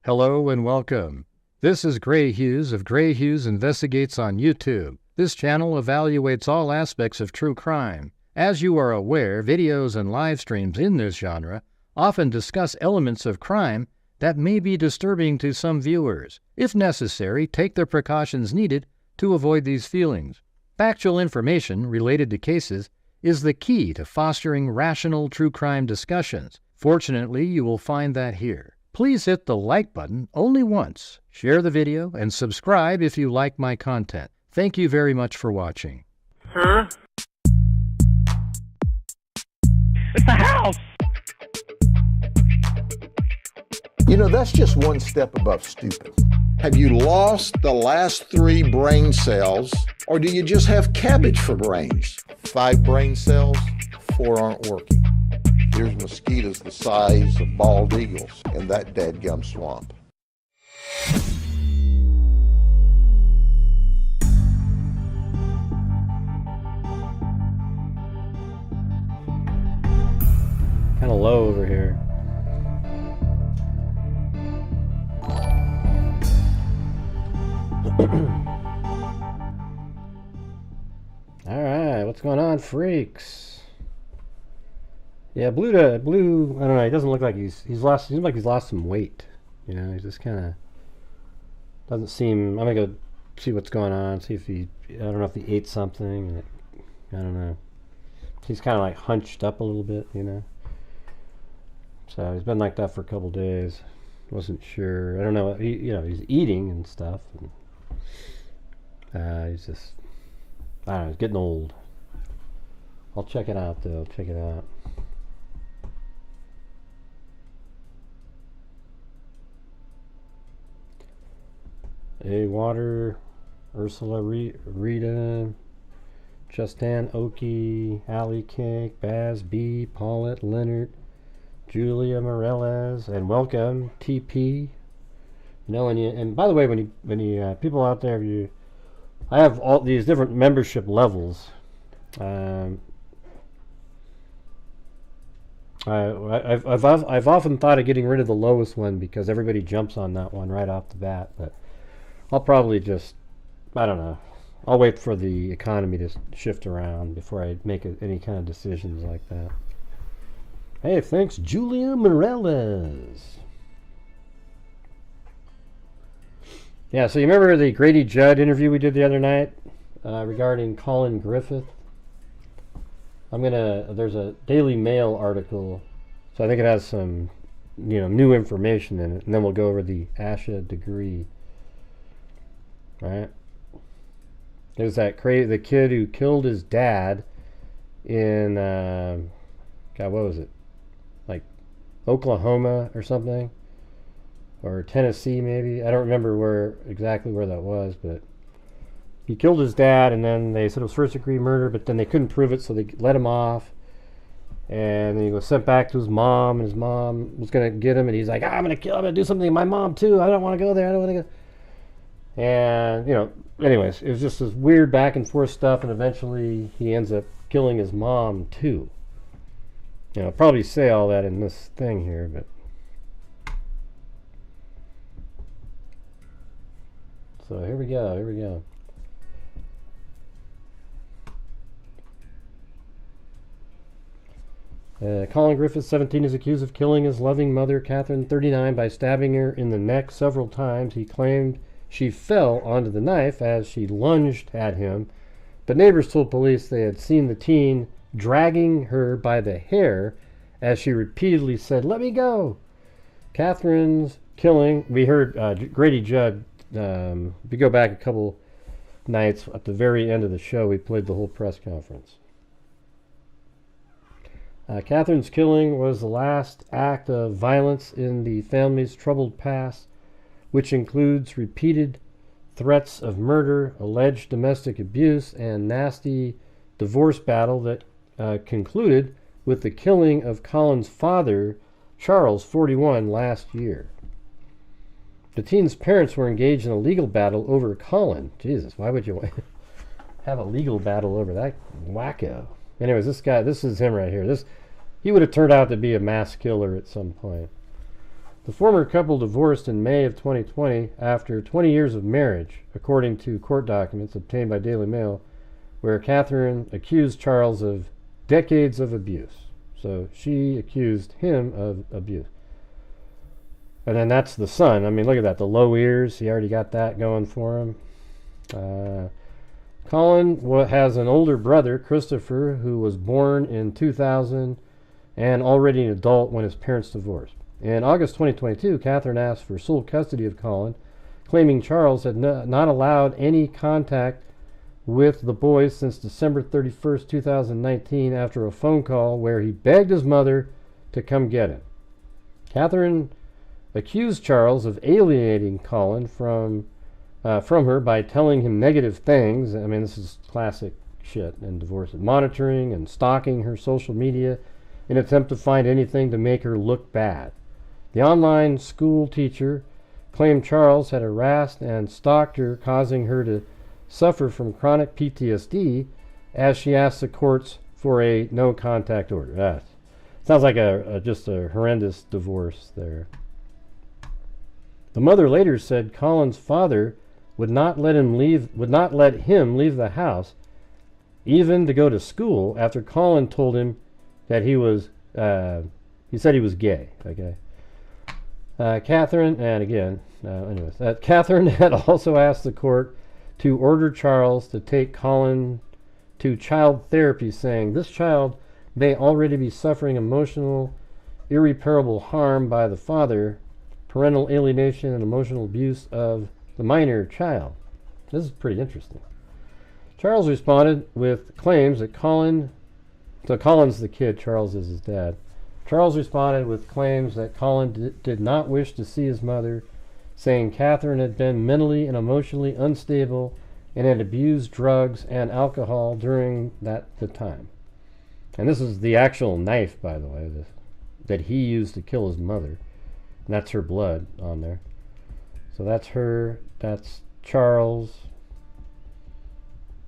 Hello and welcome. This is Grant Hughes of Grant Hughes Investigates on YouTube. This channel evaluates all aspects of true crime. As you are aware, videos and live streams in this genre often discuss elements of crime that may be disturbing to some viewers. If necessary, take the precautions needed to avoid these feelings. Factual information related to cases is the key to fostering rational true crime discussions. Fortunately, you will find that here. Please hit the like button only once, share the video, and subscribe if you like my content. Thank you very much for watching. Huh? It's a house! You know, that's just one step above stupid. Have you lost the last 3 brain cells, or do you just have cabbage for brains? 5 brain cells, 4 aren't working. Here's mosquitoes the size of bald eagles in that dadgum swamp. Kind of low over here. Alright, what's going on, freaks? Yeah, Blue, I don't know, he doesn't look like he's lost some weight. You know, he's just kind of, doesn't seem, I'm going to go see what's going on, see if he, I don't know if he ate something, I don't know. He's kind of like hunched up a little bit, you know. So he's been like that for a couple days. Wasn't sure, I don't know, he's eating and stuff. And, he's just, I don't know, he's getting old. I'll check it out though, check it out. A Water, Ursula Rita, Justin Oki, Allie Cake, Baz B, Paulette Leonard, Julia Morales, and welcome TP. You know, and by the way, when you people out there, I have all these different membership levels. I've often thought of getting rid of the lowest one because everybody jumps on that one right off the bat, but I'll probably just, I don't know, I'll wait for the economy to shift around before I make any kind of decisions like that. Hey, thanks, Julia Morales. Yeah, so you remember the Grady Judd interview we did the other night regarding Collin Griffith? There's a Daily Mail article, so I think it has some, new information in it, and then we'll go over the Asha Degree. Right? It was the kid who killed his dad in, God, what was it? Like Oklahoma or something? Or Tennessee, maybe? I don't remember exactly where that was, but he killed his dad, and then they said it was first-degree murder, but then they couldn't prove it, so they let him off. And then he was sent back to his mom, and his mom was going to get him, and he's like, I'm going to do something to my mom, too. I don't want to go there. I don't want to go. And, anyways, it was just this weird back and forth stuff, and eventually he ends up killing his mom, too. I'll probably say all that in this thing here, but... So here we go. Collin Griffith, 17, is accused of killing his loving mother, Catherine, 39, by stabbing her in the neck several times. He claimed she fell onto the knife as she lunged at him, but neighbors told police they had seen the teen dragging her by the hair as she repeatedly said, "Let me go." Catherine's killing, we heard Grady Judd, we go back a couple nights, at the very end of the show, we played the whole press conference. Catherine's killing was the last act of violence in the family's troubled past, which includes repeated threats of murder, alleged domestic abuse, and nasty divorce battle that concluded with the killing of Collin's father, Charles, 41, last year. The teen's parents were engaged in a legal battle over Collin. Jesus, why would you have a legal battle over that wacko? Anyways, this is him right here. He would have turned out to be a mass killer at some point. The former couple divorced in May of 2020 after 20 years of marriage, according to court documents obtained by Daily Mail, where Catherine accused Charles of decades of abuse. So she accused him of abuse. And then that's the son. I mean, look at that. The low ears. He already got that going for him. Collin has an older brother, Christopher, who was born in 2000 and already an adult when his parents divorced. In August 2022, Catherine asked for sole custody of Collin, claiming Charles had not allowed any contact with the boys since December 31st, 2019, after a phone call where he begged his mother to come get him. Catherine accused Charles of alienating Collin from her by telling him negative things. I mean, this is classic shit in divorce. Monitoring and stalking her social media in an attempt to find anything to make her look bad. The online school teacher claimed Charles had harassed and stalked her, causing her to suffer from chronic PTSD as she asked the courts for a no-contact order. That sounds like just a horrendous divorce there. The mother later said Collin's father would not let him leave the house, even to go to school, after Collin told him that he said he was gay. Okay. Catherine had also asked the court to order Charles to take Collin to child therapy, saying this child may already be suffering emotional, irreparable harm by the father, parental alienation and emotional abuse of the minor child. This is pretty interesting. Charles responded with claims that Collin's the kid, Charles is his dad. Charles responded with claims that Collin did not wish to see his mother, saying Catherine had been mentally and emotionally unstable and had abused drugs and alcohol during the time. And this is the actual knife, by the way, that he used to kill his mother. And that's her blood on there. So that's her, that's Charles,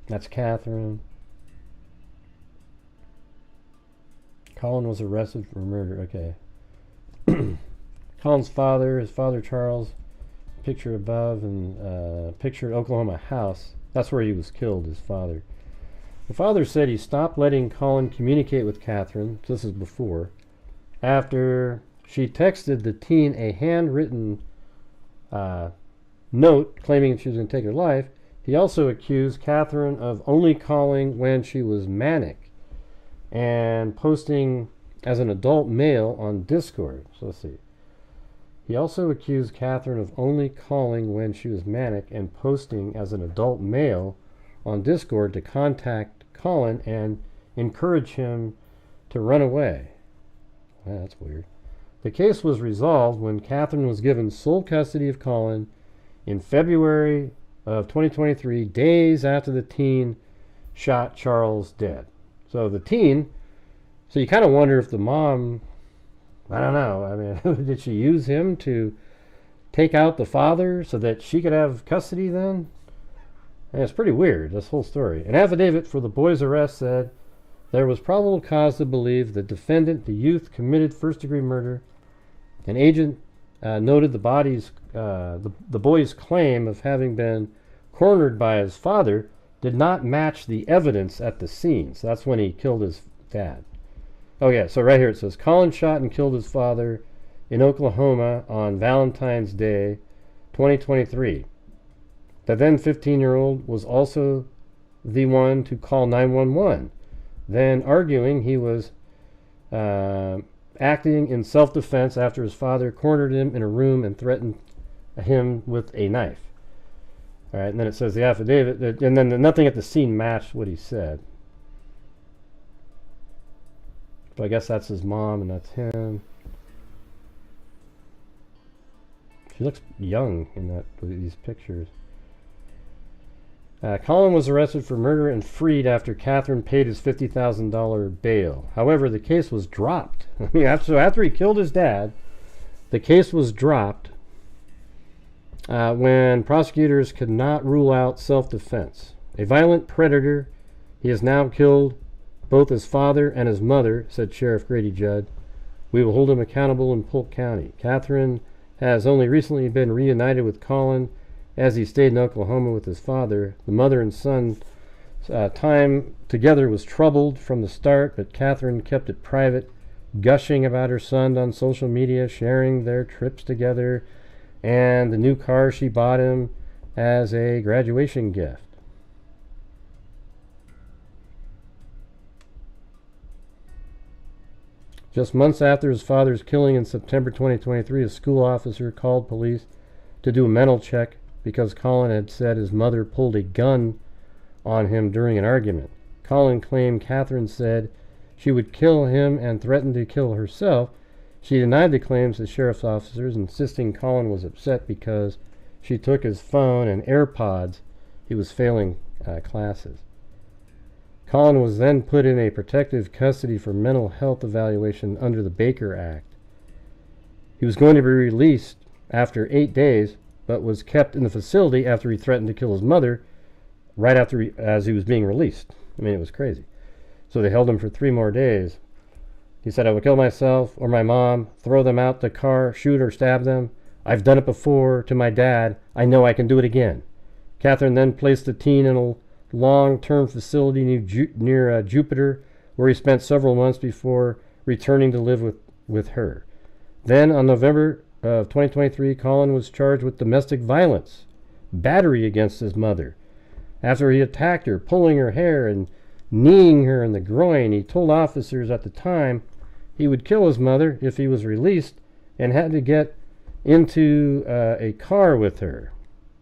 that's Catherine. Collin was arrested for murder. Okay. Collin's father, his father Charles, picture above, and picture at Oklahoma house. That's where he was killed, his father. The father said he stopped letting Collin communicate with Catherine, this is before, after she texted the teen a handwritten note claiming she was going to take her life. He also accused Catherine of only calling when she was manic and posting as an adult male on Discord. So let's see. He also accused Catherine of only calling when she was manic and posting as an adult male on Discord to contact Collin and encourage him to run away. Well, that's weird. The case was resolved when Catherine was given sole custody of Collin in February of 2023, days after the teen shot Charles dead. So the teen, so you kind of wonder if the mom, I don't know, I mean, did she use him to take out the father so that she could have custody then? And it's pretty weird, this whole story. An affidavit for the boy's arrest said there was probable cause to believe the defendant, the youth, committed first-degree murder. An agent noted the boy's claim of having been cornered by his father did not match the evidence at the scene. So that's when he killed his dad. Oh yeah, so right here it says, Collin shot and killed his father in Oklahoma on Valentine's Day, 2023. The then 15-year-old was also the one to call 911, then arguing he was acting in self-defense after his father cornered him in a room and threatened him with a knife. All right, and then it says the affidavit, and then nothing at the scene matched what he said. So I guess that's his mom and that's him. She looks young in these pictures. Collin was arrested for murder and freed after Catherine paid his $50,000 bail. However, the case was dropped. So after he killed his dad, the case was dropped when prosecutors could not rule out self-defense. A violent predator, he has now killed both his father and his mother, said Sheriff Grady Judd. We will hold him accountable in Polk County. Catherine has only recently been reunited with Collin as he stayed in Oklahoma with his father. The mother and son time together was troubled from the start, but Catherine kept it private, gushing about her son on social media, sharing their trips together and the new car she bought him as a graduation gift. Just months after his father's killing in September 2023, a school officer called police to do a mental check because Collin had said his mother pulled a gun on him during an argument. Collin claimed Catherine said she would kill him and threatened to kill herself. She denied the claims to sheriff's officers, insisting Collin was upset because she took his phone and AirPods. He was failing classes. Collin was then put in a protective custody for mental health evaluation under the Baker Act. He was going to be released after 8 days, but was kept in the facility after he threatened to kill his mother right after as he was being released. I mean, it was crazy. So they held him for 3 more days. He said, I will kill myself or my mom, throw them out the car, shoot or stab them. I've done it before to my dad. I know I can do it again. Catherine then placed the teen in a long-term facility near Jupiter, where he spent several months before returning to live with her. Then, on November of 2023, Collin was charged with domestic violence, battery against his mother. After he attacked her, pulling her hair and kneeing her in the groin, he told officers at the time he would kill his mother if he was released and had to get into a car with her.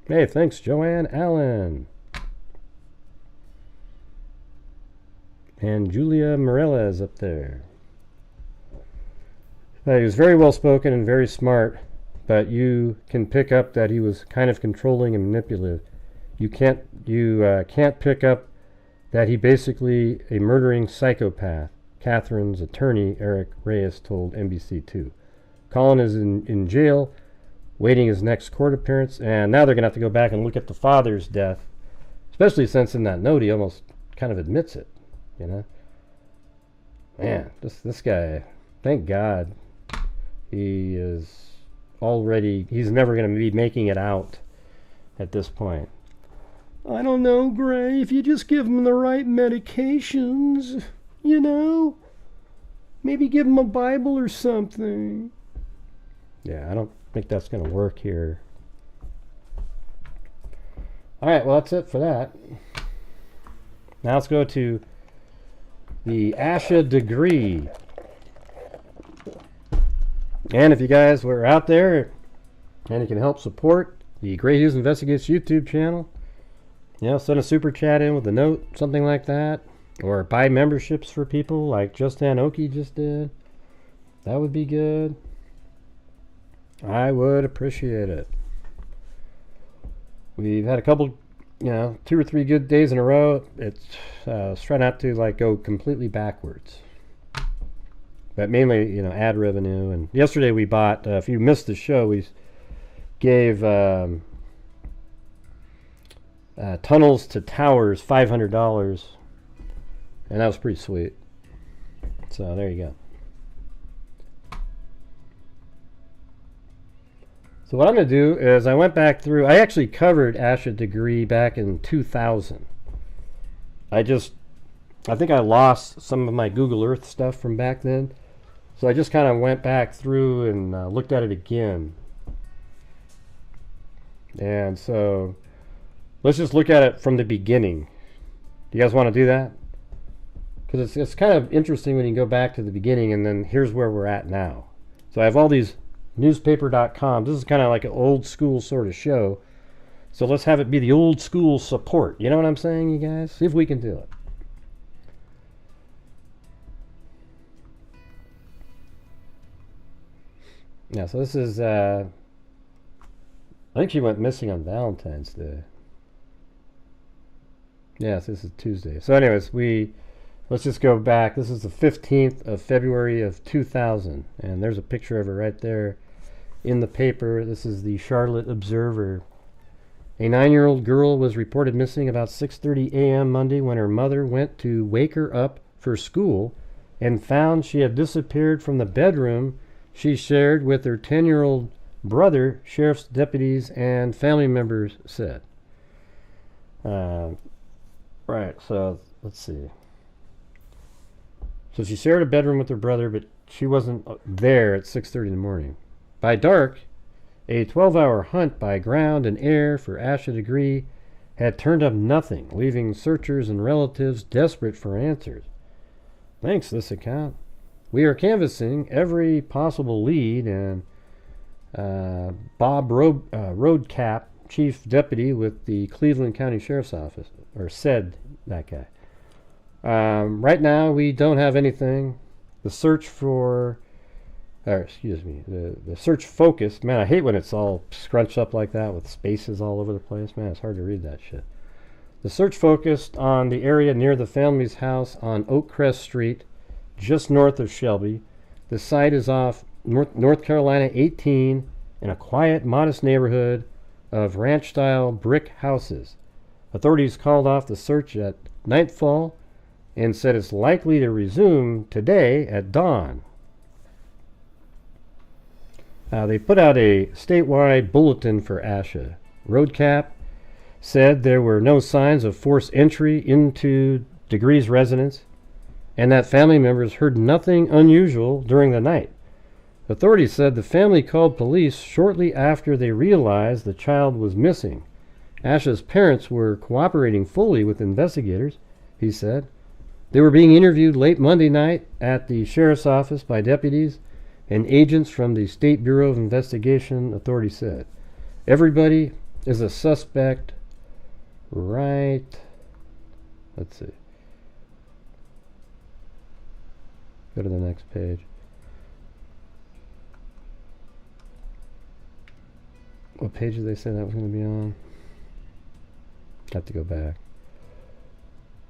Hey, thanks, Joanne Allen. And Julia Morella is up there. He was very well spoken and very smart, but you can pick up that he was kind of controlling and manipulative. You can't pick up that he basically a murdering psychopath. Catherine's attorney, Eric Reyes, told NBC2. Collin is in jail, waiting his next court appearance, and now they're going to have to go back and look at the father's death, especially since in that note he almost kind of admits it, you know? Man, this guy, thank God, he's never going to be making it out at this point. I don't know, Gray, if you just give him the right medications, you know, maybe give him a Bible or something. Yeah, I don't think that's going to work here. All right, well, that's it for that. Now let's go to the Asha Degree. And if you guys were out there and you can help support the Grant Hughes Investigates YouTube channel, you know, send a super chat in with a note, something like that. Or buy memberships for people like Justin Oki just did. That would be good. I would appreciate it. We've had a couple, 2 or 3 good days in a row. It's try not to like go completely backwards. But mainly, ad revenue. And yesterday we bought, if you missed the show, we gave Tunnels to Towers $500. And that was pretty sweet. So there you go. So what I'm going to do is I went back through, I actually covered Asha Degree back in 2000. I think I lost some of my Google Earth stuff from back then. So I just kind of went back through and looked at it again. And so let's just look at it from the beginning. Do you guys want to do that? Because it's kind of interesting when you go back to the beginning and then here's where we're at now. So I have all these newspaper.com. This is kind of like an old school sort of show. So let's have it be the old school support. You know what I'm saying, you guys? See if we can do it. Yeah, so this is, I think she went missing on Valentine's Day. Yes, this is Tuesday. So anyways, let's just go back. This is the 15th of February of 2000. And there's a picture of her right there in the paper. This is the Charlotte Observer. A 9-year-old girl was reported missing about 6:30 a.m. Monday when her mother went to wake her up for school and found she had disappeared from the bedroom she shared with her 10-year-old brother, sheriff's deputies and family members said. Right, so let's see. So she shared a bedroom with her brother, but she wasn't there at 6:30 in the morning. By dark, a 12-hour hunt by ground and air for Asha Degree had turned up nothing, leaving searchers and relatives desperate for answers. Thanks, this account. We are canvassing every possible lead, and Bob Roadcap, chief deputy with the Cleveland County Sheriff's Office, or said that guy. Right now, we don't have anything. The search focused. Man, I hate when it's all scrunched up like that with spaces all over the place. Man, it's hard to read that shit. The search focused on the area near the family's house on Oakcrest Street, just north of Shelby. The site is off North Carolina 18 in a quiet, modest neighborhood of ranch-style brick houses. Authorities called off the search at nightfall and said it's likely to resume today at dawn. They put out a statewide bulletin for Asha. Roadcap said there were no signs of forced entry into Degree's residence and that family members heard nothing unusual during the night. Authorities said the family called police shortly after they realized the child was missing. Asha's parents were cooperating fully with investigators, he said. They were being interviewed late Monday night at the sheriff's office by deputies and agents from the State Bureau of Investigation, authorities said. Everybody is a suspect, right? Let's see. Go to the next page. What page did they say that was going to be on? Have to go back.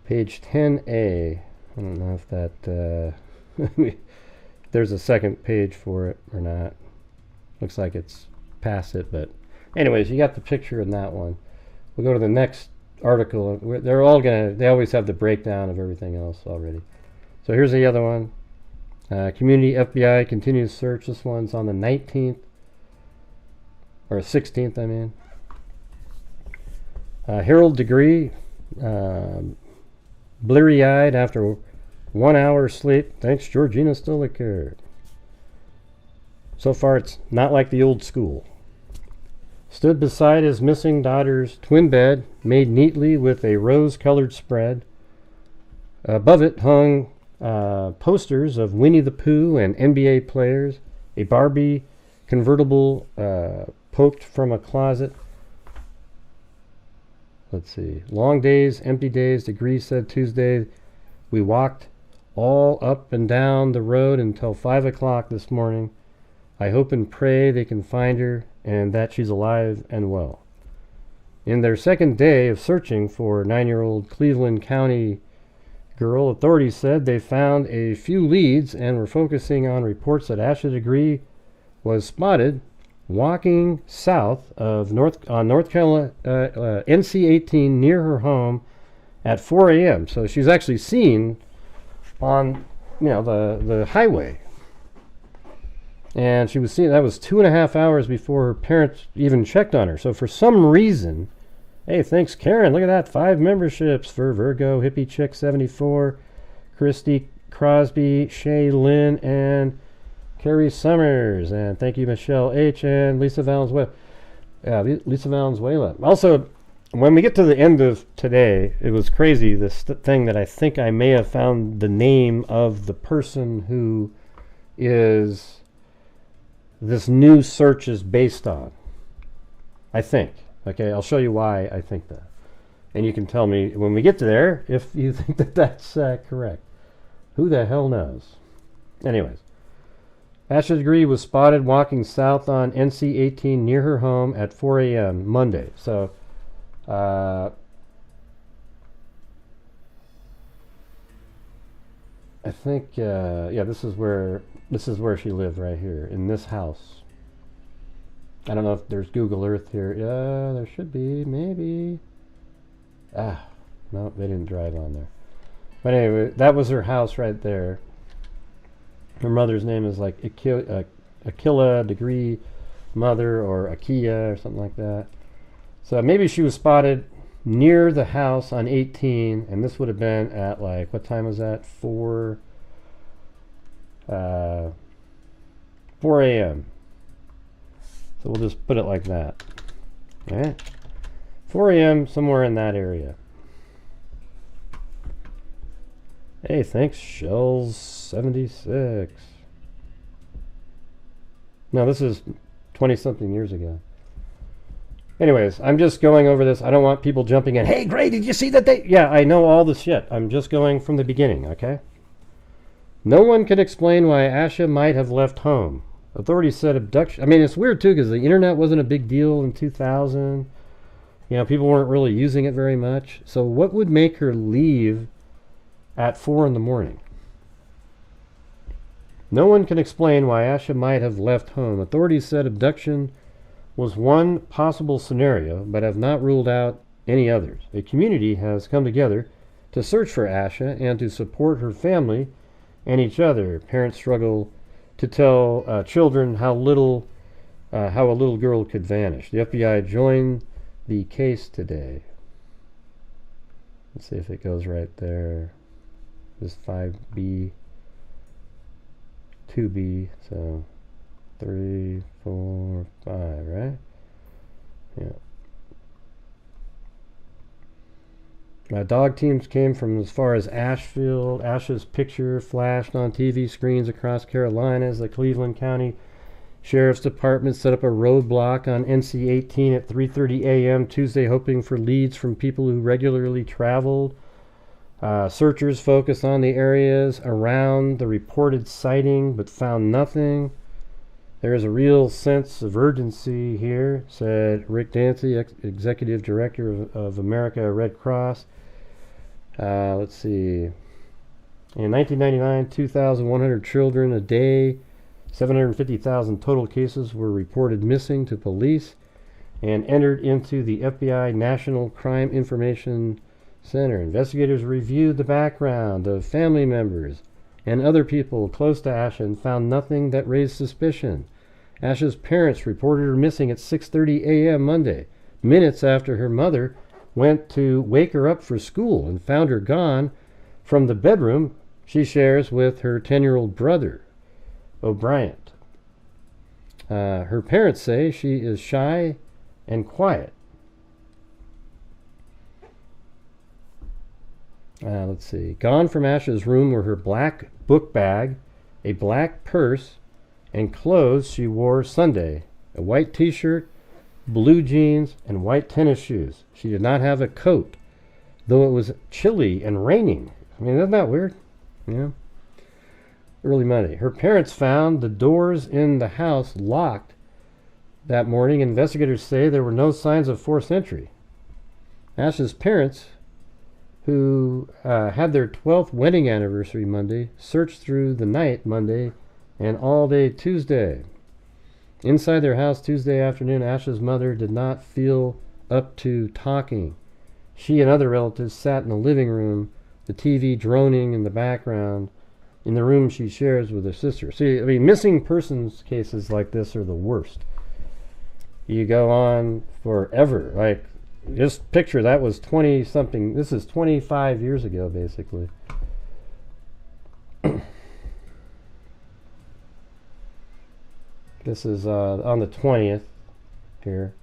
Page 10A. I don't know if that... there's a second page for it or not. Looks like it's past it, but... Anyways, you got the picture in that one. We'll go to the next article. They're all going to... They always have the breakdown of everything else already. So here's the other one. Community FBI continues search. This one's on the 19th. Or 16th, I mean. Harold Degree, bleary-eyed after 1 hour sleep. Thanks, Georgina Stoliker. So far, it's not like the old school. Stood beside his missing daughter's twin bed, made neatly with a rose-colored spread. Above it hung posters of Winnie the Pooh and NBA players, a Barbie convertible poked from a closet. Let's see. Long days, empty days, Degree said Tuesday. We walked all up and down the road until 5 o'clock this morning. I hope and pray they can find her and that she's alive and well. In their second day of searching for 9-year-old Cleveland County girl, authorities said they found a few leads and were focusing on reports that Asha Degree was spotted walking south of North Carolina NC-18 near her home at 4 a.m. So she's actually seen on the highway, and she was seen. That was 2.5 hours before her parents even checked on her. So for some reason, hey, thanks Karen. Look at that, 5 memberships for Virgo Hippie Chick 74, Christy Crosby, Shay Lynn, and Carrie Summers, and thank you Michelle H. and Lisa Valenzuela. Lisa Valenzuela. Also, when we get to the end of today, it was crazy, this thing that I think I may have found the name of the person who is this new search is based on. I think. Okay, I'll show you why I think that. And you can tell me when we get to there if you think that that's correct. Who the hell knows? Anyways. Asha Degree was spotted walking south on NC-18 near her home at 4 a.m. Monday. So, I think, yeah, this is where she lived right here in this house. I don't know if there's Google Earth here. Yeah, there should be, maybe. No, they didn't drive on there. But anyway, that was her house right there. Her mother's name is like Aquila Degree Mother or Akia or something like that. So maybe she was spotted near the house on 18, and this would have been at like, what time was that? 4 a.m. So we'll just put it like that. All right? 4 a.m. somewhere in that area. Hey, thanks, Shells76. No, this is 20-something years ago. Anyways, I'm just going over this. I don't want people jumping in. Hey, Gray, did you see that they... Yeah, I know all the shit. I'm just going from the beginning, okay? No one can explain why Asha might have left home. Authorities said abduction... I mean, it's weird, too, because the internet wasn't a big deal in 2000. You know, people weren't really using it very much. So what would make her leave at 4 in the morning? No one can explain why Asha might have left home. Authorities said abduction was one possible scenario, but have not ruled out any others. A community has come together to search for Asha and to support her family and each other. Parents struggle to tell children how a little girl could vanish. The FBI joined the case today. Let's see if it goes right there. This 5B, 2B, so 3, 4, 5, right? Yeah. Dog teams came from as far as Asheville. Asha's picture flashed on TV screens across Carolina as the Cleveland County Sheriff's Department set up a roadblock on NC 18 at 3:30 a.m. Tuesday, hoping for leads from people who regularly traveled. Searchers focused on the areas around the reported sighting, but found nothing. There is a real sense of urgency here, said Rick Dancy, Executive Director of America Red Cross. Let's see. In 1999, 2,100 children a day, 750,000 total cases were reported missing to police and entered into the FBI National Crime Information Center. Investigators reviewed the background of family members and other people close to Asha and found nothing that raised suspicion. Asha's parents reported her missing at 6:30 a.m. Monday, minutes after her mother went to wake her up for school and found her gone from the bedroom she shares with her 10-year-old brother, O'Brien. Her parents say she is shy and quiet. Let's see. Gone from Asha's room were her black book bag, a black purse, and clothes she wore Sunday, a white t-shirt, blue jeans, and white tennis shoes. She did not have a coat, though it was chilly and raining. I mean, isn't that weird? Yeah. Early Monday. Her parents found the doors in the house locked that morning. Investigators say there were no signs of forced entry. Asha's parents, who had their 12th wedding anniversary Monday, searched through the night Monday and all day Tuesday. Inside their house Tuesday afternoon, Asha's mother did not feel up to talking. She and other relatives sat in the living room, the TV droning in the background, in the room she shares with her sister. See, I mean, missing persons cases like this are the worst. You go on forever. Like, just picture that was 20-something. This is 25 years ago, basically. This is on the 20th here.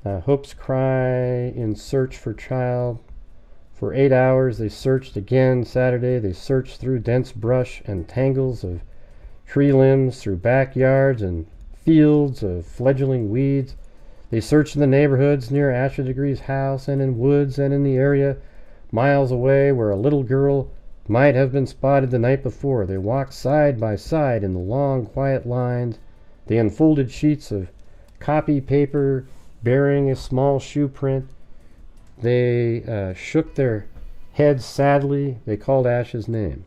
Hopes cry in search for child. For 8 hours, they searched again. Saturday, they searched through dense brush and tangles of tree limbs, through backyards and fields of fledgling weeds. They searched in the neighborhoods near Asha Degree's house and in woods and in the area miles away where a little girl might have been spotted the night before. They walked side by side in the long, quiet lines. They unfolded sheets of copy paper bearing a small shoe print. They shook their heads sadly. They called Asha's name.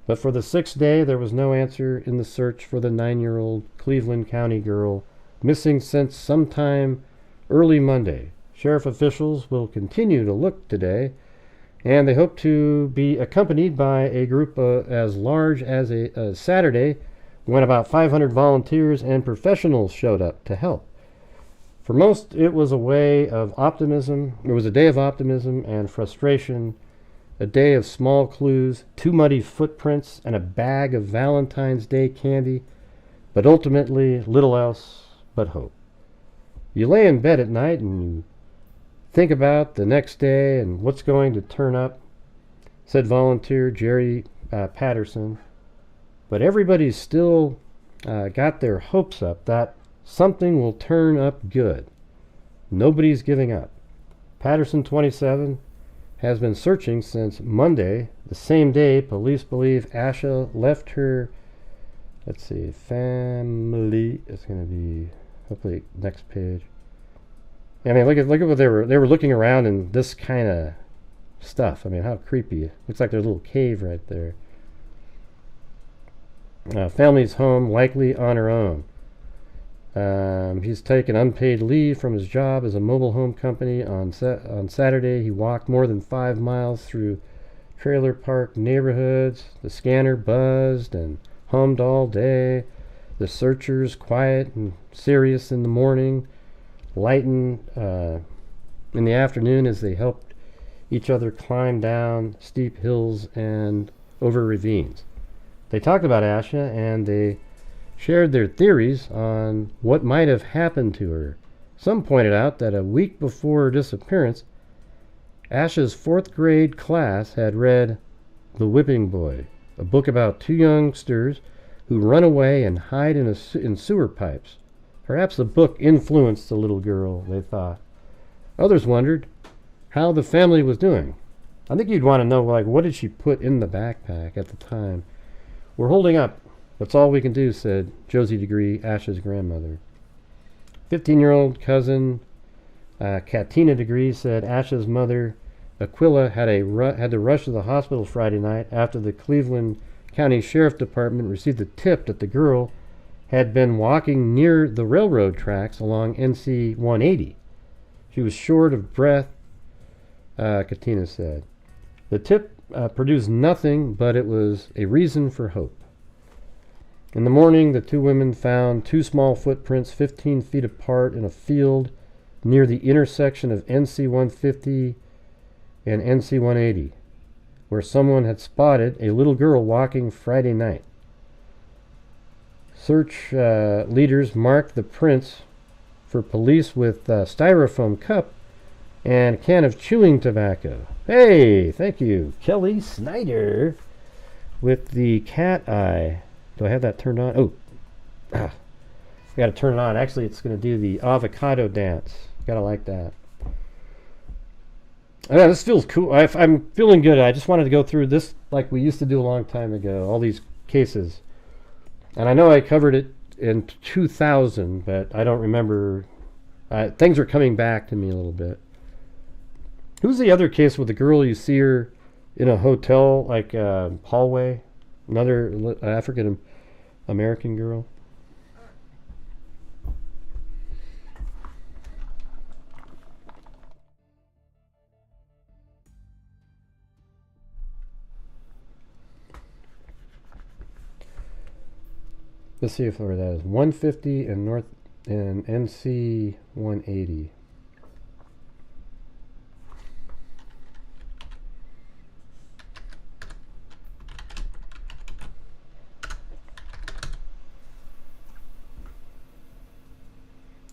But for the 6th day, there was no answer in the search for the 9-year-old Cleveland County girl, missing since sometime early Monday. Sheriff officials will continue to look today And they hope to be accompanied by a group as large as a Saturday when about 500 volunteers and professionals showed up to help. For most, it was a way of optimism. It was a day of optimism and frustration, a day of small clues, 2 muddy footprints, and a bag of Valentine's Day candy, but ultimately little else but hope. You lay in bed at night and you think about the next day and what's going to turn up, said volunteer Jerry Patterson. But everybody's still got their hopes up that something will turn up good. Nobody's giving up. Patterson, 27, has been searching since Monday, the same day police believe Asha left her, family. It's going to be, hopefully, next page. I mean, look at what they were looking around in this kind of stuff. I mean, how creepy. Looks like there's a little cave right there. Family's home, likely on her own. He's taken unpaid leave from his job as a mobile home company. On Saturday, he walked more than 5 miles through trailer park neighborhoods. The scanner buzzed and hummed all day. The searchers, quiet and serious in the morning, lightened in the afternoon as they helped each other climb down steep hills and over ravines. They talked about Asha and they shared their theories on what might have happened to her. Some pointed out that a week before her disappearance, Asha's 4th grade class had read The Whipping Boy, a book about 2 youngsters who run away and hide in sewer pipes. Perhaps the book influenced the little girl, they thought. Others wondered how the family was doing. I think you'd want to know, like, what did she put in the backpack at the time? We're holding up. That's all we can do, said Josie Degree, Asha's grandmother. 15-year-old cousin Katina Degree said Asha's mother, Aquila, had to rush to the hospital Friday night after the Cleveland County Sheriff Department received a tip that the girl had been walking near the railroad tracks along NC 180. She was short of breath, Katina said. The tip produced nothing, but it was a reason for hope. In the morning, the 2 women found 2 small footprints 15 feet apart in a field near the intersection of NC 150 and NC 180, where someone had spotted a little girl walking Friday night. Search leaders marked the prints for police with a styrofoam cup and a can of chewing tobacco. Hey, thank you, Kelly Snyder, with the cat eye. Do I have that turned on? Oh, I got to turn it on. Actually, it's going to do the avocado dance. Got to like that. Yeah, this feels cool. I'm feeling good. I just wanted to go through this like we used to do a long time ago, all these cases. And I know I covered it in 2000, but I don't remember. Things are coming back to me a little bit. Who's the other case with the girl you see her in a hotel, like hallway? Another African American girl? Let's see if where that is. 150 and North and NC 180.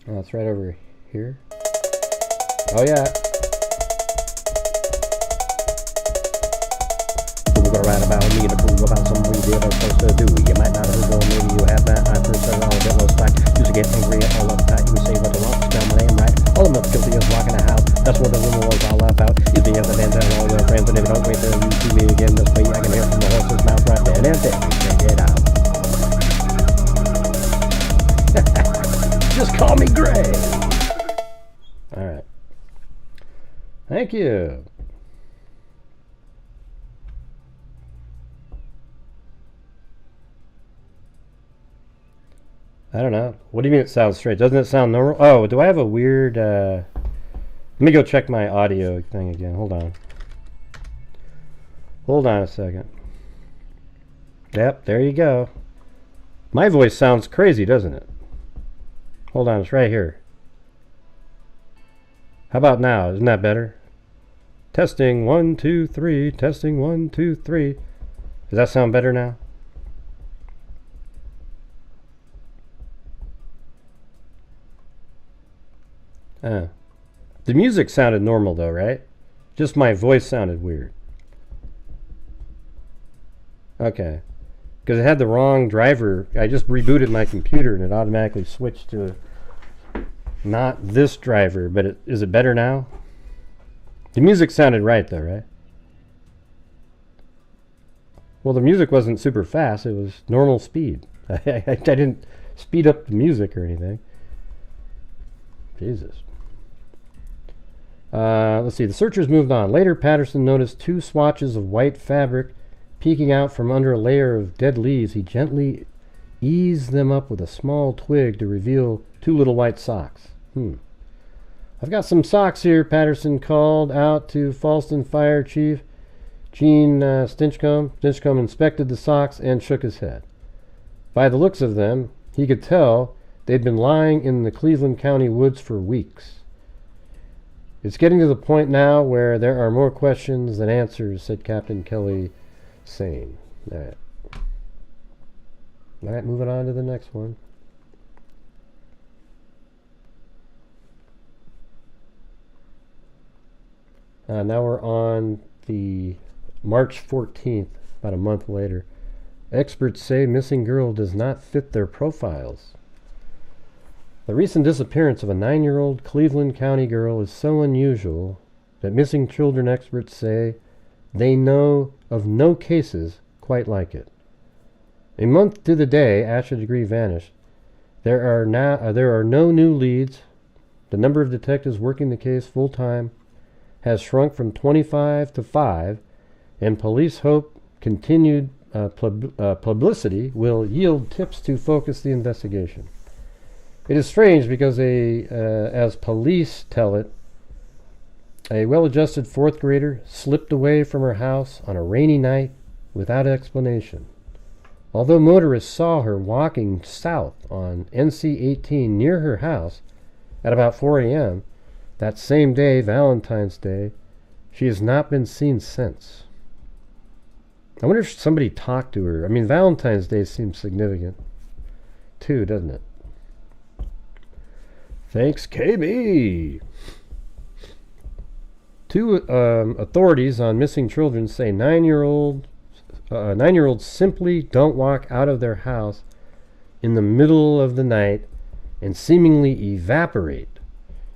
Oh, it's right over here. Oh yeah. We're gonna write about me and a fool about something we did or supposed to do. You might not have heard of, maybe you have that. I first said it all a bit low slack. Used to get angry at all uptight. You say what I want, spell my name right. All I'm guilty of rocking a house. That's what the rumor was all about. Is the other than that all their friends, and if you don't wait till you see me again this way, I can hear from the horse's mouth right there and there. Check it out. Just call me Gray. All right. Thank you. I don't know. What do you mean it sounds straight? Doesn't it sound normal? Oh, do I have a weird... Let me go check my audio thing again. Hold on. Hold on a second. Yep, there you go. My voice sounds crazy, doesn't it? Hold on, it's right here. How about now? Isn't that better? Testing 1, 2, 3. Testing 1, 2, 3. Does that sound better now? The music sounded normal though, right? Just my voice sounded weird. Okay. Because it had the wrong driver. I just rebooted my computer and it automatically switched to not this driver, but is it better now? The music sounded right though, right? Well, the music wasn't super fast. It was normal speed. I didn't speed up the music or anything. Jesus. Let's see. The searchers moved on. Later, Patterson noticed 2 swatches of white fabric peeking out from under a layer of dead leaves. He gently eased them up with a small twig to reveal 2 little white socks. I've got some socks here, Patterson called out to Falston Fire Chief Gene Stinchcomb. Stinchcomb inspected the socks and shook his head. By the looks of them, he could tell they'd been lying in the Cleveland County woods for weeks. It's getting to the point now where there are more questions than answers, said Captain Kelly Sane. All right, moving on to the next one. Now we're on the March 14th, about a month later. Experts say missing girl does not fit their profiles. The recent disappearance of a 9-year-old Cleveland County girl is so unusual that missing children experts say they know of no cases quite like it. A month to the day Asha Degree vanished, there are no new leads. The number of detectives working the case full-time has shrunk from 25 to 5, and police hope continued publicity will yield tips to focus the investigation. It is strange because as police tell it, a well-adjusted 4th grader slipped away from her house on a rainy night without explanation. Although motorists saw her walking south on NC-18 near her house at about 4 a.m., that same day, Valentine's Day, she has not been seen since. I wonder if somebody talked to her. I mean, Valentine's Day seems significant, too, doesn't it? Thanks, KB. 2 authorities on missing children say 9-year-olds simply don't walk out of their house in the middle of the night and seemingly evaporate.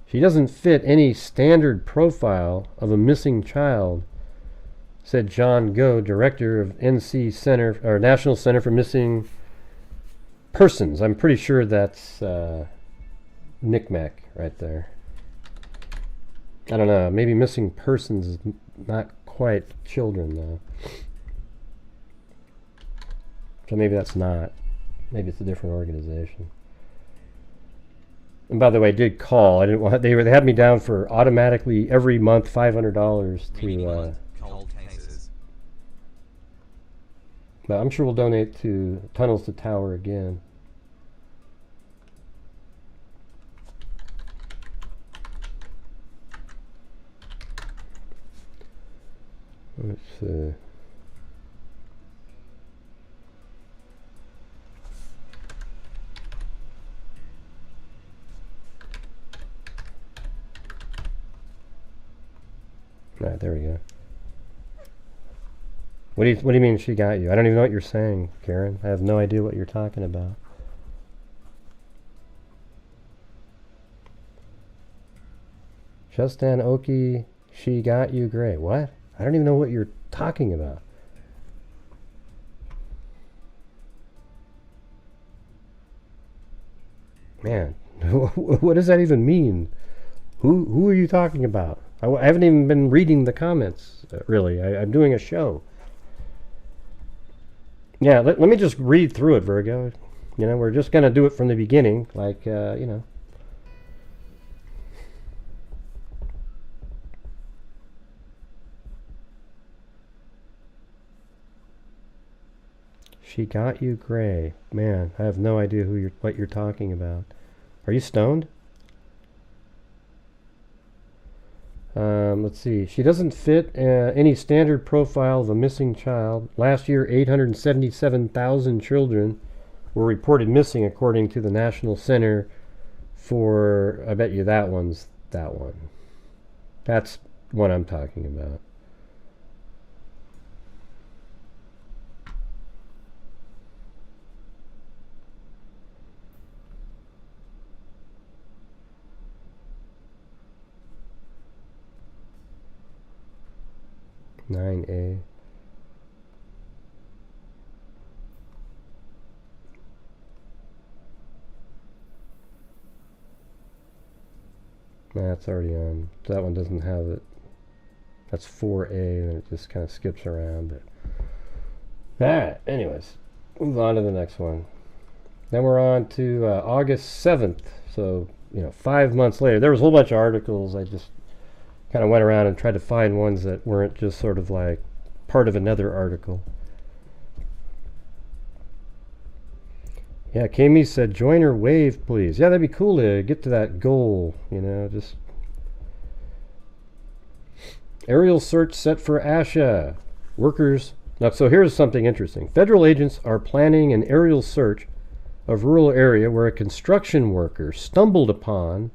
She doesn't fit any standard profile of a missing child, said John Go, director of NC Center, or National Center for Missing Persons. I'm pretty sure that's NCMEC right there. I don't know. Maybe missing persons is not quite children, though. So maybe that's not. Maybe it's a different organization. And by the way, I did call. I didn't want. They had me down for automatically every month $500 to. But I'm sure we'll donate to Tunnels to Tower again. Let's see. All right, there we go. What do you mean she got you? I don't even know what you're saying, Karen. I have no idea what you're talking about. Justin Oki, she got you great. What? I don't even know what you're talking about. Man, what does that even mean? Who are you talking about? I haven't even been reading the comments, really. I'm doing a show. Yeah, let me just read through it, Virgo. You know, we're just going to do it from the beginning, like, you know. She got you gray. Man, I have no idea what you're talking about. Are you stoned? Let's see. She doesn't fit any standard profile of a missing child. Last year, 877,000 children were reported missing, according to the National Center for... I bet you that one's that one. That's what I'm talking about. Nine A. That's already on. That one doesn't have it. That's 4A, and it just kind of skips around. But alright, anyways, move on to the next one. Then we're on to August 7th. So, 5 months later. There was a whole bunch of articles. I just kind of went around and tried to find ones that weren't just sort of like part of another article. Yeah, Kami said, join her wave, please. Yeah, that'd be cool to get to that goal, just... Aerial search set for Asha. Workers... Now, so here's something interesting. Federal agents are planning an aerial search of rural area where a construction worker stumbled on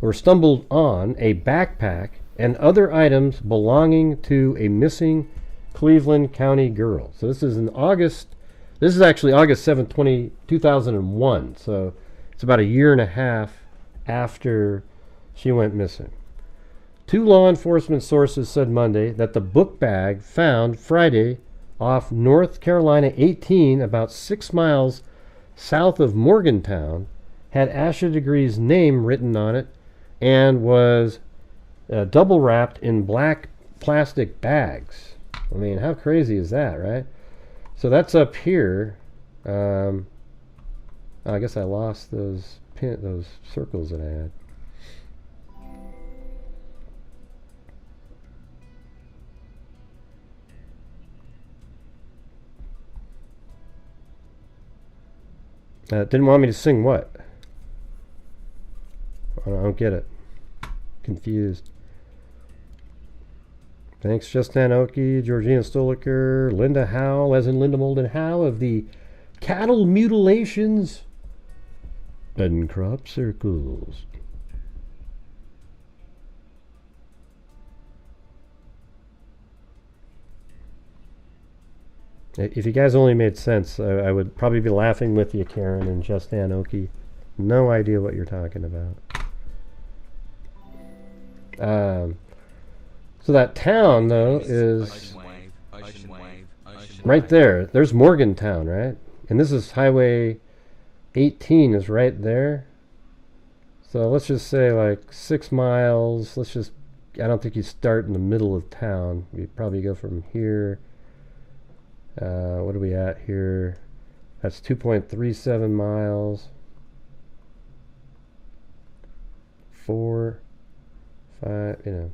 a backpack and other items belonging to a missing Cleveland County girl. So this is in August. This is actually August 7th, 2001. So it's about a year and a half after she went missing. 2 law enforcement sources said Monday that the book bag found Friday off North Carolina 18, about 6 miles south of Morgantown, had Asha Degree's name written on it and was double wrapped in black plastic bags. I mean, how crazy is that, right? So that's up here. I guess I lost those circles that I had. Didn't want me to sing what? I don't get it. Confused. Thanks, Justin Oki, Georgina Stoliker, Linda Howe, as in Linda Molden Howe of the Cattle Mutilations and Crop Circles. If you guys only made sense, I would probably be laughing with you, Karen and Justin Oki. No idea what you're talking about. So that town, though, is right there. There's Morgantown, right? And this is Highway 18 is right there. So let's just say like 6 miles. I don't think you start in the middle of town. You probably go from here. What are we at here? That's 2.37 miles. 4, 5,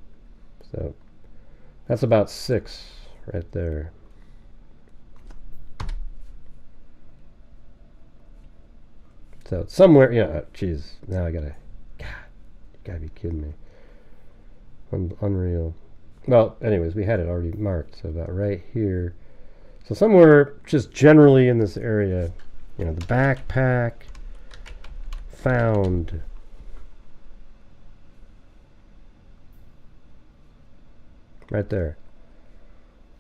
so that's about 6 right there. So somewhere, geez, now I gotta be kidding me. Unreal. Well, anyways, we had it already marked, so about right here. So somewhere just generally in this area, the backpack found. Right there.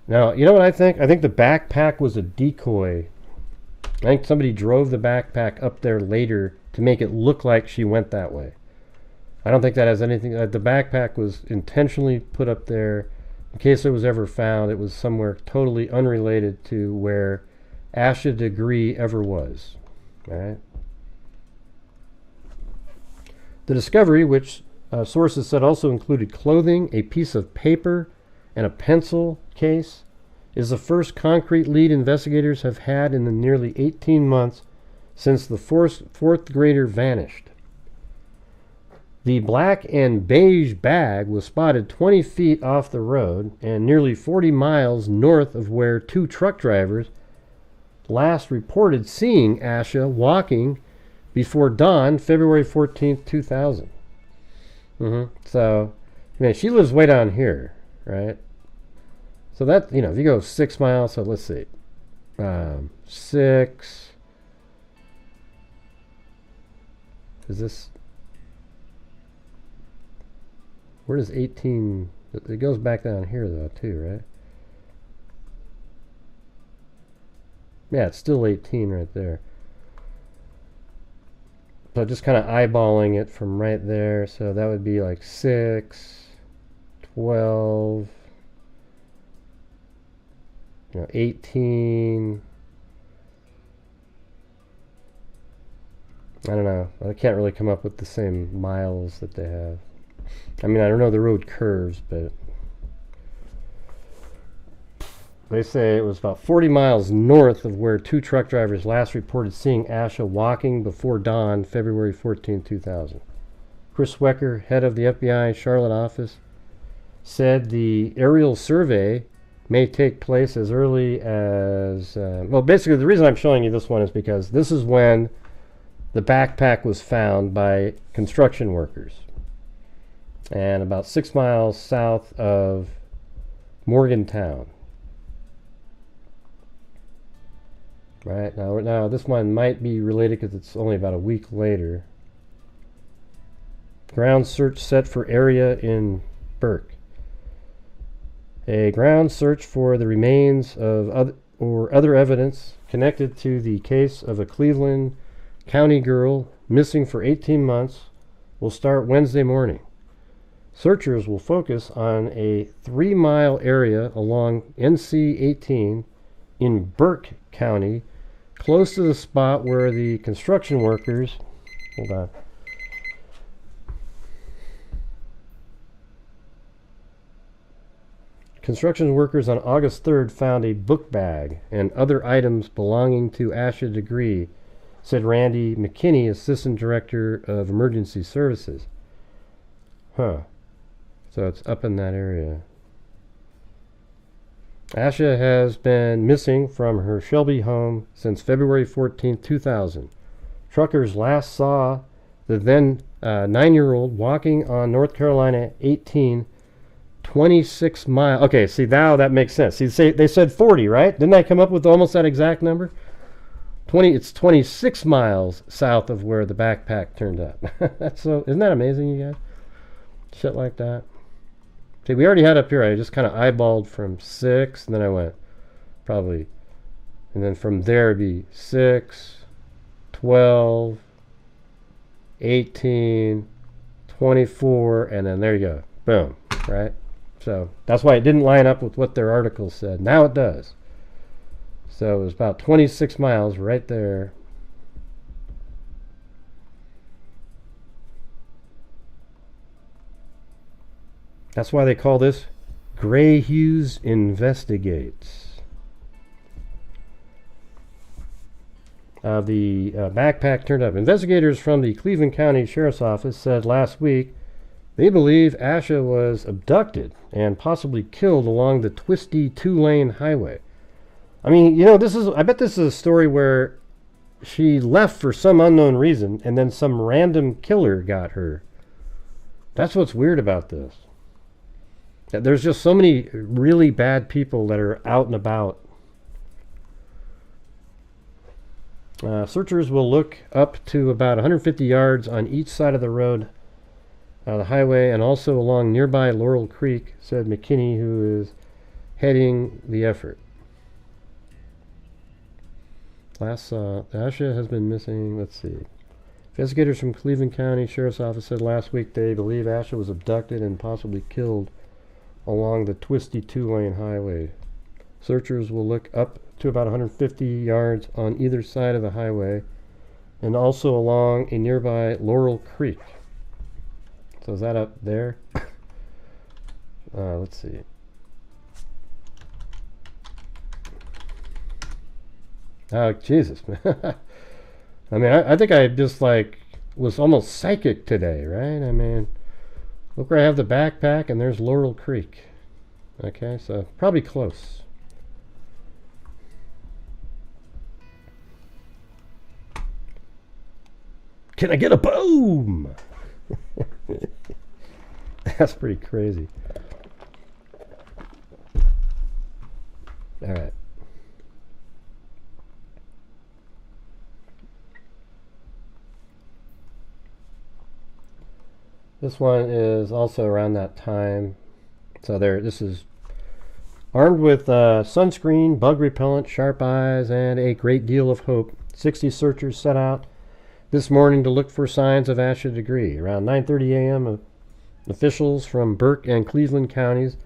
Now, you know what I think? I think the backpack was a decoy. I think somebody drove the backpack up there later to make it look like she went that way. I don't think that has anything... the backpack was intentionally put up there in case it was ever found. It was somewhere totally unrelated to where Asha Degree ever was. All right? The discovery, which sources said also included clothing, a piece of paper, and a pencil case, is the first concrete lead investigators have had in the nearly 18 months since the fourth grader vanished. The black and beige bag was spotted 20 feet off the road and nearly 40 miles north of where 2 truck drivers last reported seeing Asha walking before dawn, February 14th, 2000. So, man, she lives way down here, right? So that, you know, if you go 6 miles, so let's see. 6. Is this... Where does 18... It goes back down here, though, too, right? Yeah, it's still 18 right there. So just kind of eyeballing it from right there. So that would be like 6, 12, 18. I don't know. I can't really come up with the same miles that they have. I mean, I don't know the road curves, but they say it was about 40 miles north of where 2 truck drivers last reported seeing Asha walking before dawn, February 14, 2000. Chris Wecker, head of the FBI Charlotte office, said the aerial survey may take place as early as... well, basically, the reason I'm showing you this one is because this is when the backpack was found by construction workers. And about 6 miles south of Morgantown. Right, now this one might be related because it's only about a week later. Ground search set for area in Burke. A ground search for the remains of other evidence connected to the case of a Cleveland County girl missing for 18 months will start Wednesday morning. Searchers will focus on a 3-mile area along NC 18 in Burke County, close to the spot where the construction workers... Hold on. Construction workers on August 3rd found a book bag and other items belonging to Asha Degree, said Randy McKinney, Assistant Director of Emergency Services. Huh. So it's up in that area. Asha has been missing from her Shelby home since February 14, 2000. Truckers last saw the then 9-year-old walking on North Carolina 18, 26 miles. Okay, see, now that makes sense. See, they said 40, right? Didn't I come up with almost that exact number? It's 26 miles south of where the backpack turned up. Isn't that amazing, you guys? Shit like that. See, we already had up here, I just kind of eyeballed from 6, and then I went probably, and then from there it'd be 6, 12, 18, 24, and then there you go. Boom, right? So that's why it didn't line up with what their article said. Now it does. So it was about 26 miles right there. That's why they call this Gray Hughes Investigates. The backpack turned up. Investigators from the Cleveland County Sheriff's Office said last week they believe Asha was abducted and possibly killed along the twisty 2-lane highway. I mean, you know, I bet this is a story where she left for some unknown reason and then some random killer got her. That's what's weird about this. There's just so many really bad people that are out and about. Searchers will look up to about 150 yards on each side of the road, the highway, and also along nearby Laurel Creek, said McKinney, who is heading the effort. Last Asha has been missing, let's see. Investigators from Cleveland County Sheriff's Office said last week they believe Asha was abducted and possibly killed along the twisty 2-lane highway. Searchers will look up to about 150 yards on either side of the highway and also along a nearby Laurel Creek. So is that up there? Let's see. Oh, Jesus. I mean, I think I just was almost psychic today, right? I mean, look where I have the backpack, and there's Laurel Creek. Okay, so probably close. Can I get a boom? That's pretty crazy. All right. This one is also around that time. So this is armed with sunscreen, bug repellent, sharp eyes, and a great deal of hope. 60 searchers set out this morning to look for signs of Asha Degree. Around 9:30 a.m., officials from Burke and Cleveland counties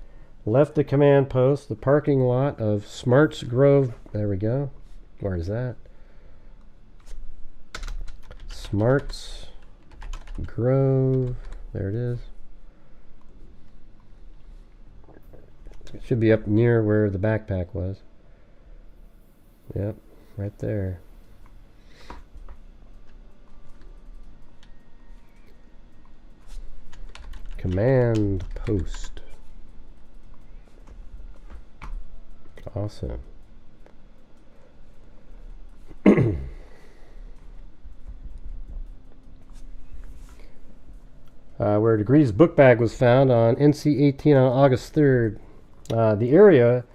left the command post, the parking lot of Smarts Grove. There we go. Where is that? Smarts Grove. There it is. It should be up near where the backpack was. Yep, right there. Command post. Awesome. Where Degree's book bag was found on NC-18 on August 3rd. The area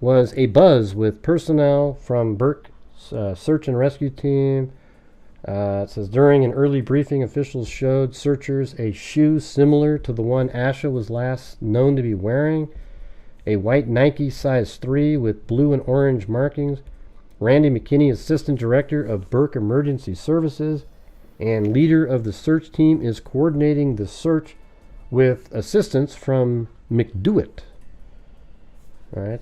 was abuzz with personnel from Burke's search and rescue team. It says, during an early briefing, officials showed searchers a shoe similar to the one Asha was last known to be wearing, a white Nike size 3 with blue and orange markings. Randy McKinney, assistant director of Burke Emergency Services and leader of the search team, is coordinating the search with assistance from McDewitt. All right,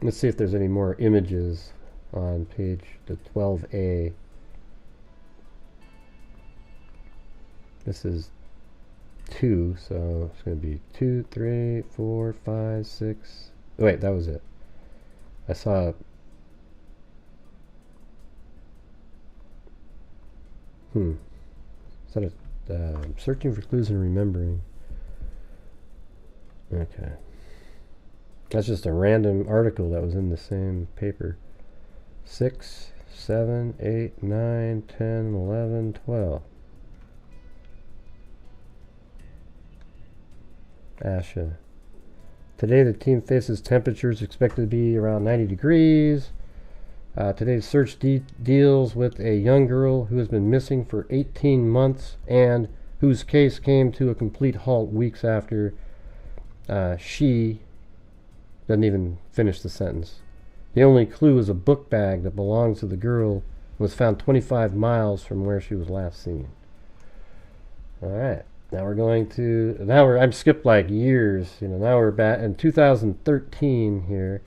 let's see if there's any more images on page 12A. This is 2, so it's going to be 2, 3, 4, 5, 6. Oh, wait, that was it. I saw. Is that a searching for clues and remembering? Okay. That's just a random article that was in the same paper. 6, 7, 8, 9, 10, 11, 12. Asha. Today the team faces temperatures expected to be around 90 degrees. Today's search deals with a young girl who has been missing for 18 months and whose case came to a complete halt weeks after she doesn't even finish the sentence. The only clue is a book bag that belongs to the girl and was found 25 miles from where she was last seen. All right. I've skipped like years, now we're back in 2013 here.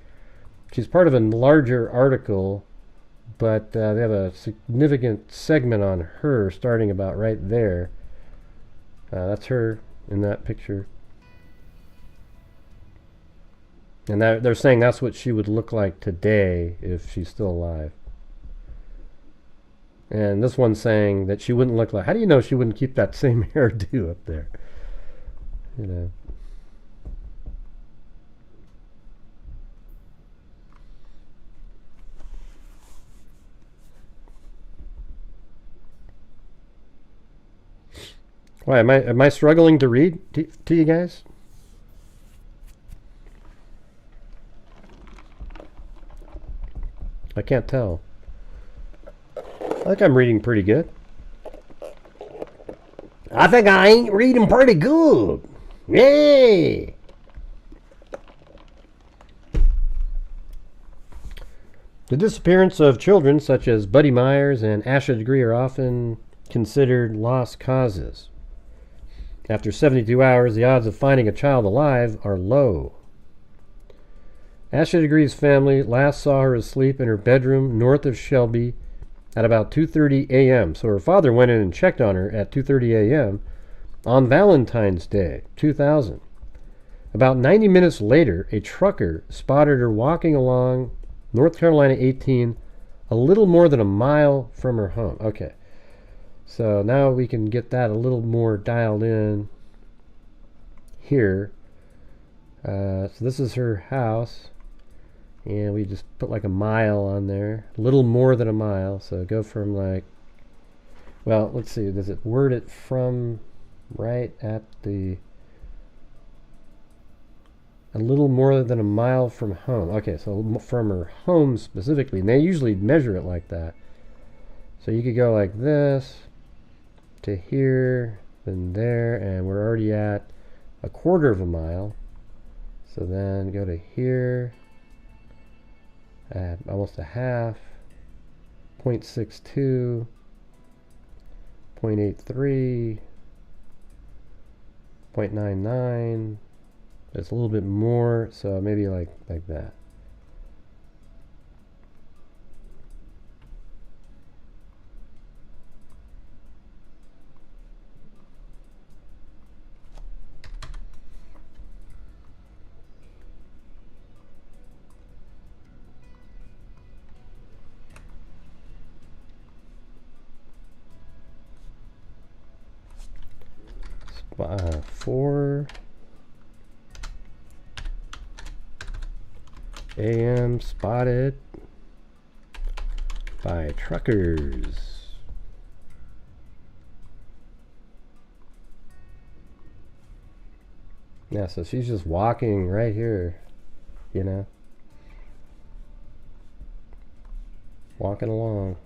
She's part of a larger article, but they have a significant segment on her starting about right there. That's her in that picture. And they're saying that's what she would look like today if she's still alive. And this one's saying that she wouldn't look like... How do you know she wouldn't keep that same hairdo up there? Why, am I struggling to read to you guys? I can't tell. I think I'm reading pretty good. I think I ain't reading pretty good. Yay! The disappearance of children such as Buddy Myers and Asha Degree are often considered lost causes. After 72 hours, the odds of finding a child alive are low. Asha Degree's family last saw her asleep in her bedroom north of Shelby at about 2:30 a.m. So her father went in and checked on her at 2:30 a.m. on Valentine's Day, 2000. About 90 minutes later, a trucker spotted her walking along North Carolina 18, a little more than a mile from her home. Okay, so now we can get that a little more dialed in here. So this is her house. And we just put like a mile on there. A little more than a mile. So go from like... Well, let's see. Does it word it from right at the... a little more than a mile from home. Okay, so from her home specifically. And they usually measure it like that. So you could go like this to here, then there, and we're already at a quarter of a mile. So then go to here, almost a half, 0.62, 0.83, 0.99. It's a little bit more, so maybe like that. Spot 4 a.m. spotted by truckers. Yeah, so she's just walking right here, you know, walking along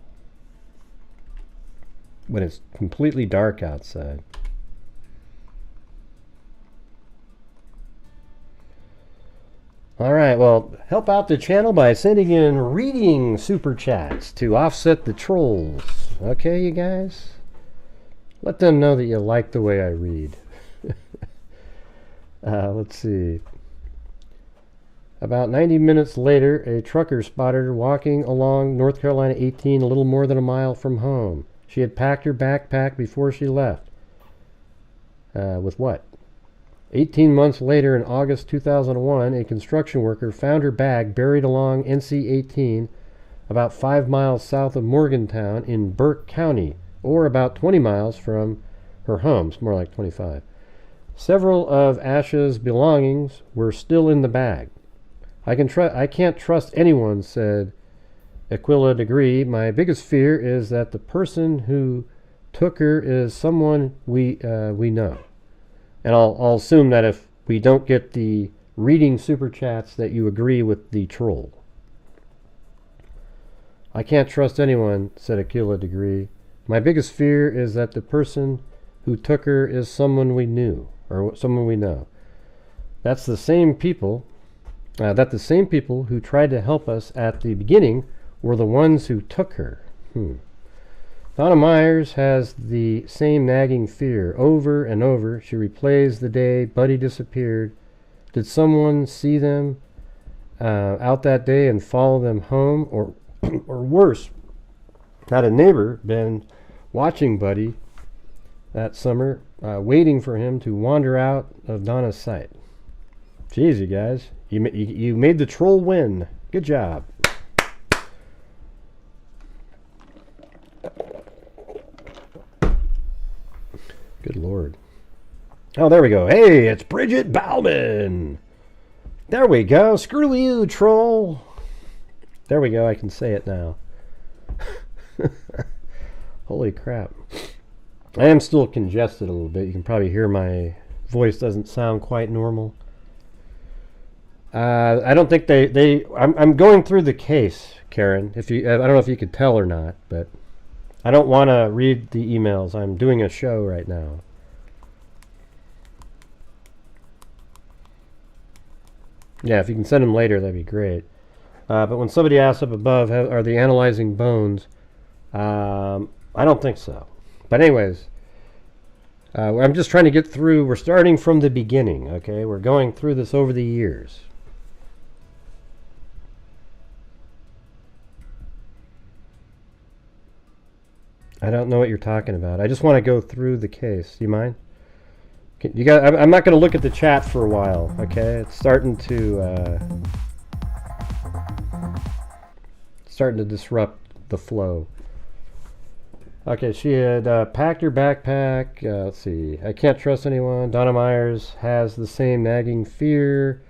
when it's completely dark outside. Alright, well, help out the channel by sending in reading super chats to offset the trolls. Okay, you guys? Let them know that you like the way I read. Let's see. About 90 minutes later, a trucker spotted her walking along North Carolina 18 a little more than a mile from home. She had packed her backpack before she left. With what? 18 months later, in August 2001, a construction worker found her bag buried along NC 18 about 5 miles south of Morgantown in Burke County, or about 20 miles from her home. It's more like 25. Several of Asha's belongings were still in the bag. I can't trust anyone, said Asha Degree. My biggest fear is that the person who took her is someone we know. And I'll assume that if we don't get the reading super chats that you agree with the troll. I can't trust anyone, said Asha Degree. My biggest fear is that the person who took her is someone we knew, or someone we know. That's the same people, that the same people who tried to help us at the beginning were the ones who took her. Donna Myers has the same nagging fear. Over and over, she replays the day Buddy disappeared. Did someone see them out that day and follow them home? Or worse, had a neighbor been watching Buddy that summer, waiting for him to wander out of Donna's sight? Jeez, you guys. You made the troll win. Good job. Good Lord. Oh, there we go. Hey, it's Bridget Bauman. There we go. Screw you, troll. There we go. I can say it now. Holy crap. I am still congested a little bit. You can probably hear my voice doesn't sound quite normal. I don't think I'm going through the case, Karen. I don't know if you could tell or not, but I don't want to read the emails. I'm doing a show right now. Yeah, if you can send them later, that'd be great. But when somebody asks up above, are they analyzing bones? I don't think so. But anyways, I'm just trying to get through. We're starting from the beginning, okay? We're going through this over the years. I don't know what you're talking about. I just want to go through the case. Do you mind? You guys, I'm not going to look at the chat for a while, okay? It's starting to disrupt the flow. Okay, she had packed her backpack. Let's see. I can't trust anyone. Donna Myers has the same nagging fear.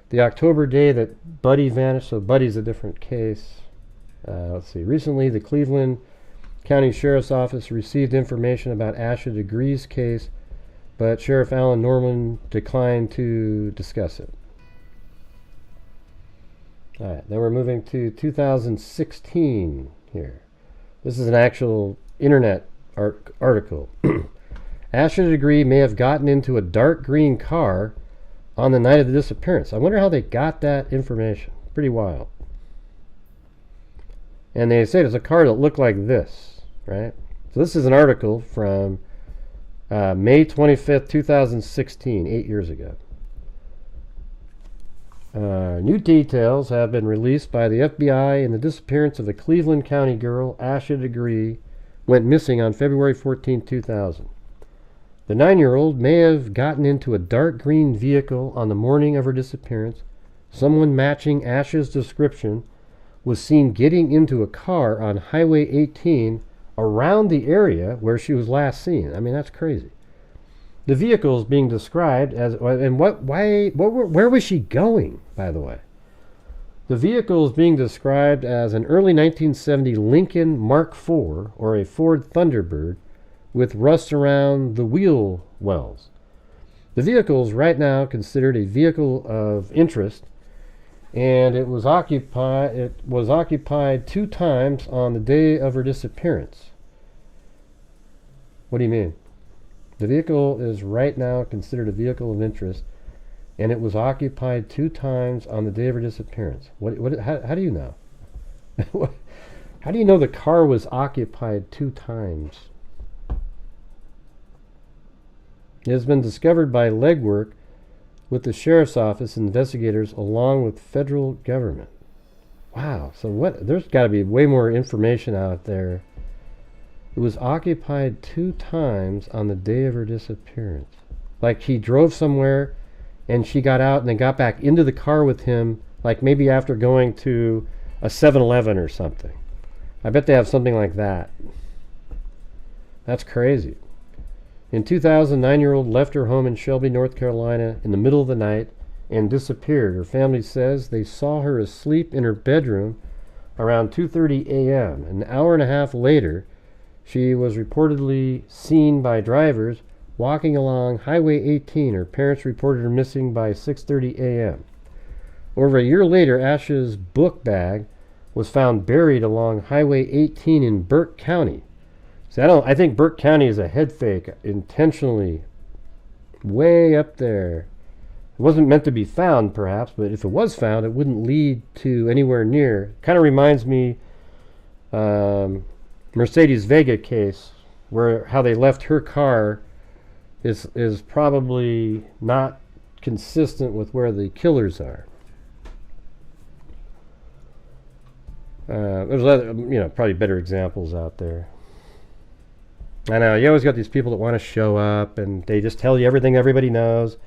The October day that Buddy vanished. So Buddy's a different case. Let's see. Recently, the Cleveland County Sheriff's Office received information about Asha Degree's case, but Sheriff Alan Norman declined to discuss it. All right, then we're moving to 2016 here. This is an actual internet article. Asha Degree may have gotten into a dark green car on the night of the disappearance. I wonder how they got that information. Pretty wild. And they say it's a car that looked like this, right? So this is an article from May 25th, 2016, 8 years ago. New details have been released by the FBI in the disappearance of a Cleveland County girl, Asha Degree, went missing on February 14, 2000. The 9-year-old may have gotten into a dark green vehicle on the morning of her disappearance. Someone matching Asha's description was seen getting into a car on Highway 18 around the area where she was last seen. I mean, that's crazy. The vehicle is being described as, and where was she going, by the way? The vehicle is being described as an early 1970 Lincoln Mark IV, or a Ford Thunderbird, with rust around the wheel wells. The vehicle is right now considered a vehicle of interest, and it was occupied 2 times on the day of her disappearance. What do you mean? The vehicle is right now considered a vehicle of interest, and it was occupied 2 times on the day of her disappearance. How do you know? How do you know the car was occupied 2 times? It has been discovered by legwork with the Sheriff's Office investigators along with federal government. Wow, so there's got to be way more information out there. It was occupied 2 times on the day of her disappearance. Like he drove somewhere and she got out and then got back into the car with him, like maybe after going to a 7-Eleven or something. I bet they have something like that. That's crazy. In 2000, 9-year-old left her home in Shelby, North Carolina in the middle of the night and disappeared. Her family says they saw her asleep in her bedroom around 2:30 a.m. An hour and a half later, she was reportedly seen by drivers walking along Highway 18. Her parents reported her missing by 6:30 a.m. Over a year later, Asha's book bag was found buried along Highway 18 in Burke County. See, I think Burke County is a head fake, intentionally way up there. It wasn't meant to be found, perhaps, but if it was found, it wouldn't lead to anywhere near. Kind of reminds me Mercedes Vega case, where how they left her car is probably not consistent with where the killers are. There's other, probably better examples out there. I know, you always got these people that want to show up and they just tell you everything everybody knows.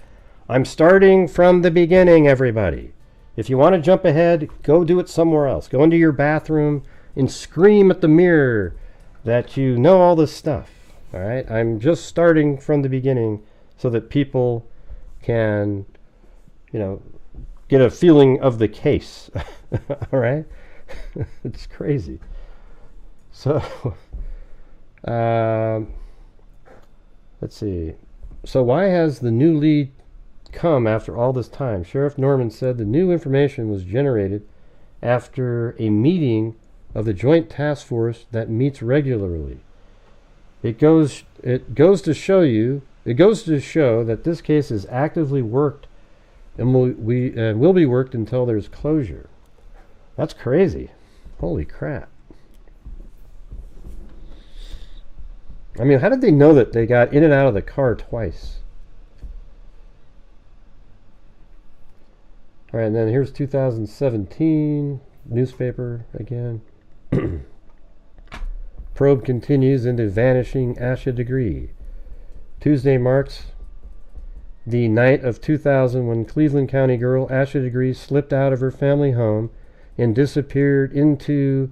I'm starting from the beginning, everybody. If you want to jump ahead, go do it somewhere else. Go into your bathroom and scream at the mirror that you know all this stuff. All right? I'm just starting from the beginning so that people can, get a feeling of the case. All right? It's crazy. So, let's see. So why has the new lead come after all this time? Sheriff Norman said the new information was generated after a meeting of the Joint Task Force that meets regularly. It goes to show that this case is actively worked and will be worked until there's closure. That's crazy. Holy crap. I mean, how did they know that they got in and out of the car twice? All right, and then here's 2017 newspaper again. Probe continues into vanishing Asha Degree. Tuesday marks the night of 2000 when Cleveland County girl Asha Degree slipped out of her family home and disappeared into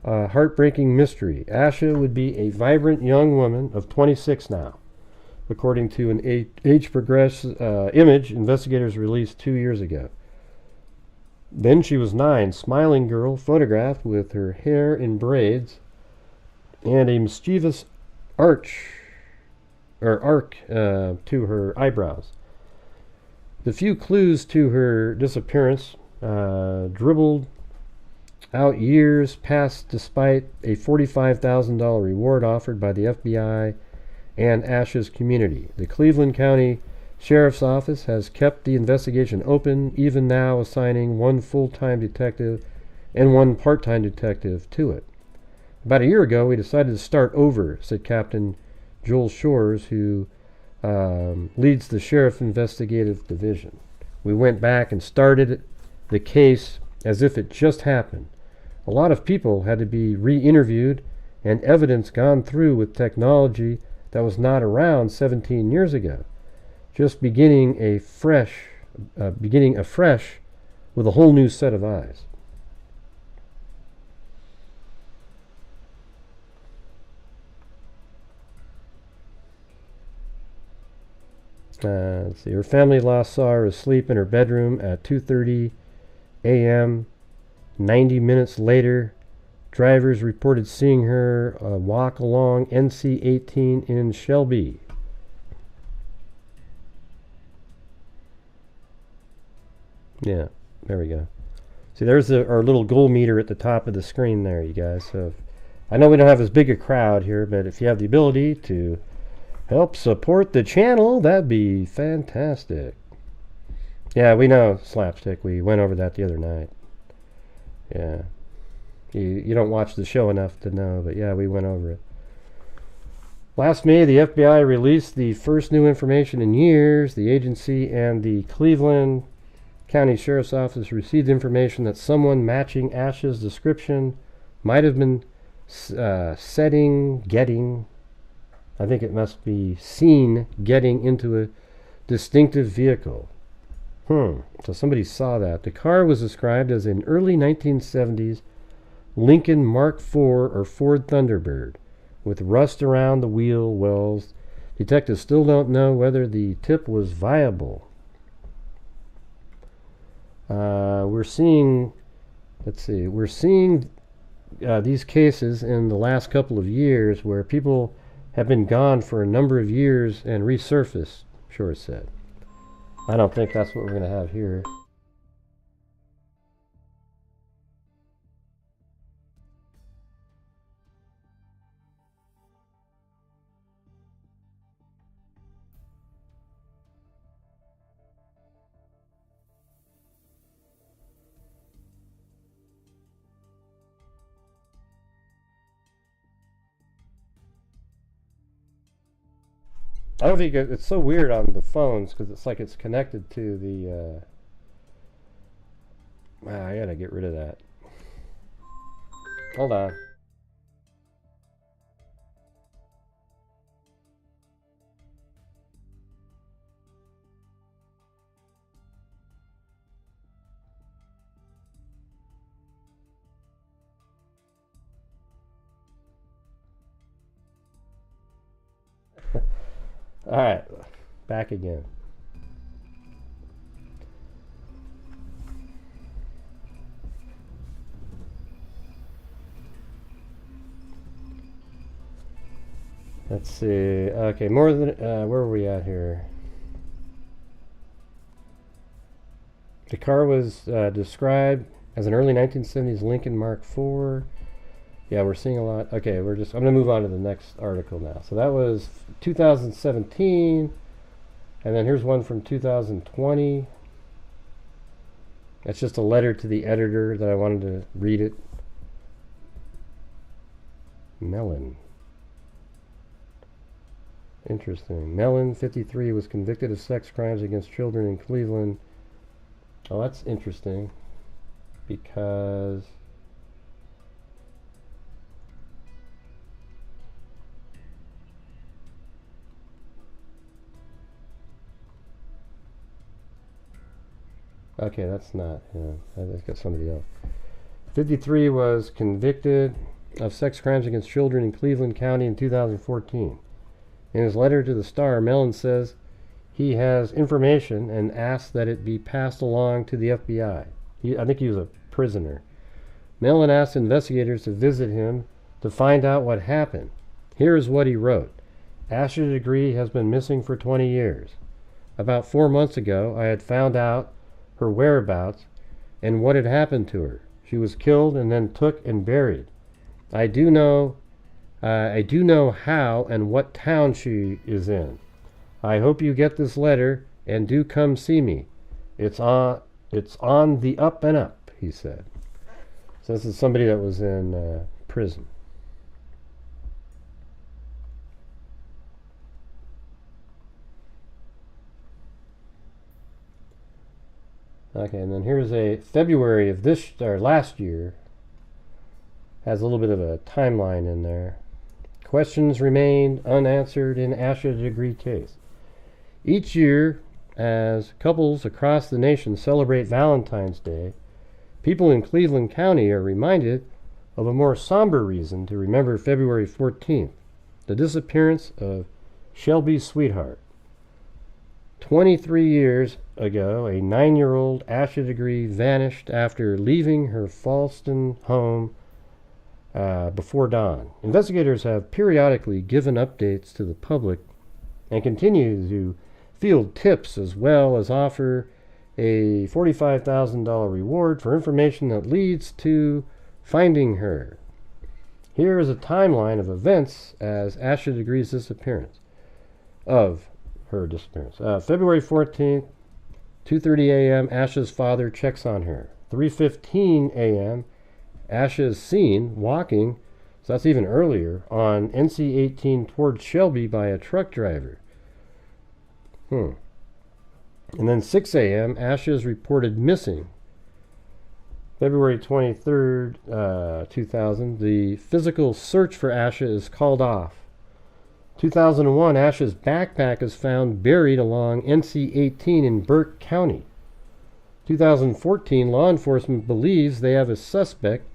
a heartbreaking mystery. Asha would be a vibrant young woman of 26 now, according to an age-progressed image investigators released 2 years ago. Then she was 9, smiling girl photographed with her hair in braids, and a mischievous arc to her eyebrows. The few clues to her disappearance dribbled out years passed despite a $45,000 reward offered by the FBI and Asha's community. The Cleveland County Sheriff's Office has kept the investigation open, even now assigning one full-time detective and one part-time detective to it. About a year ago, we decided to start over, said Captain Joel Shores, who leads the Sheriff Investigative Division. We went back and started the case as if it just happened. A lot of people had to be re-interviewed and evidence gone through with technology that was not around 17 years ago. Just beginning afresh with a whole new set of eyes. Let's see. Her family last saw her asleep in her bedroom at 2:30 a.m. 90 minutes later, drivers reported seeing her walk along NC-18 in Shelby. Yeah, there we go. See, there's our little goal meter at the top of the screen there, you guys. So I know we don't have as big a crowd here, but if you have the ability to help support the channel, that'd be fantastic. Yeah, we know Slapstick. We went over that the other night. Yeah. You don't watch the show enough to know, but yeah, we went over it. Last May, the FBI released the first new information in years. The agency and the Cleveland County Sheriff's Office received information that someone matching Asha's description might have been I think it must be seen getting into a distinctive vehicle. So somebody saw that. The car was described as an early 1970s Lincoln Mark IV or Ford Thunderbird with rust around the wheel wells. Detectives still don't know whether the tip was viable. We're seeing these cases in the last couple of years where people have been gone for a number of years and resurfaced, Shore said. I don't think that's what we're going to have here. I don't think it's so weird on the phones because it's like it's connected to the. I gotta get rid of that. Hold on. All right, back again. Let's see. Okay, more than where are we at here? The car was described as an early 1970s Lincoln Mark IV. Yeah, we're seeing a lot. Okay, I'm going to move on to the next article now. So that was 2017. And then here's one from 2020. That's just a letter to the editor that I wanted to read it. Mellon. Interesting. Mellon, 53, was convicted of sex crimes against children in Cleveland. Oh, that's interesting. Because... Okay, that's not him. That's got somebody else. 53 was convicted of sex crimes against children in Cleveland County in 2014. In his letter to the Star, Mellon says he has information and asks that it be passed along to the FBI. I think he was a prisoner. Mellon asked investigators to visit him to find out what happened. Here is what he wrote. Asha Degree has been missing for 20 years. About 4 months ago, I had found out her whereabouts and what had happened to her. She was killed and then took and buried. I do know how and what town she is in. I hope you get this letter and do come see me. It's on the up and up, he said. So this is somebody that was in prison. Okay, and then here's a February of this, or last year. Has a little bit of a timeline in there. Questions remained unanswered in Asha Degree case. Each year, as couples across the nation celebrate Valentine's Day, people in Cleveland County are reminded of a more somber reason to remember February 14th, the disappearance of Shelby's sweetheart. 23 years ago, a 9-year-old Asha Degree vanished after leaving her Falston home before dawn. Investigators have periodically given updates to the public and continue to field tips as well as offer a $45,000 reward for information that leads to finding her. Here is a timeline of events as Asha Degree's disappearance. February 14th, 2:30 a.m., Asha's father checks on her. 3:15 a.m., Asha is seen walking, so that's even earlier, on NC 18 towards Shelby by a truck driver. And then 6 a.m., Asha is reported missing. February 23rd, 2000, the physical search for Asha is called off. 2001, Asha's backpack is found buried along NC 18 in Burke County. 2014, law enforcement believes they have a suspect,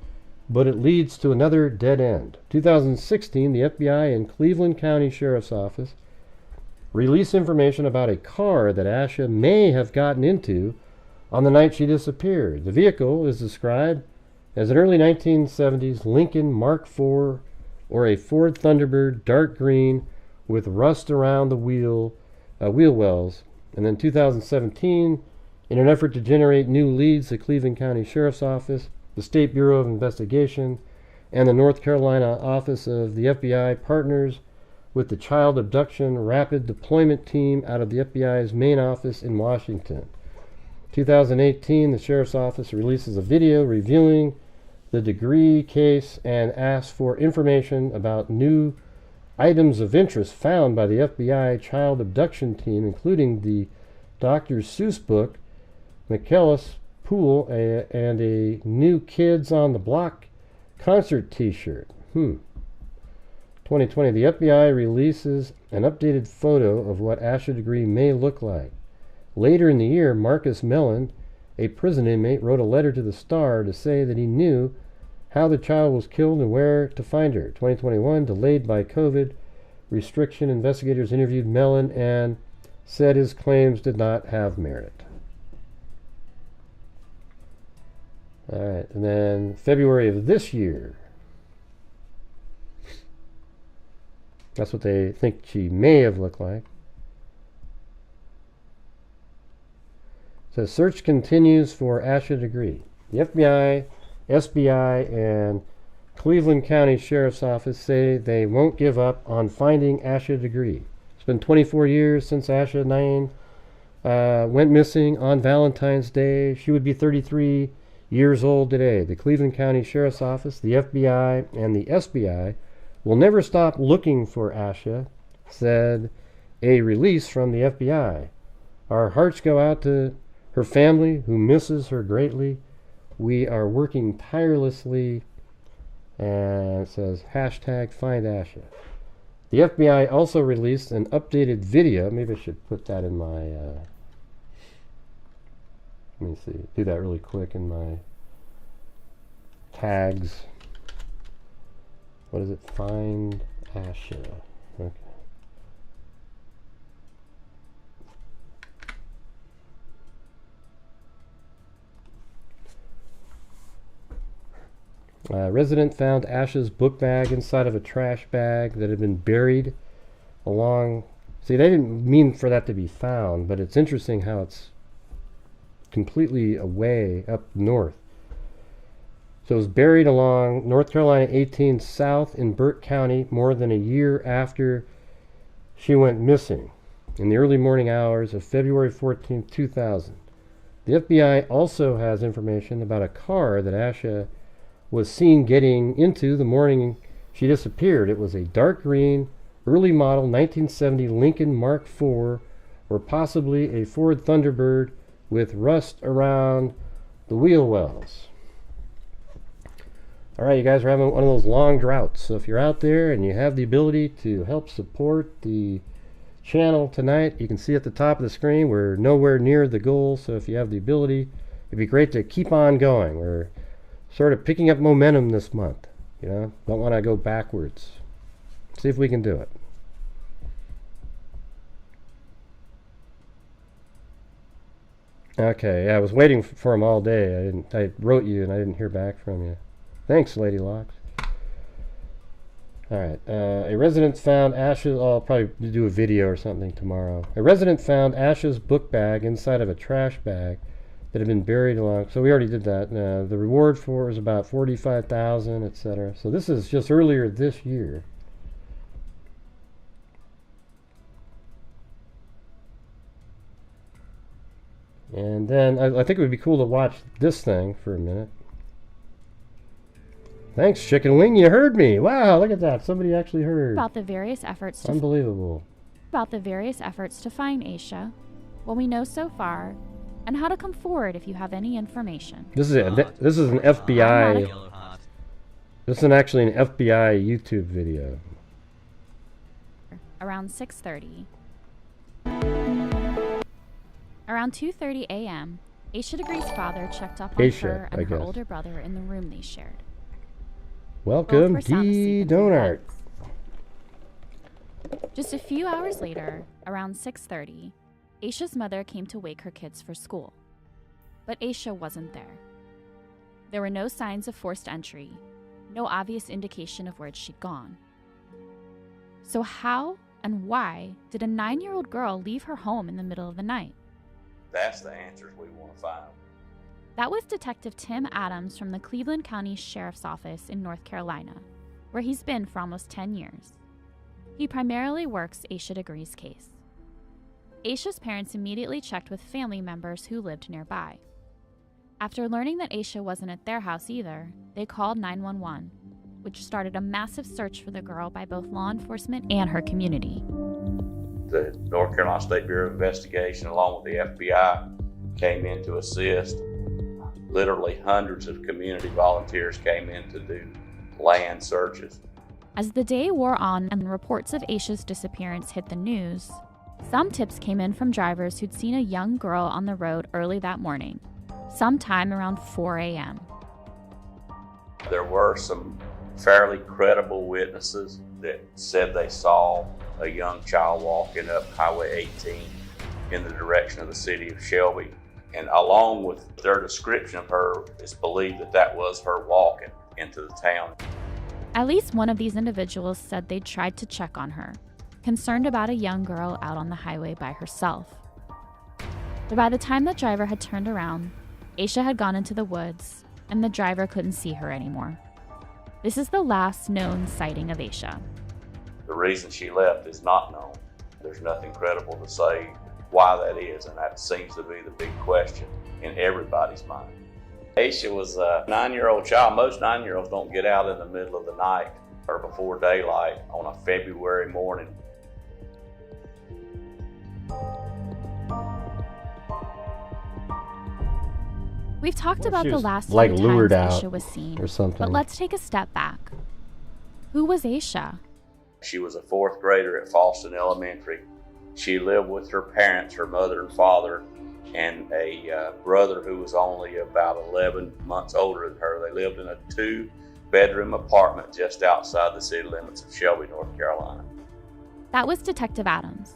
but it leads to another dead end. 2016, the FBI and Cleveland County Sheriff's Office release information about a car that Asha may have gotten into on the night she disappeared. The vehicle is described as an early 1970s Lincoln Mark IV or a Ford Thunderbird, dark green, with rust around the wheel wells. And then 2017, in an effort to generate new leads, the Cleveland County Sheriff's Office, the State Bureau of Investigation, and the North Carolina Office of the FBI partners with the Child Abduction Rapid Deployment Team out of the FBI's main office in Washington. 2018, the Sheriff's Office releases a video reviewing the Degree case and asks for information about new items of interest found by the FBI Child Abduction Team, including the Dr. Seuss book, McKellis Pool, and a new Kids on the Block concert t-shirt. 2020, the FBI releases an updated photo of what Asha Degree may look like. Later in the year, Marcus Mellon, a prison inmate, wrote a letter to the Star to say that he knew how the child was killed and where to find her. 2021, delayed by COVID restriction, investigators interviewed Mellon and said his claims did not have merit. All right, and then February of this year, that's what they think she may have looked like. So search continues for Asha Degree. The FBI, SBI, and Cleveland County Sheriff's Office say they won't give up on finding Asha Degree. It's been 24 years since Asha 9 went missing on Valentine's Day. She would be 33 years old today. The Cleveland County Sheriff's Office, the FBI, and the SBI will never stop looking for Asha, said a release from the FBI. Our hearts go out to her family, who misses her greatly. We are working tirelessly, and it says hashtag find Asha. The FBI also released an updated video. Maybe I should put that in my, let me see, do that really quick in my tags. What is it? Find Asha. Okay. A resident found Asha's book bag inside of a trash bag that had been buried along. See, they didn't mean for that to be found, but it's interesting how it's completely away up north. So it was buried along North Carolina 18 South in Burt County more than a year after she went missing in the early morning hours of February 14, 2000. The FBI also has information about a car that Asha was seen getting into the morning she disappeared. It was a dark green, early model 1970 Lincoln Mark IV, or possibly a Ford Thunderbird with rust around the wheel wells. All right, you guys are having one of those long droughts, so if you're out there and you have the ability to help support the channel tonight, you can see at the top of the screen we're nowhere near the goal, so if you have the ability, it'd be great to keep on going. We're sort of picking up momentum this month, you know, don't want to go backwards. See if we can do it. Okay, yeah, I was waiting for him all day. I wrote you and I didn't hear back from you. Thanks, Lady Locks. Alright, a resident found Asha's, I'll probably do a video or something tomorrow. A resident found Asha's book bag inside of a trash bag that had been buried along, so we already did that. The reward for it was about $45,000, etc. So this is just earlier this year. And then I think it would be cool to watch this thing for a minute. Thanks, Chicken Wing. You heard me. Wow, look at that. Somebody actually heard. About the various efforts to Unbelievable. About the various efforts to find Asha, what we know so far, and how to come forward if you have any information. This is an FBI. This is actually an FBI YouTube video. Around 6:30. Around 2:30 a.m., Asha Degree's father checked up on her and her older brother in the room they shared. Welcome, D. Donart. Just a few hours later, around 6:30, Asha's mother came to wake her kids for school. But Asha wasn't there. There were no signs of forced entry, no obvious indication of where she'd gone. So how and why did a 9-year-old girl leave her home in the middle of the night? That's the answers we want to find. That was Detective Tim Adams from the Cleveland County Sheriff's Office in North Carolina, where he's been for almost 10 years. He primarily works Asha Degree's case. Asha's parents immediately checked with family members who lived nearby. After learning that Asha wasn't at their house either, they called 911, which started a massive search for the girl by both law enforcement and her community. The North Carolina State Bureau of Investigation, along with the FBI, came in to assist. Literally hundreds of community volunteers came in to do land searches. As the day wore on and reports of Asha's disappearance hit the news, some tips came in from drivers who'd seen a young girl on the road early that morning, sometime around 4 a.m. There were some fairly credible witnesses that said they saw a young child walking up Highway 18 in the direction of the city of Shelby. And along with their description of her, it's believed that that was her walking into the town. At least one of these individuals said they'd tried to check on her, concerned about a young girl out on the highway by herself. But by the time the driver had turned around, Asha had gone into the woods, and the driver couldn't see her anymore. This is the last known sighting of Asha. The reason she left is not known. There's nothing credible to say why that is, and that seems to be the big question in everybody's mind. Asha was a 9-year-old child. Most 9-year-olds don't get out in the middle of the night or before daylight on a February morning. We've talked about the last like few lured times out Asha was seen, or something. But let's take a step back. Who was Asha? She was a 4th grader at Falston Elementary. She lived with her parents, her mother and father, and a brother who was only about 11 months older than her. They lived in a 2-bedroom apartment just outside the city limits of Shelby, North Carolina. That was Detective Adams.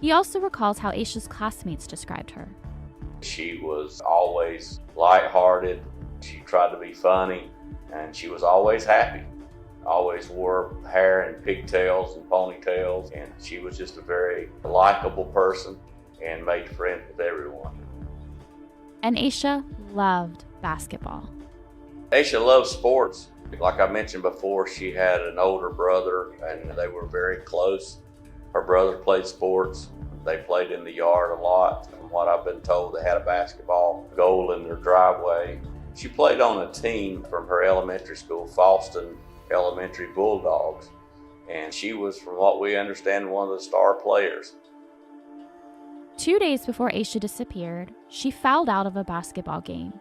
He also recalls how Asha's classmates described her. She was always lighthearted. She tried to be funny. And she was always happy. Always wore hair in pigtails and ponytails, and she was just a very likable person and made friends with everyone. And Asha loved basketball. Asha loves sports. Like I mentioned before, she had an older brother and they were very close. Her brother played sports. They played in the yard a lot. From what I've been told, they had a basketball goal in their driveway. She played on a team from her elementary school, Falston Elementary Bulldogs, and she was, from what we understand, one of the star players. 2 days before Asha disappeared, she fouled out of a basketball game,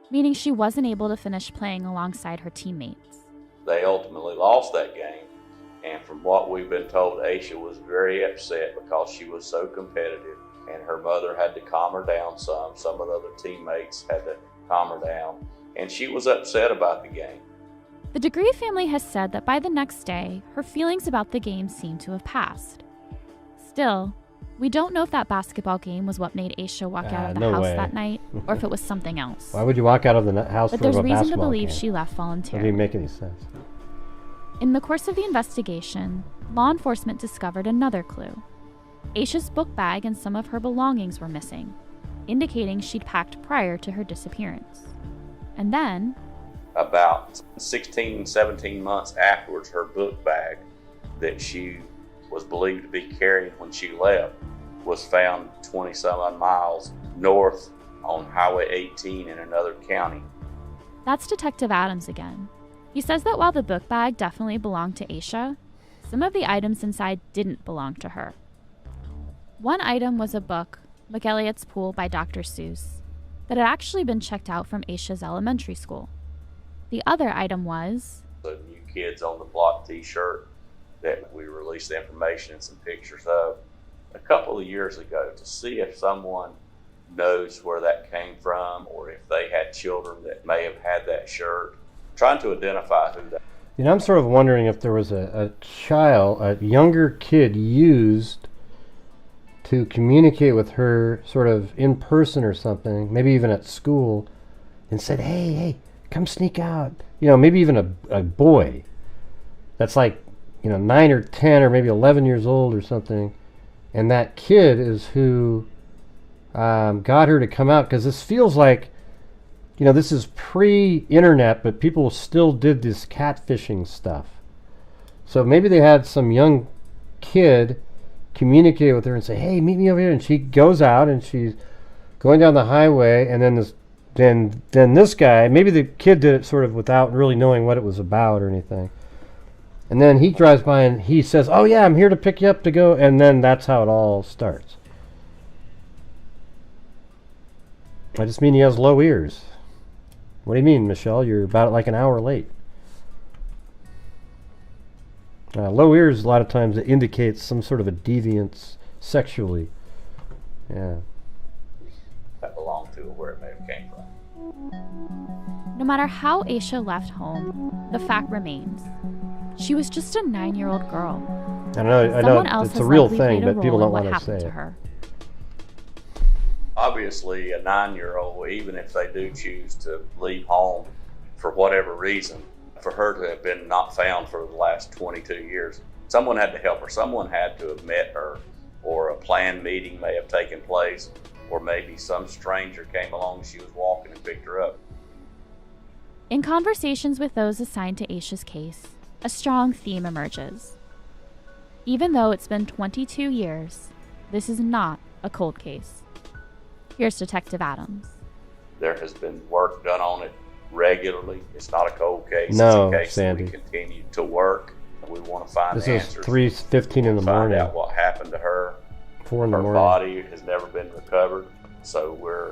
meaning she wasn't able to finish playing alongside her teammates. They ultimately lost that game, and from what we've been told, Asha was very upset because she was so competitive, and her mother had to calm her down some. Some of the other teammates had to calm her down, and she was upset about the game. The Degree family has said that by the next day, her feelings about the game seemed to have passed. Still, we don't know if that basketball game was what made Asha walk out of the house that night, or if it was something else. Why would you walk out of the house but for a basketball game? But there's reason to believe game? she left That voluntarily. didn't make any sense. In the course of the investigation, law enforcement discovered another clue. Asha's book bag and some of her belongings were missing, indicating she'd packed prior to her disappearance. And then, about 16, 17 months afterwards, her book bag that she was believed to be carrying when she left was found 20-some odd miles north on Highway 18 in another county. that's Detective Adams again. He says that while the book bag definitely belonged to Asha, some of the items inside didn't belong to her. One item was a book, MacLeod's Pool by Dr. Seuss, that had actually been checked out from Asha's elementary school. The other item was The New Kids on the Block t-shirt that we released information and some pictures of a couple of years ago to see if someone knows where that came from or if they had children that may have had that shirt, trying to identify who that. You know, I'm sort of wondering if there was a child, a younger kid used to communicate with her sort of in person or something, maybe even at school, and said, hey, come sneak out. You know, maybe even a boy that's like, 9 or 10 or maybe 11 years old or something. And that kid is who got her to come out, because this feels like, this is pre-internet, but people still did this catfishing stuff. So maybe they had some young kid communicate with her and say, hey, meet me over here. And she goes out and she's going down the highway, and then this guy, maybe the kid did it sort of without really knowing what it was about or anything. And then he drives by and he says, oh yeah, I'm here to pick you up to go. And then that's how it all starts. I just mean he has low ears. What do you mean, Michelle? You're about like an hour late. Low ears, a lot of times, it indicates some sort of a deviance sexually. Yeah. That belonged to or where it may have came from. no matter how Asha left home, the fact remains. She was just a 9-year-old girl. I know Someone else it's has a real likely thing, played a but people role don't in want what to say happened to it. her. Obviously, a 9-year-old, even if they do choose to leave home for whatever reason, for her to have been not found for the last 22 years, someone had to help her. Someone had to have met her, or a planned meeting may have taken place, or maybe some stranger came along and she was walking and picked her up. In conversations with those assigned to Asha's case, a strong theme emerges. Even though it's been 22 years, this is not a cold case. Here's Detective Adams. There has been work done on it regularly. It's not a cold case. No, it's a case Sandy. that we continue to work. We want to find This answers. is 3:15 in the Find morning. out what happened to her. 4 in the Her morning. body has never been recovered. So we're,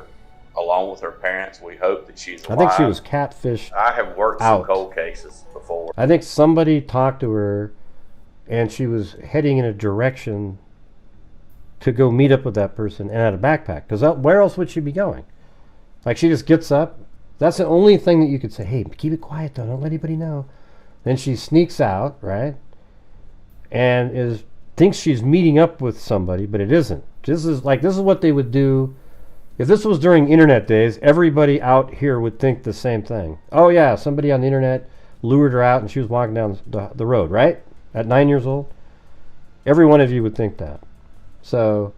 along with her parents, we hope that she's I alive. think she was catfished. I have worked out. some cold cases before. I think somebody talked to her, and she was heading in a direction to go meet up with that person and had a backpack. Because where else would she be going? Like, she just gets up. That's the only thing that you could say, hey, keep it quiet though, don't let anybody know. Then she sneaks out, right? And thinks she's meeting up with somebody, but it isn't. This is what they would do If this was during internet days, everybody out here would think the same thing. Oh yeah, somebody on the internet lured her out and she was walking down the road, right? At 9 years old? Every one of you would think that. So,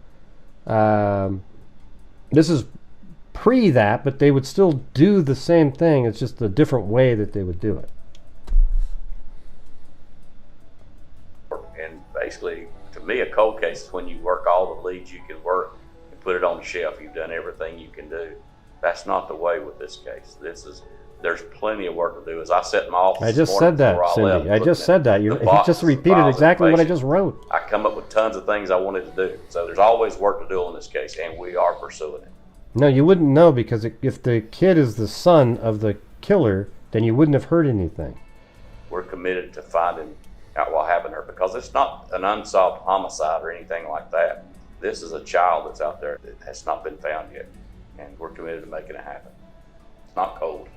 this is pre that, but they would still do the same thing. It's just a different way that they would do it. And basically, to me, a cold case is when you work all the leads you can work and put it on the shelf. You've done everything you can do. That's not the way with this case. There's plenty of work to do. As I sat in my office, I just said that, Cindy. I just said that. You just repeated exactly what I just wrote. I come up with tons of things I wanted to do. So there's always work to do on this case, and we are pursuing it. No, you wouldn't know, because if the kid is the son of the killer, then you wouldn't have heard anything. We're committed to finding out what happened to her, because it's not an unsolved homicide or anything like that. This is a child that's out there that has not been found yet, and we're committed to making it happen. It's not cold.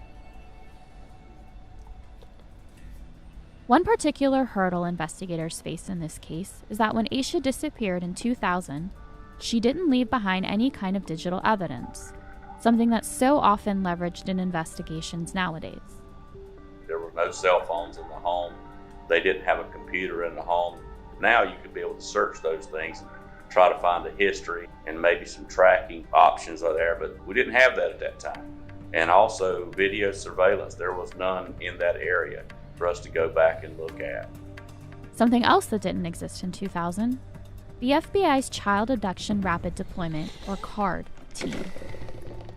One particular hurdle investigators face in this case is that when Asha disappeared in 2000, she didn't leave behind any kind of digital evidence, something that's so often leveraged in investigations nowadays. There were no cell phones in the home. They didn't have a computer in the home. Now you could be able to search those things and try to find the history, and maybe some tracking options are there, but we didn't have that at that time. And also video surveillance, there was none in that area for us to go back and look at. Something else that didn't exist in 2000, the FBI's Child Abduction Rapid Deployment, or CARD, team.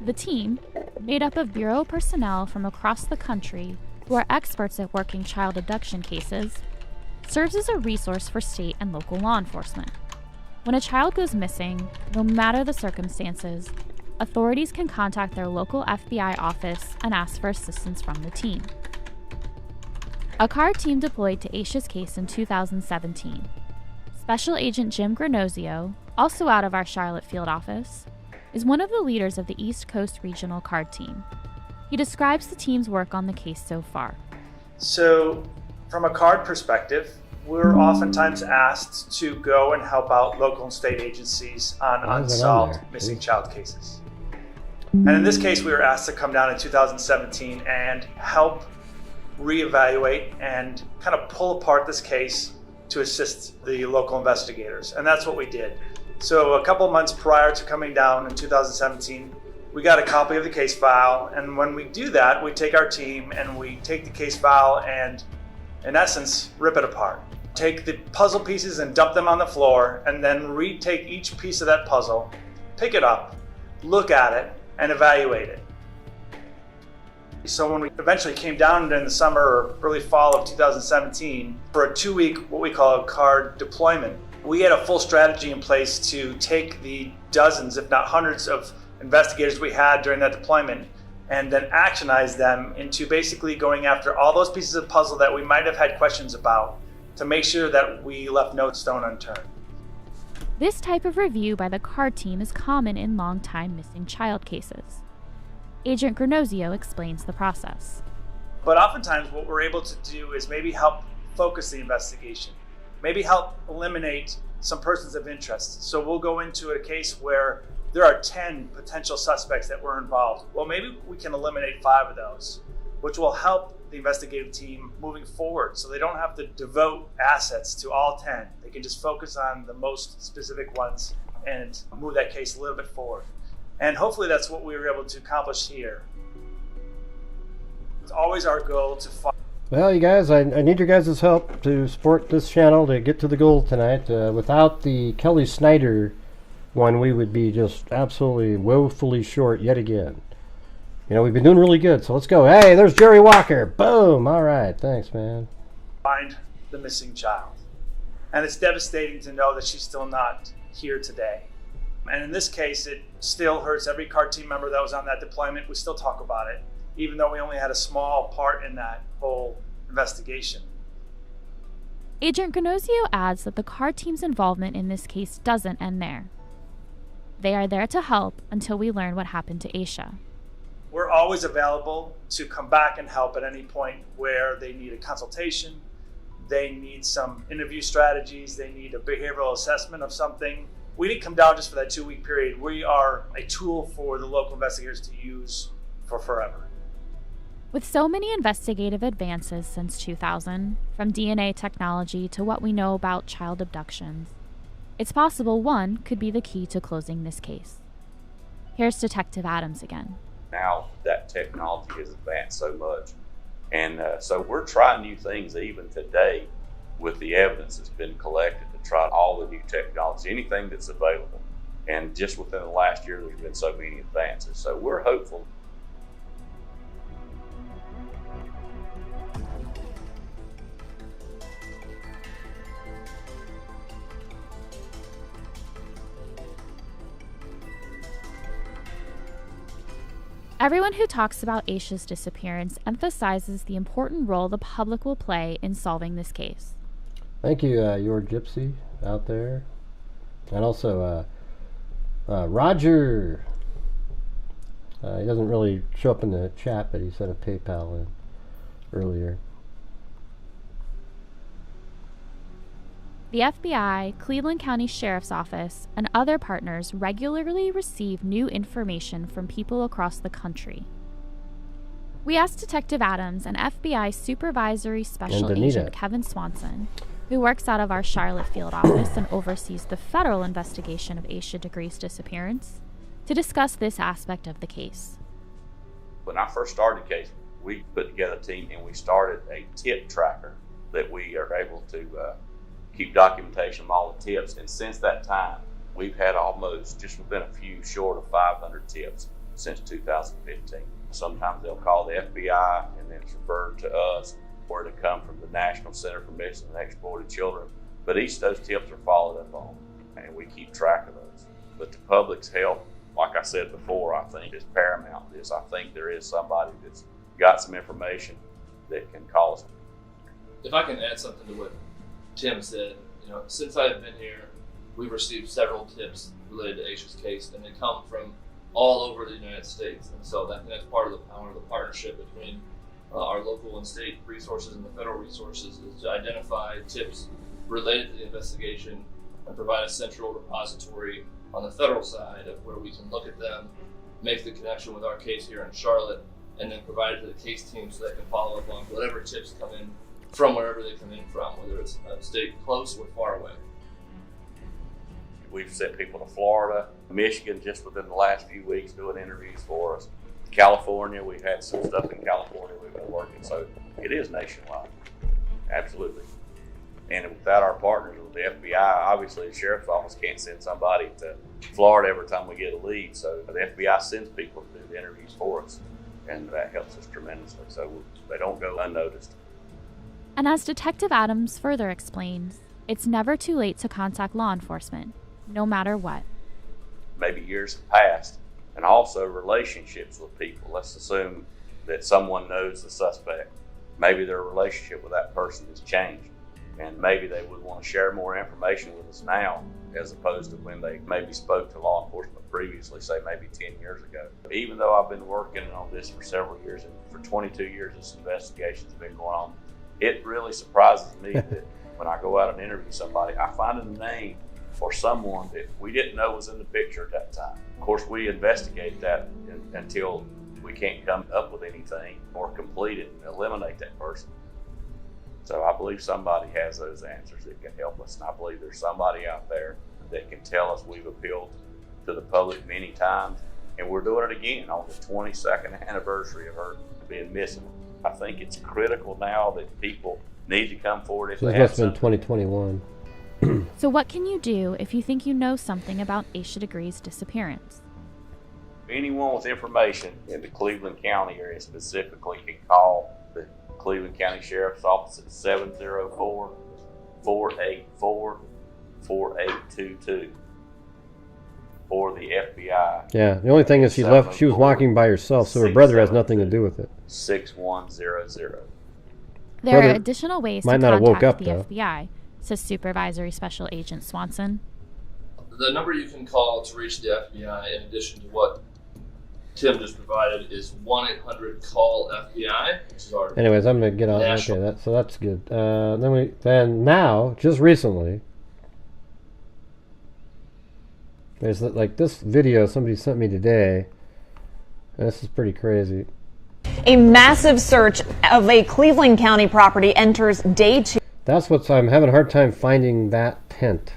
The team, made up of Bureau personnel from across the country who are experts at working child abduction cases, serves as a resource for state and local law enforcement. When a child goes missing, no matter the circumstances, authorities can contact their local FBI office and ask for assistance from the team. A CARD team deployed to Asha's case in 2017. Special Agent Jim Granozio, also out of our Charlotte field office, is one of the leaders of the East Coast Regional CARD team. He describes the team's work on the case so far. So, from a CARD perspective, we're oftentimes asked to go and help out local and state agencies on unsolved missing child cases. And in this case, we were asked to come down in 2017 and help reevaluate and kind of pull apart this case to assist the local investigators. And that's what we did. So a couple months prior to coming down in 2017, we got a copy of the case file. And when we do that, we take our team and we take the case file and, in essence, rip it apart. Take the puzzle pieces and dump them on the floor, and then retake each piece of that puzzle, pick it up, look at it, and evaluate it. So when we eventually came down in the summer or early fall of 2017 for a 2-week, what we call a CARD deployment, we had a full strategy in place to take the dozens, if not hundreds of investigators we had during that deployment and then actionize them into basically going after all those pieces of puzzle that we might have had questions about to make sure that we left no stone unturned. This type of review by the CARD team is common in long-time missing child cases. Agent Granozio explains the process. But oftentimes what we're able to do is maybe help focus the investigation, maybe help eliminate some persons of interest. So we'll go into a case where there are 10 potential suspects that were involved. Well, maybe we can eliminate 5 of those, which will help the investigative team moving forward, so they don't have to devote assets to all 10. They can just focus on the most specific ones and move that case a little bit forward. And hopefully that's what we were able to accomplish here. It's always our goal to find. Well, you guys, I need your guys' help to support this channel to get to the goal tonight. Without the Kelly Snyder one, we would be just absolutely woefully short yet again. You know, we've been doing really good, so let's go. Hey, there's Jerry Walker. Boom. All right. Thanks, man. Find the missing child. And it's devastating to know that she's still not here today. And in this case, it still hurts every CARD team member that was on that deployment. We still talk about it, even though we only had a small part in that whole investigation. Agent Granozio adds that the CARD team's involvement in this case doesn't end there. They are there to help until we learn what happened to Asha. We're always available to come back and help at any point where they need a consultation, they need some interview strategies, they need a behavioral assessment of something, we didn't come down just for that 2-week period. We are a tool for the local investigators to use for forever. With so many investigative advances since 2000, from DNA technology to what we know about child abductions, it's possible one could be the key to closing this case. Here's Detective Adams again. Now that technology has advanced so much. And so we're trying new things even today with the evidence that's been collected to try all the new technology, anything that's available. And just within the last year, there's been so many advances. So we're hopeful. Everyone who talks about Asha's disappearance emphasizes the important role the public will play in solving this case. Thank you, your gypsy out there. And also, Roger. He doesn't really show up in the chat, but he sent a PayPal in earlier. The FBI, Cleveland County Sheriff's Office, and other partners regularly receive new information from people across the country. We asked Detective Adams and FBI Supervisory Special Agent Kevin Swanson, who works out of our Charlotte field office and oversees the federal investigation of Asha Degree's disappearance, to discuss this aspect of the case. When I first started the case, we put together a team and we started a tip tracker that we are able to keep documentation of all the tips. And since that time, we've had almost just within a few short of 500 tips since 2015. Sometimes they'll call the FBI and then it's referred to us, or to come from the National Center for Missing and Exploited Children. But each of those tips are followed up on, and we keep track of those. But the public's help, like I said before, I think is paramount. I think there is somebody that's got some information that can call us. If I can add something to what Tim said, since I've been here, we've received several tips related to Asha's case, and they come from all over the United States. And so that's part of the power of the partnership between our local and state resources and the federal resources, is to identify tips related to the investigation and provide a central repository on the federal side of where we can look at them, make the connection with our case here in Charlotte, and then provide it to the case team so they can follow up on whatever tips come in from wherever they come in from, whether it's a state close or far away. We've sent people to Florida, Michigan, just within the last few weeks doing interviews for us. California, we've had some stuff in California we've been working, so it is nationwide, absolutely. And without our partners with the FBI, obviously the Sheriff's Office can't send somebody to Florida every time we get a lead, so the FBI sends people to do the interviews for us, and that helps us tremendously, so they don't go unnoticed. And as Detective Adams further explains, it's never too late to contact law enforcement, no matter what. Maybe years have passed, and also relationships with people. Let's assume that someone knows the suspect. Maybe their relationship with that person has changed, and maybe they would want to share more information with us now as opposed to when they maybe spoke to law enforcement previously, say maybe 10 years ago. Even though I've been working on this for several years, and for 22 years this investigation's been going on, it really surprises me that when I go out and interview somebody, I find a name for someone that we didn't know was in the picture at that time. Of course, we investigate that until we can't come up with anything or complete it and eliminate that person. So I believe somebody has those answers that can help us, and I believe there's somebody out there that can tell us we've appealed to the public many times, and we're doing it again on the 22nd anniversary of her being missing. I think it's critical now that people need to come forward if they have something. This must have been 2021. So what can you do if you think you know something about Asha Degree's disappearance? Anyone with information in the Cleveland County area specifically can call the Cleveland County Sheriff's Office at 704-484-4822 or the FBI. Yeah, the only thing is she was walking by herself, so her brother has nothing to do with it. 6100. There are additional ways to contact the though. FBI, says Supervisory Special Agent Swanson. The number you can call to reach the FBI, in addition to what Tim just provided, is 1-800-CALL-FBI, which is our Anyways, I'm gonna get on. national. Okay, so that's good. Then now, just recently, There's like this video somebody sent me today. This is pretty crazy. A massive search of a Cleveland County property enters day 2. That's what's, I'm having a hard time finding that tent.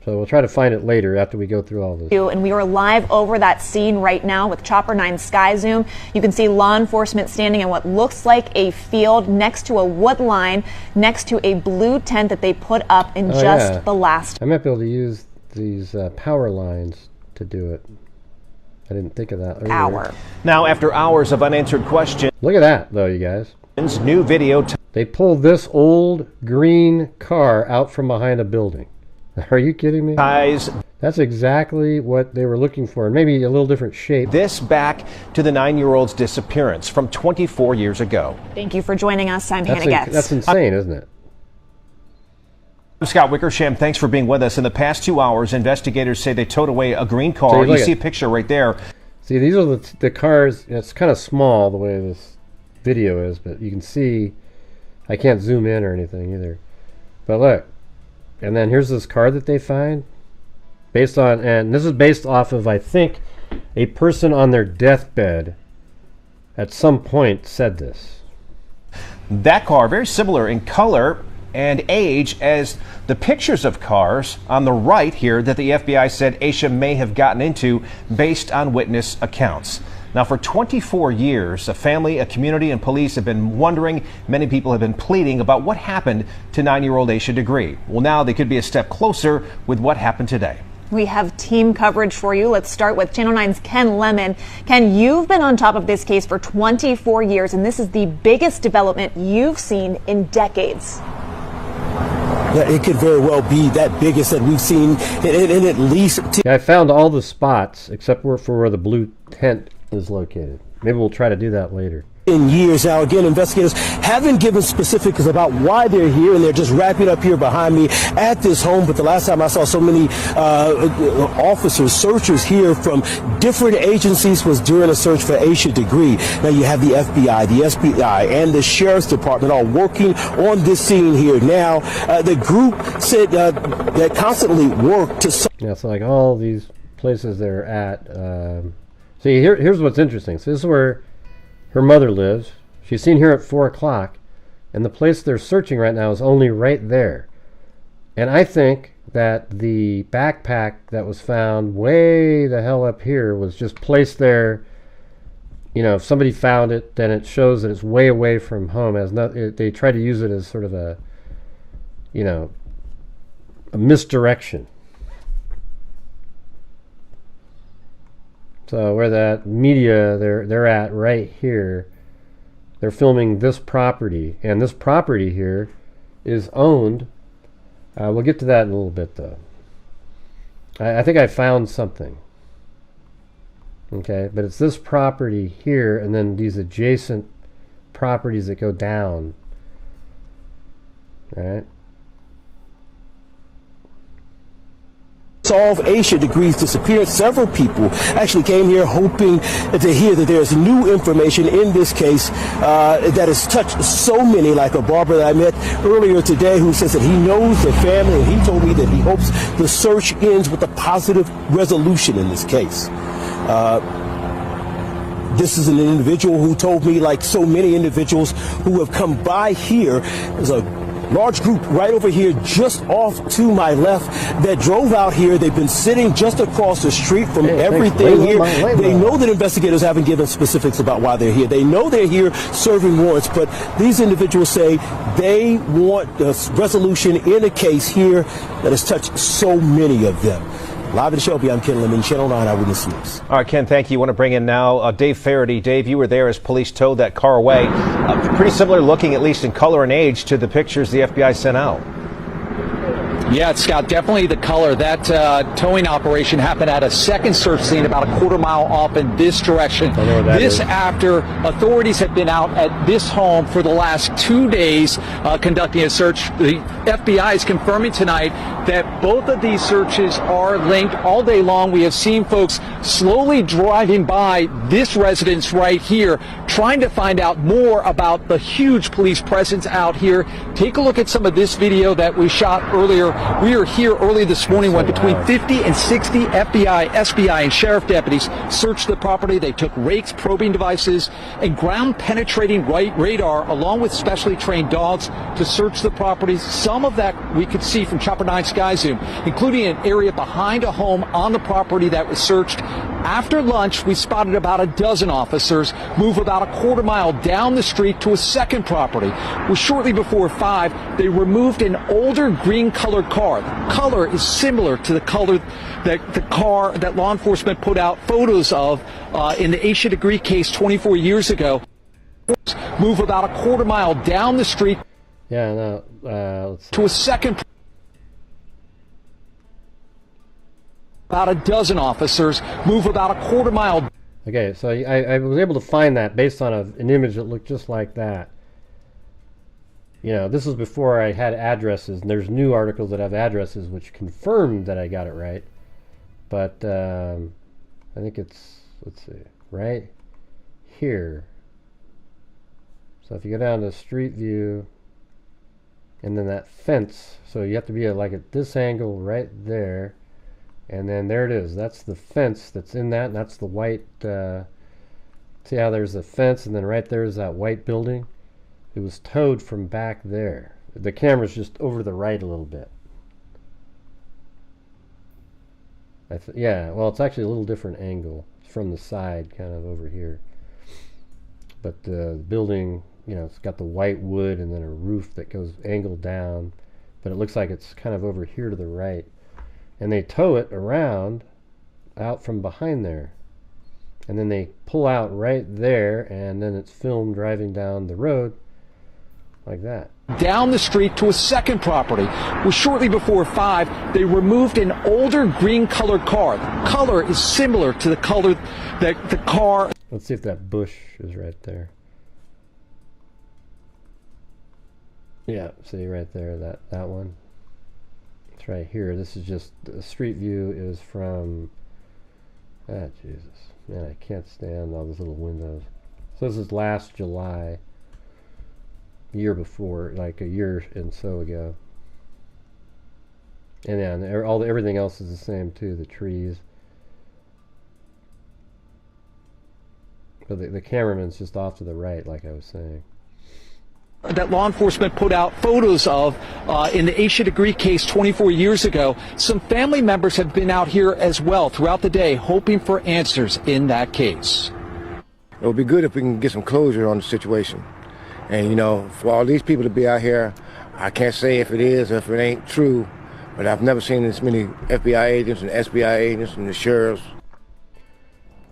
So we'll try to find it later after we go through all this. And we are live over that scene right now with Chopper 9 Sky Zoom. You can see law enforcement standing in what looks like a field next to a wood line, next to a blue tent that they put up in the last. I might be able to use these power lines to do it. I didn't think of that earlier. Hour. Now, after hours of unanswered questions. Look at that, though, you guys. New video. They pulled this old green car out from behind a building. Are you kidding me? That's exactly what they were looking for. Maybe a little different shape. This back to the 9-year-old's disappearance from 24 years ago. Thank you for joining us. I'm Hannah Getz. That's insane, isn't it? I'm Scott Wickersham. Thanks for being with us. In the past 2 hours, investigators say they towed away a green car. So you see a picture right there. See, these are the cars. It's kind of small the way this video is, but you can see I can't zoom in or anything either. But look. And then here's this car that they find, and this is based off of, I think, a person on their deathbed at some point said this. That car, very similar in color and age as the pictures of cars on the right here that the FBI said Asha may have gotten into based on witness accounts. Now, for 24 years, a family, a community, and police have been wondering, many people have been pleading about what happened to 9-year-old Asha Degree. Well, now they could be a step closer with what happened today. We have team coverage for you. Let's start with Channel 9's Ken Lemon. Ken, you've been on top of this case for 24 years, and this is the biggest development you've seen in decades. Yeah, it could very well be that biggest that we've seen in at least... I found all the spots except for where the blue tent is located. Maybe we'll try to do that later. In years now, again, investigators haven't given specifics about why they're here, and they're just wrapping up here behind me at this home. But the last time I saw so many officers, searchers here from different agencies was during a search for Asha Degree. Now you have the FBI, the SBI, and the Sheriff's Department all working on this scene here. Now, the group said that constantly work to... Yeah, so like all these places they're at. See, here's what's interesting. So this is where her mother lives. She's seen here at 4 o'clock, and the place they're searching right now is only right there. And I think that the backpack that was found way the hell up here was just placed there. You know, if somebody found it, then it shows that it's way away from home. They try to use it as sort of a, you know, a misdirection. So where that media they're at right here, they're filming this property, and this property here is owned. We'll get to that in a little bit, though. I think I found something. Okay, but it's this property here, and then these adjacent properties that go down. All right. Solve Asha Degree's disappearance. Several people actually came here hoping to hear that there's new information in this case that has touched so many, like a barber that I met earlier today who says that he knows the family, and he told me that he hopes the search ends with a positive resolution in this case. This is an individual who told me, like so many individuals who have come by here, there's a large group right over here just off to my left that drove out here. They've been sitting just across the street from everything here. They know that investigators haven't given specifics about why they're here. They know they're here serving warrants, but these individuals say they want a resolution in a case here that has touched so many of them. Live in Shelby, I'm Ken Lemon, Channel 9 Eyewitness News. All right, Ken, thank you. I want to bring in now Dave Faraday. Dave, you were there as police towed that car away. Pretty similar looking, at least in color and age, to the pictures the FBI sent out. Yeah, Scott, definitely the color. That towing operation happened at a second search scene about a quarter mile off in this direction. This after authorities have been out at this home for the last 2 days conducting a search. The FBI is confirming tonight that both of these searches are linked all day long. We have seen folks slowly driving by this residence right here, trying to find out more about the huge police presence out here. Take a look at some of this video that we shot earlier. We are here early this morning when between 50 and 60 FBI, SBI, and sheriff deputies searched the property. They took rakes, probing devices, and ground-penetrating radar, along with specially trained dogs, to search the property. Some of that we could see from Chopper 9 Sky Zoom, including an area behind a home on the property that was searched. After lunch, we spotted about a dozen officers move about a quarter mile down the street to a second property. Well, shortly before 5, they removed an older green-colored car. The color is similar to the color that the car that law enforcement put out photos of in the Asha Degree case 24 years ago. Move about a quarter mile down the street. Yeah, no, let's see. To a second. About a dozen officers move about a quarter mile. Okay, so I was able to find that based on an image that looked just like that. You know, this was before I had addresses, and there's new articles that have addresses which confirmed that I got it right. But I think it's, let's see, right here. So if you go down to Street View, and then that fence, so you have to be like at this angle right there. And then there it is. That's the fence that's in that, and that's the white, see how there's a fence, and then right there is that white building? It was towed from back there. The camera's just over to the right a little bit. Yeah, well, it's actually a little different angle. It's from the side, kind of over here. But the building, you know, it's got the white wood and then a roof that goes angled down, but it looks like it's kind of over here to the right. And they tow it around out from behind there, and then they pull out right there, and then it's filmed driving down the road like that. Down the street to a second property. Well, shortly before 5, they removed an older green-colored car. The color is similar to the color that the car. Let's see if that bush is right there. Yeah, see right there, that one. It's right here. This is just, the street view is from, Jesus. Man, I can't stand all those little windows. So this is last July, year before, like a year and so ago. And then everything else is the same too, the trees. But the cameraman's just off to the right, like I was saying. That law enforcement put out photos of in the Asha Degree case 24 years ago. Some family members have been out here as well throughout the day hoping for answers in that case. It would be good if we can get some closure on the situation. And, you know, for all these people to be out here, I can't say if it is or if it ain't true, but I've never seen this many FBI agents and SBI agents and the sheriffs.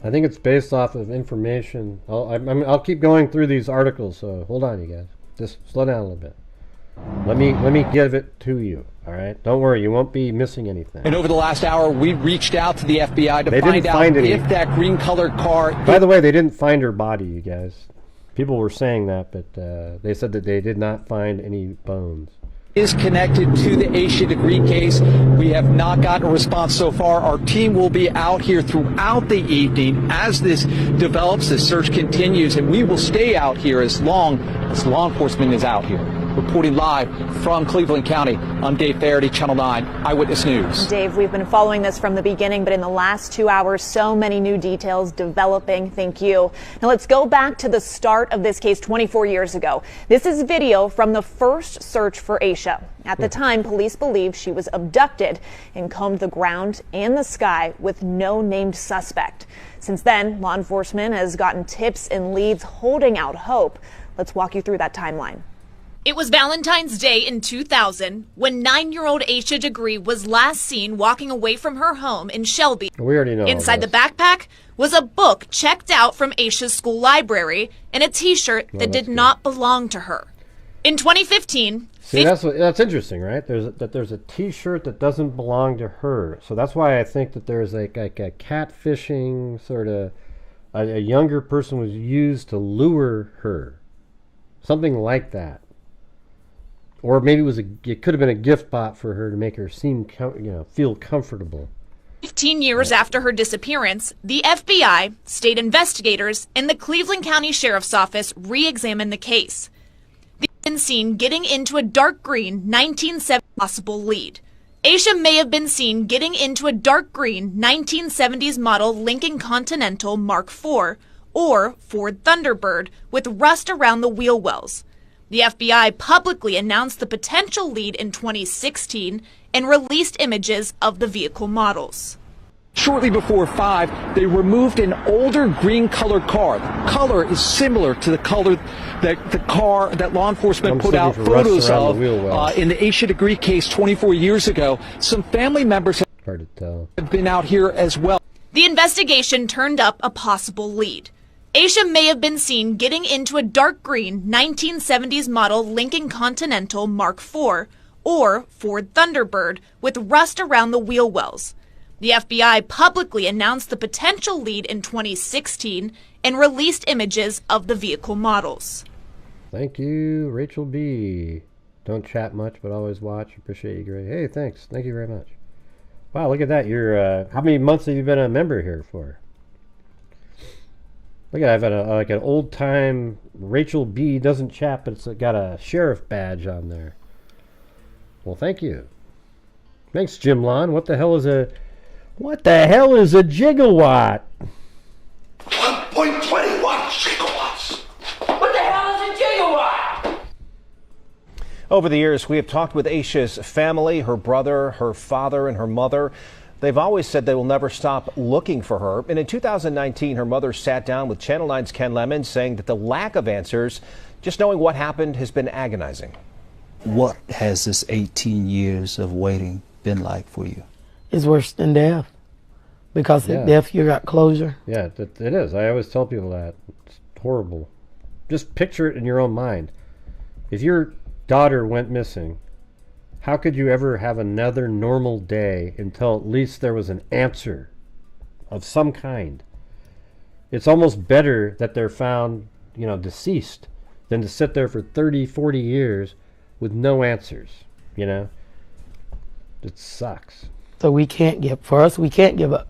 I think it's based off of information. I'll keep going through these articles, so hold on, you guys. Just slow down a little bit. Let me give it to you. All right, don't worry, you won't be missing anything. And over the last hour, we reached out to the FBI to find out if that green-colored car. By the way, they didn't find her body, you guys. People were saying that, but they said that they did not find any bones. Is connected to the Asha Degree case. We have not gotten a response so far. Our team will be out here throughout the evening as this develops, the search continues, and we will stay out here as long as law enforcement is out here. Reporting live from Cleveland County, I'm Dave Faraday, Channel 9 Eyewitness News. Dave, we've been following this from the beginning, but in the last 2 hours, so many new details developing. Thank you. Now let's go back to the start of this case 24 years ago. This is video from the first search for Asha. At the time, police believed she was abducted and combed the ground and the sky with no named suspect. Since then, law enforcement has gotten tips and leads holding out hope. Let's walk you through that timeline. It was Valentine's Day in 2000 when 9-year-old Asha Degree was last seen walking away from her home in Shelby. We already know. Inside the backpack was a book checked out from Asha's school library and a T-shirt that did not belong to her. In 2015... See, that's interesting, right? There's a T-shirt that doesn't belong to her. So that's why I think that there's like a catfishing sort of... A younger person was used to lure her. Something like that. Or maybe it could have been a gift bought for her to make her seem, feel comfortable. 15 years after her disappearance, the FBI, state investigators, and the Cleveland County Sheriff's Office re-examined the case. They've been seen getting into a dark green 1970 possible lead. Asha may have been seen getting into a dark green 1970s model Lincoln Continental Mark IV or Ford Thunderbird with rust around the wheel wells. The FBI publicly announced the potential lead in 2016 and released images of the vehicle models. Shortly before 5, they removed an older green-colored car. The color is similar to the color that the car that law enforcement put out photos of in the Asha Degree case 24 years ago. Some family members have been out here as well. The investigation turned up a possible lead. Asha may have been seen getting into a dark green 1970s model Lincoln Continental Mark IV or Ford Thunderbird with rust around the wheel wells. The FBI publicly announced the potential lead in 2016 and released images of the vehicle models. Thank you, Rachel B. Don't chat much, but always watch. Appreciate you, Gray. Hey, thanks. Thank you very much. Wow, look at that. You're how many months have you been a member here for? Look at that. I've had an old time Rachel B. doesn't chat, but it's got a sheriff badge on there. Well, thank you. Thanks, Jim Lon. What the hell is a gigawatt? 1.20 watts gigawatts. What the hell is a gigawatt? Over the years, we have talked with Asha's family, her brother, her father, and her mother. They've always said they will never stop looking for her. And in 2019, her mother sat down with Channel 9's Ken Lemon, saying that the lack of answers, just knowing what happened, has been agonizing. What has this 18 years of waiting been like for you? It's worse than death. Because at death, you got closure. Yeah, it is. I always tell people that. It's horrible. Just picture it in your own mind. If your daughter went missing, how could you ever have another normal day until at least there was an answer of some kind? It's almost better that they're found, deceased than to sit there for 30, 40 years with no answers, It sucks. So we can't give up.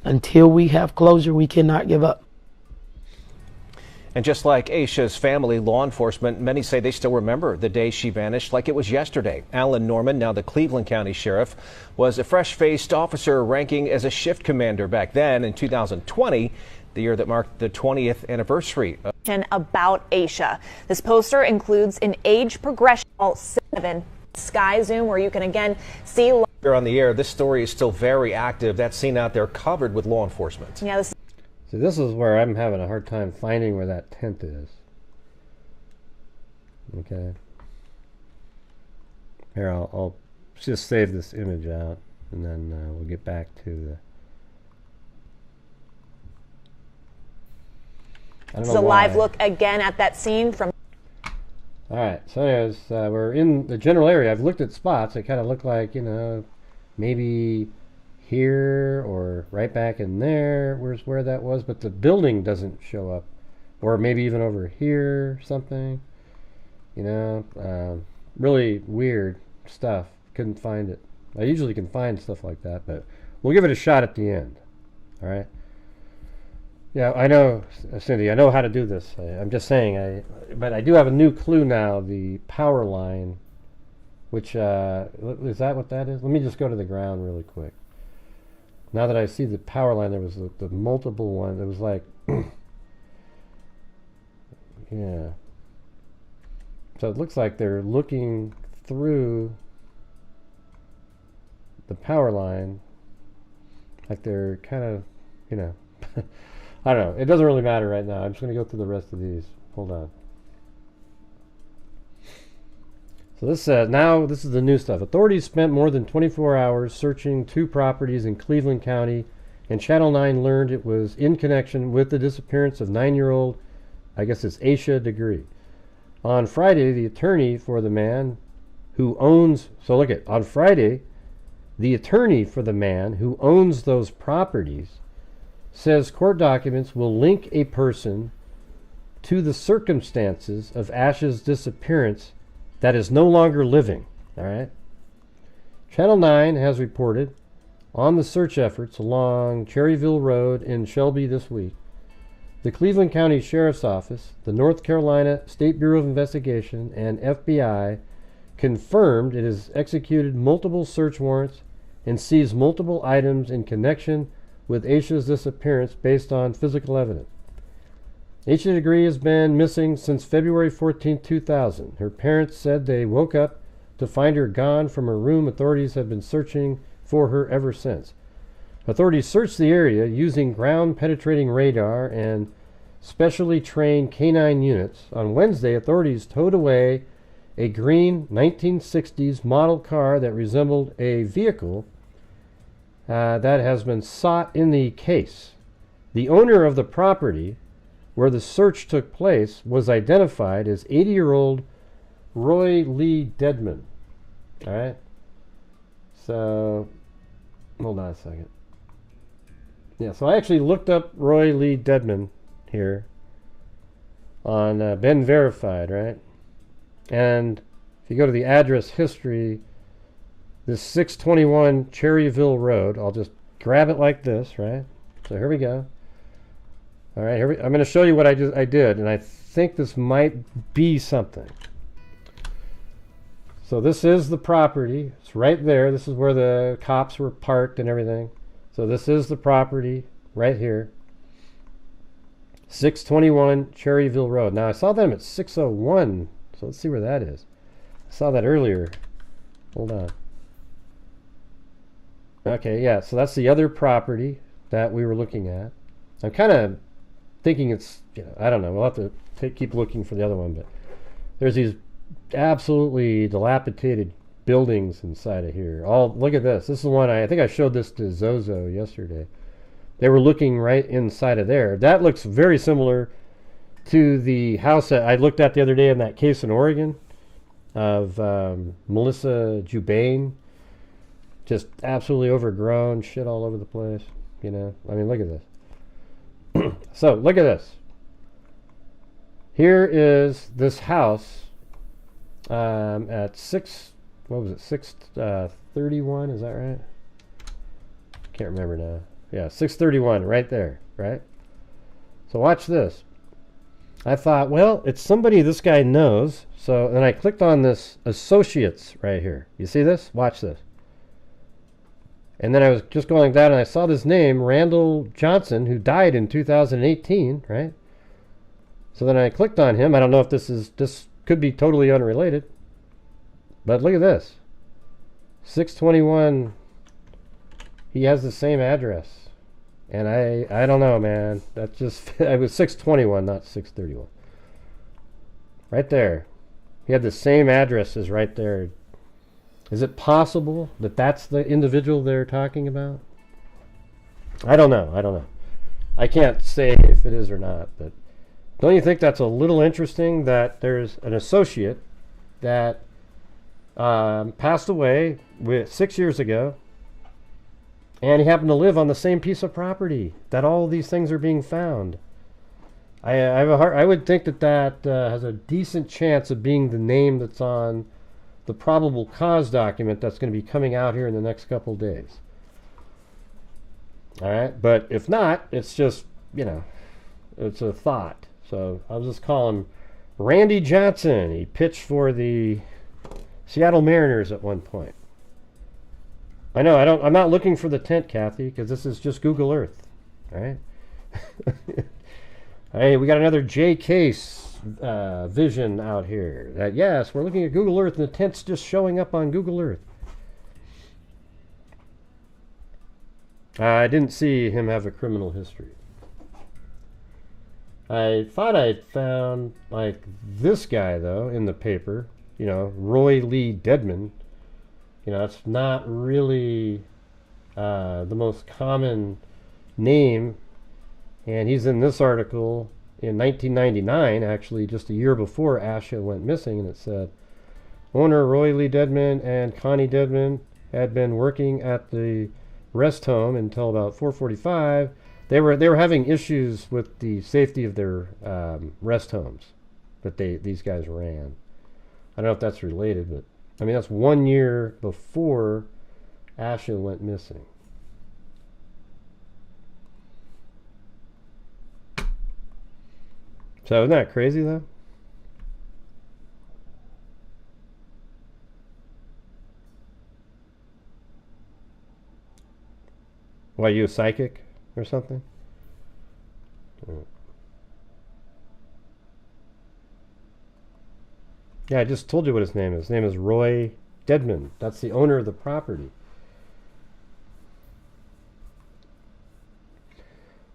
Until we have closure, we cannot give up. And just like Asha's family, law enforcement, many say they still remember the day she vanished like it was yesterday. Alan Norman, now the Cleveland County Sheriff, was a fresh-faced officer ranking as a shift commander back then in 2020, the year that marked the 20th anniversary. About Asha. This poster includes an age progression 7 sky zoom where you can again see. On the air, this story is still very active. That scene out there covered with law enforcement. Yeah, See, this is where I'm having a hard time finding where that tent is. Okay. Here, I'll just save this image out, and then we'll get back to the. This is a live look again at that scene from. All right, so anyways, we're in the general area. I've looked at spots. They kind of look like, maybe here or right back in there. Where's where that was, but the building doesn't show up. Or maybe even over here, something. Really weird stuff. Couldn't find it. I usually can find stuff like that, but we'll give it a shot at the end. All right. Yeah, I know, Cindy, I know how to do this. I'm just saying, but I do have a new clue now, the power line, which, is that what that is? Let me just go to the ground really quick. Now that I see the power line, there was the multiple one, it was like, yeah. So it looks like they're looking through the power line, like they're kind of, I don't know. It doesn't really matter right now. I'm just going to go through the rest of these. Hold on. So this this is the new stuff. Authorities spent more than 24 hours searching 2 properties in Cleveland County, and Channel 9 learned it was in connection with the disappearance of 9-year-old, I guess it's Asha Degree. On Friday, the attorney for the man who owns, on Friday, the attorney for the man who owns those properties says court documents will link a person to the circumstances of Asha's disappearance that is no longer living. All right. Channel 9 has reported on the search efforts along Cherryville Road in Shelby this week, the Cleveland County Sheriff's Office, the North Carolina State Bureau of Investigation, and FBI confirmed it has executed multiple search warrants and seized multiple items in connection with Asha's disappearance based on physical evidence. Asha Degree has been missing since February 14, 2000. Her parents said they woke up to find her gone from her room. Authorities have been searching for her ever since. Authorities searched the area using ground-penetrating radar and specially trained canine units. On Wednesday, authorities towed away a green 1960s model car that resembled a vehicle that has been sought in the case. The owner of the property where the search took place was identified as 80-year-old Roy Lee Dedman. All right. So, hold on a second. Yeah, so I actually looked up Roy Lee Dedman here on Ben Verified, right? And if you go to the address history, this 621 Cherryville Road, I'll just grab it like this, right? So here we go. All right, I'm going to show you what I did, and I think this might be something. So this is the property. It's right there. This is where the cops were parked and everything. So this is the property right here. 621 Cherryville Road. Now I saw them at 601, so let's see where that is. I saw that earlier. Hold on. Okay, yeah, so that's the other property that we were looking at. I'm kind of thinking it's, I don't know. We'll have to keep looking for the other one, but there's these absolutely dilapidated buildings inside of here. Look at this. This is the one I think I showed this to Zozo yesterday. They were looking right inside of there. That looks very similar to the house that I looked at the other day in that case in Oregon of Melissa Jubain. Just absolutely overgrown, shit all over the place. I mean, look at this. So, look at this. Here is this house at 631, is that right? Can't remember now. Yeah, 631, right there, right? So watch this. I thought, well, it's somebody this guy knows. So then I clicked on this associates right here. You see this? Watch this. And then I was just going down and I saw this name, Randall Johnson, who died in 2018, right? So then I clicked on him. I don't know if this could be totally unrelated. But look at this. 621, he has the same address. And I don't know, man. That just, it was 621, not 631. Right there. He had the same addresses right there. Is it possible that that's the individual they're talking about? I don't know. I can't say if it is or not, but don't you think that's a little interesting that there's an associate that passed away 6 years ago, and he happened to live on the same piece of property that all these things are being found? I would think that has a decent chance of being the name that's on the probable cause document that's going to be coming out here in the next couple days. All right, but if not, it's just, it's a thought. So I'll just call him Randy Johnson. He pitched for the Seattle Mariners at one point. I know, I'm not looking for the tent, Kathy, because this is just Google Earth. All right. Hey, we got another J Case vision out here. That yes, we're looking at Google Earth and the tent's just showing up on Google Earth. I didn't see him have a criminal history. I thought I'd found like this guy though in the paper, Roy Lee Dedman. It's not really the most common name, and he's in this article in 1999, actually just a year before Asha went missing, and it said, owner Roy Lee Dedman and Connie Dedman had been working at the rest home until about 4:45. They were having issues with the safety of their rest homes that these guys ran. I don't know if that's related, but I mean that's 1 year before Asha went missing. So isn't that crazy though? Why, you a psychic or something? Yeah, I just told you what his name is. His name is Roy Dedman. That's the owner of the property.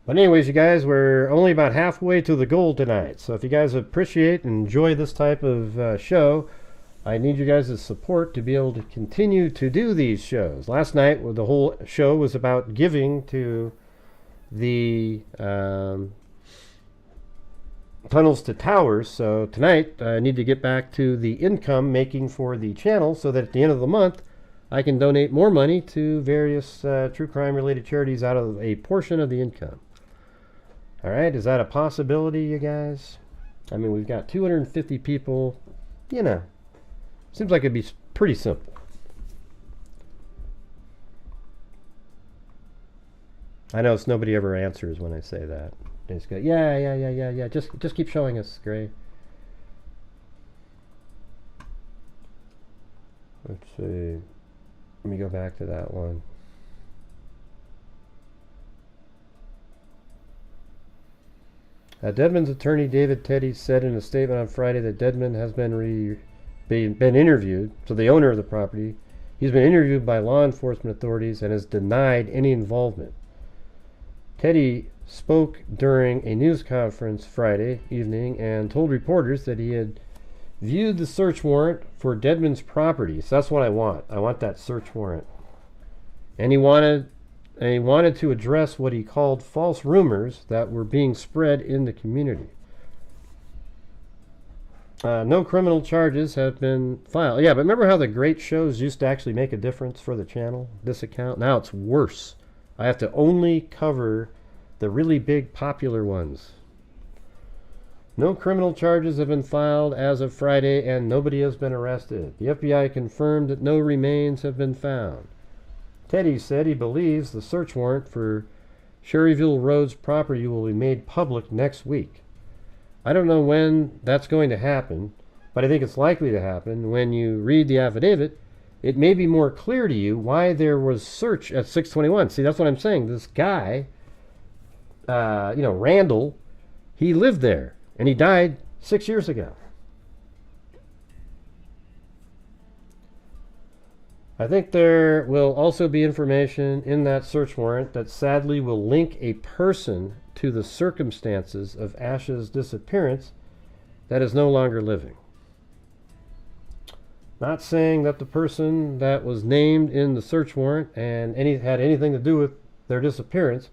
But anyways, you guys, we're only about halfway to the goal tonight. So if you guys appreciate and enjoy this type of show, I need you guys' support to be able to continue to do these shows. Last night, the whole show was about giving to the Tunnels to Towers. So tonight, I need to get back to the income making for the channel so that at the end of the month, I can donate more money to various true crime related charities out of a portion of the income. All right, is that a possibility, you guys? I mean, we've got 250 people, you know. Seems like it'd be pretty simple. I know it's nobody ever answers when I say that. They just go, yeah. Just keep showing us, Gray. Let's see. Let me go back to that one. Dedman's attorney, David Teddy, said in a statement on Friday that Dedman has been interviewed. So the owner of the property, he's been interviewed by law enforcement authorities and has denied any involvement. Teddy spoke during a news conference Friday evening and told reporters that he had viewed the search warrant for Dedman's property. So that's what I want. I want that search warrant. And he wanted to address what he called false rumors that were being spread in the community. No criminal charges have been filed. Yeah, but remember how the great shows used to actually make a difference for the channel? This account? Now it's worse. I have to only cover the really big popular ones. No criminal charges have been filed as of Friday and nobody has been arrested. The FBI confirmed that no remains have been found. Teddy said he believes the search warrant for Sherryville Road's property will be made public next week. I don't know when that's going to happen, but I think it's likely to happen. When you read the affidavit, it may be more clear to you why there was search at 621. See, that's what I'm saying. This guy, Randall, he lived there, and he died 6 years ago. I think there will also be information in that search warrant that sadly will link a person to the circumstances of Asha's disappearance that is no longer living. Not saying that the person that was named in the search warrant and had anything to do with their disappearance,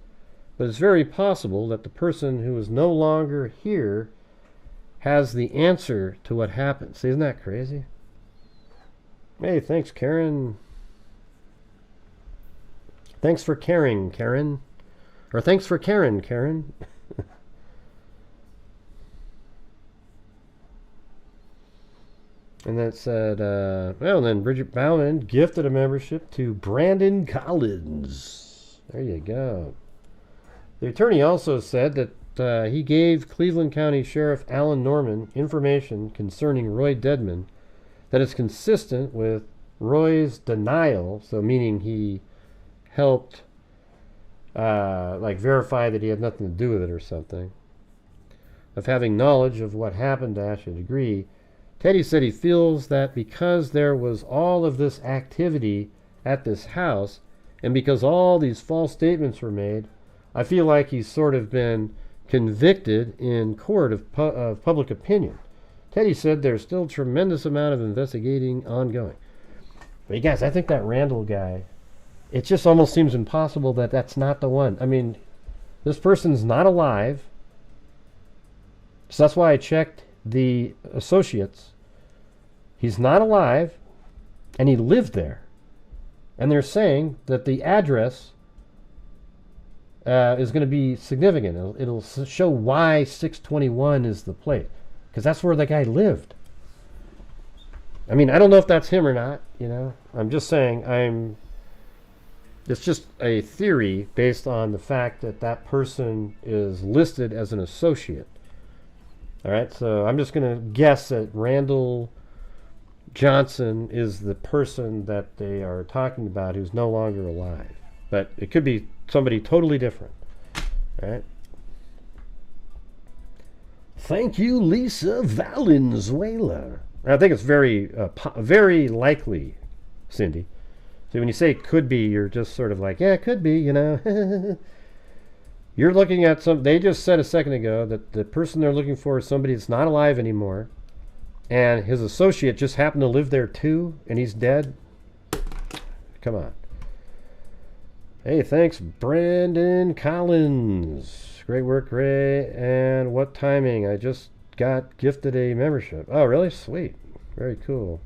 but it's very possible that the person who is no longer here has the answer to what happened. See, isn't that crazy? Hey, thanks, Karen. Thanks for caring, Karen. Or thanks for caring, Karen. And that said, well, then Bridget Bauman gifted a membership to Brandon Collins. There you go. The attorney also said that he gave Cleveland County Sheriff Alan Norman information concerning Roy Dedman that is consistent with Roy's denial, so meaning he helped verify that he had nothing to do with it or something, of having knowledge of what happened to Asha Degree. Teddy said he feels that because there was all of this activity at this house and because all these false statements were made, I feel like he's sort of been convicted in court of public opinion. Teddy said there's still a tremendous amount of investigating ongoing. But you guys, I think that Randall guy, it just almost seems impossible that that's not the one. I mean, this person's not alive. So that's why I checked the associates. He's not alive, and he lived there. And they're saying that the address is going to be significant. It'll show why 621 is the plate, because that's where the guy lived. I mean, I don't know if that's him or not, you know. I'm just saying, it's just a theory based on the fact that that person is listed as an associate. All right, so I'm just going to guess that Randall Johnson is the person that they are talking about who's no longer alive. But it could be somebody totally different. All right. Thank you, Lisa Valenzuela. I think it's very, very likely, Cindy. See, when you say could be, you're just sort of like, yeah, it could be, you know. You're looking at some, they just said a second ago that the person they're looking for is somebody that's not alive anymore, and his associate just happened to live there too, and he's dead. Come on. Hey, thanks, Brandon Collins. Great work, Ray. And what timing? I just got gifted a membership. Oh, really? Sweet. Very cool.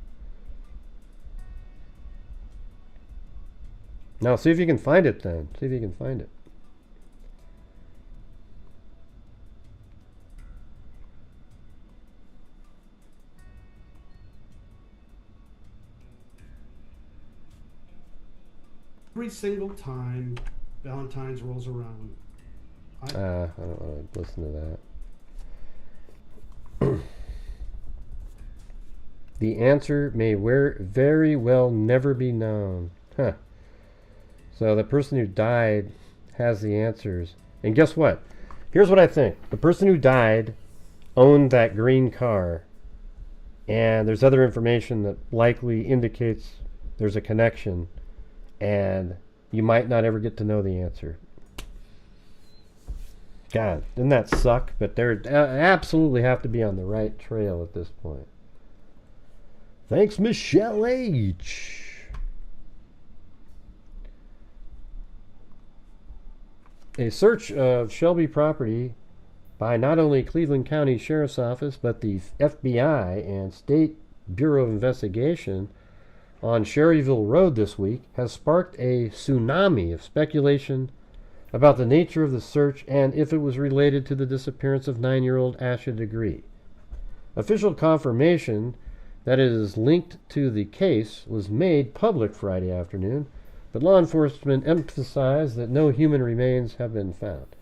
Now, see if you can find it then. See if you can find it. Every single time Valentine's rolls around, I don't want to listen to that. The answer may very well never be known. Huh. So the person who died has the answers. And guess what? Here's what I think. The person who died owned that green car. And there's other information that likely indicates there's a connection. And you might not ever get to know the answer. God, doesn't that suck? But they absolutely have to be on the right trail at this point. Thanks, Michelle H. A search of Shelby property by not only Cleveland County Sheriff's Office, but the FBI and State Bureau of Investigation on Sherryville Road this week has sparked a tsunami of speculation about the nature of the search and if it was related to the disappearance of 9-year-old Asha Degree. Official confirmation that it is linked to the case was made public Friday afternoon, but law enforcement emphasized that no human remains have been found.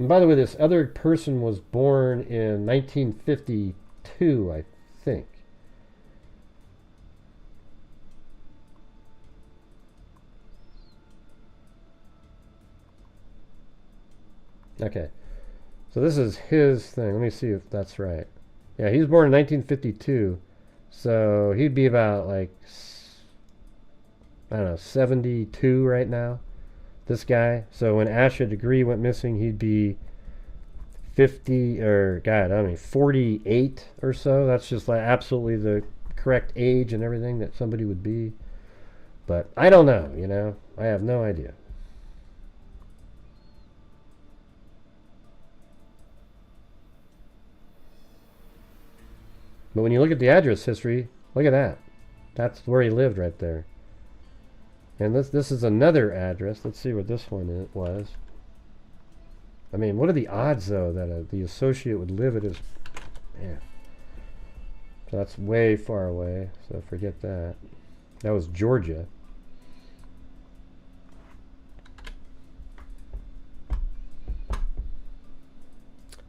And by the way, this other person was born in 1952, I think. Okay, so this is his thing. Let me see if that's right. Yeah, he was born in 1952, so he'd be about like, I don't know, 72 right now, this guy. So when Asha Degree went missing, he'd be 50, or God, I mean 48 or so. That's just like absolutely the correct age and everything that somebody would be. But I don't know, you know, I have no idea. But when you look at the address history, look at that. That's where he lived right there. And this is another address. Let's see what this one was. I mean, what are the odds, though, that the associate would live at his... Man. So that's way far away, so forget that. That was Georgia.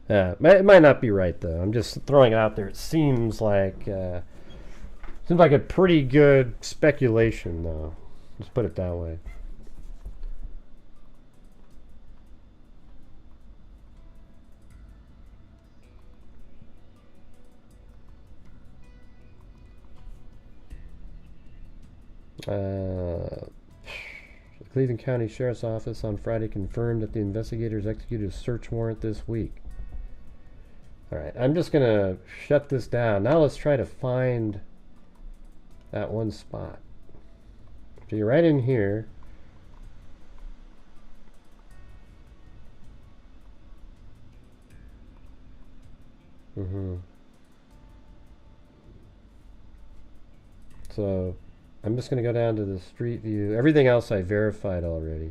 It might not be right, though. I'm just throwing it out there. It seems like a pretty good speculation, though. Let's put it that way. The Cleveland County Sheriff's Office on Friday confirmed that the investigators executed a search warrant this week. Alright, I'm just going to shut this down. Now let's try to find that one spot. So you're right in here. So I'm just going to go down to the street view. Everything else I verified already.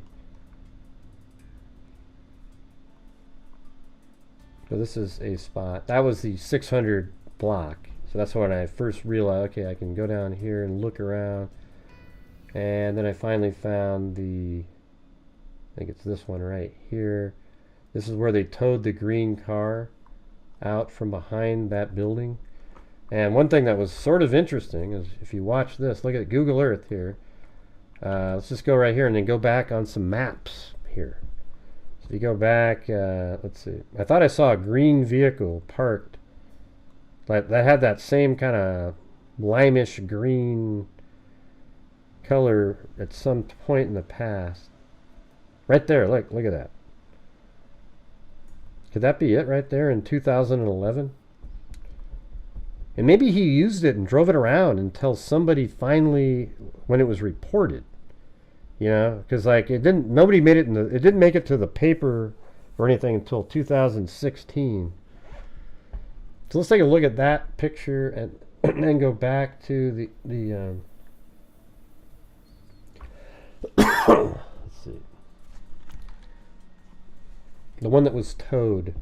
So this is a spot. That was the 600 block. So that's when I first realized, okay, I can go down here and look around. And then I finally found the, I think it's this one right here. This is where they towed the green car. out from behind that building. And one thing that was sort of interesting is if you watch this, look at Google Earth here. Let's just go right here and then go back on some maps here. So if you go back, let's see. I thought I saw a green vehicle parked that had that same kind of limeish green color at some point in the past. Right there, look at that. Could that be it right there in 2011? And maybe he used it and drove it around until somebody finally, when it was reported, you know, because like nobody made it it didn't make it to the paper or anything until 2016. So let's take a look at that picture and then go back to the let's see, the one that was towed.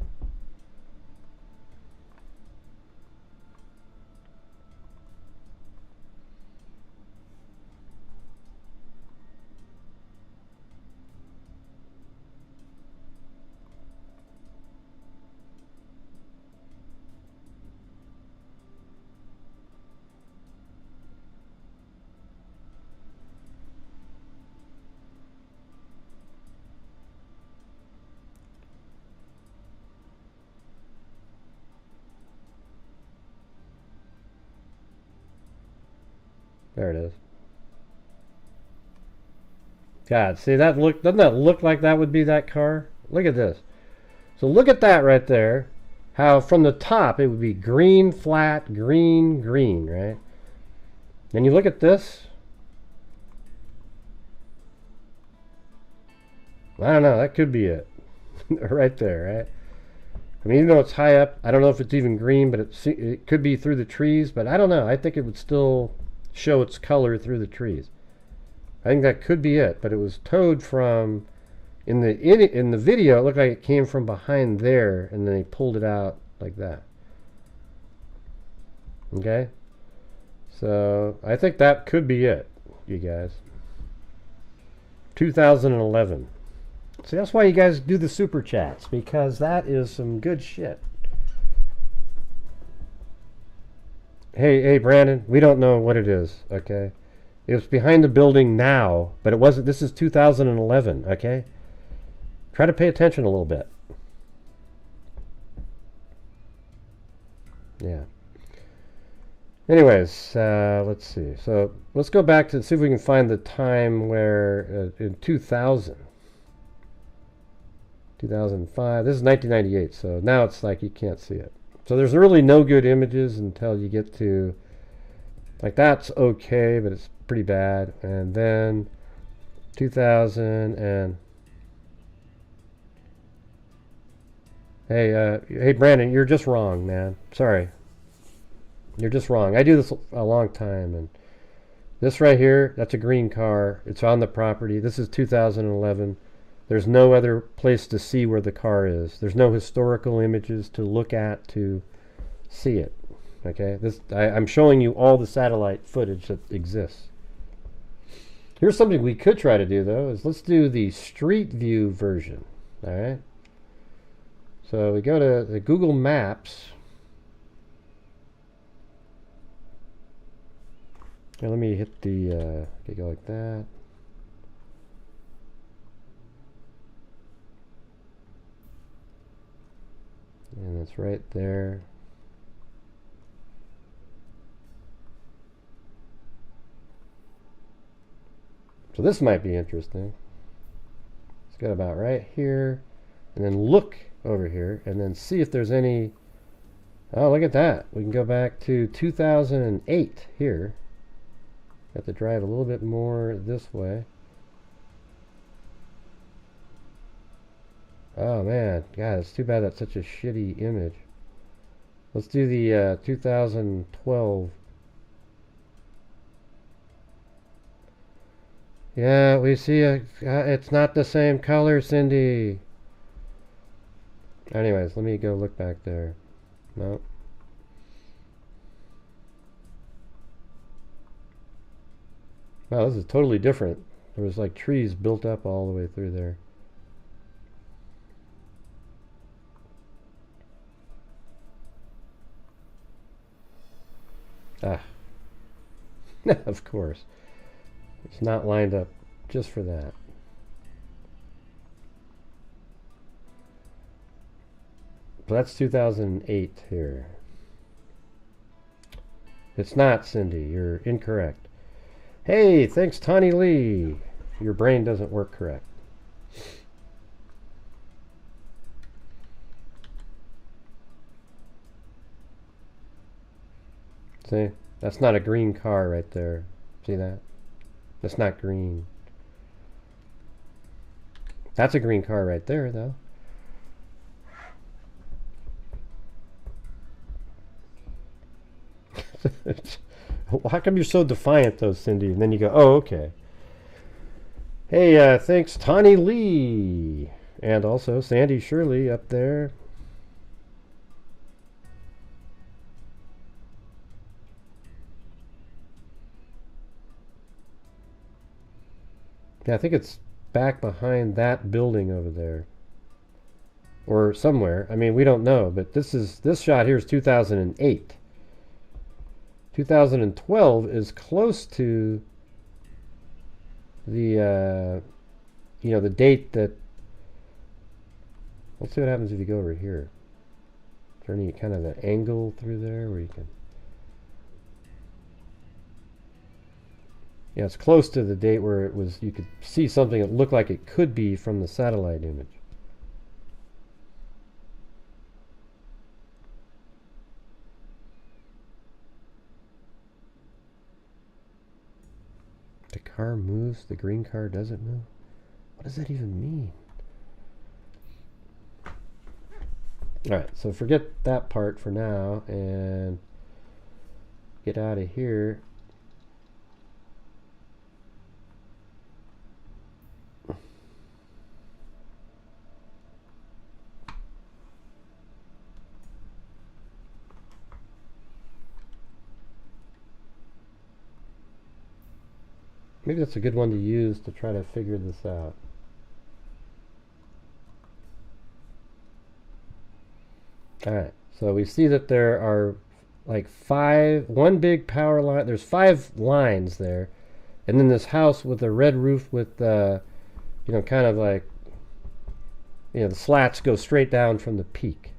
There it is. God, see that look? Doesn't that look like that would be that car? Look at this. So look at that right there. How from the top it would be green, flat, green, green, right? Then you look at this. I don't know. That could be it. Right there, right? I mean, even though it's high up, I don't know if it's even green, but it could be through the trees. But I don't know. I think it would still show its color through the trees. I think that could be it, but it was towed from in the video. It looked like it came from behind there, and then they pulled it out like that. Okay, so I think that could be it, you guys. 2011. See, that's why you guys do the super chats, because that is some good shit. Hey, Brandon, we don't know what it is, okay? It was behind the building now, but it wasn't. This is 2011, okay? Try to pay attention a little bit. Yeah. Anyways, let's see. So let's go back to see if we can find the time where in 2000. 2005. This is 1998, so now it's like you can't see it. So there's really no good images until you get to, like, that's okay, but it's pretty bad. And then 2000 and hey Brandon, you're just wrong, man. Sorry, you're just wrong. I do this a long time, and this right here, that's a green car. It's on the property. This is 2011. There's no other place to see where the car is. There's no historical images to look at to see it. Okay, I'm showing you all the satellite footage that exists. Here's something we could try to do, though, is let's do the street view version. All right. So we go to the Google Maps. Now let me hit the okay, go like that. And it's right there. So this might be interesting. It's got about right here. And then look over here and then see if there's any. Oh, look at that. We can go back to 2008 here. Got to drive a little bit more this way. Oh man, God, it's too bad that's such a shitty image. Let's do the 2012. Yeah, we see it's not the same color, Cindy. Anyways, let me go look back there. No. Wow, this is totally different. There was like trees built up all the way through there. Ah. Of course. It's not lined up just for that. So that's 2008 here. It's not, Cindy. You're incorrect. Hey, thanks, Tawny Lee. Your brain doesn't work correct. See? That's not a green car right there. See that? That's not green. That's a green car right there, though. How come you're so defiant, though, Cindy? And then you go, oh, okay. Hey, thanks, Tawny Lee. And also Sandy Shirley up there. Yeah, I think it's back behind that building over there. Or somewhere. I mean, we don't know, but this shot here is 2008. 2012 is close to the you know, the date that, let's see what happens if you go over here. Is there any kind of an angle through there where you can, yeah, it's close to the date where it was, you could see something that looked like it could be from the satellite image. The car moves, the green car doesn't move. What does that even mean? Alright, so forget that part for now and get out of here. Maybe that's a good one to use to try to figure this out. Alright, so we see that there are like one big power line. There's 5 lines there. And then this house with a red roof with, you know, kind of like, you know, the slats go straight down from the peak.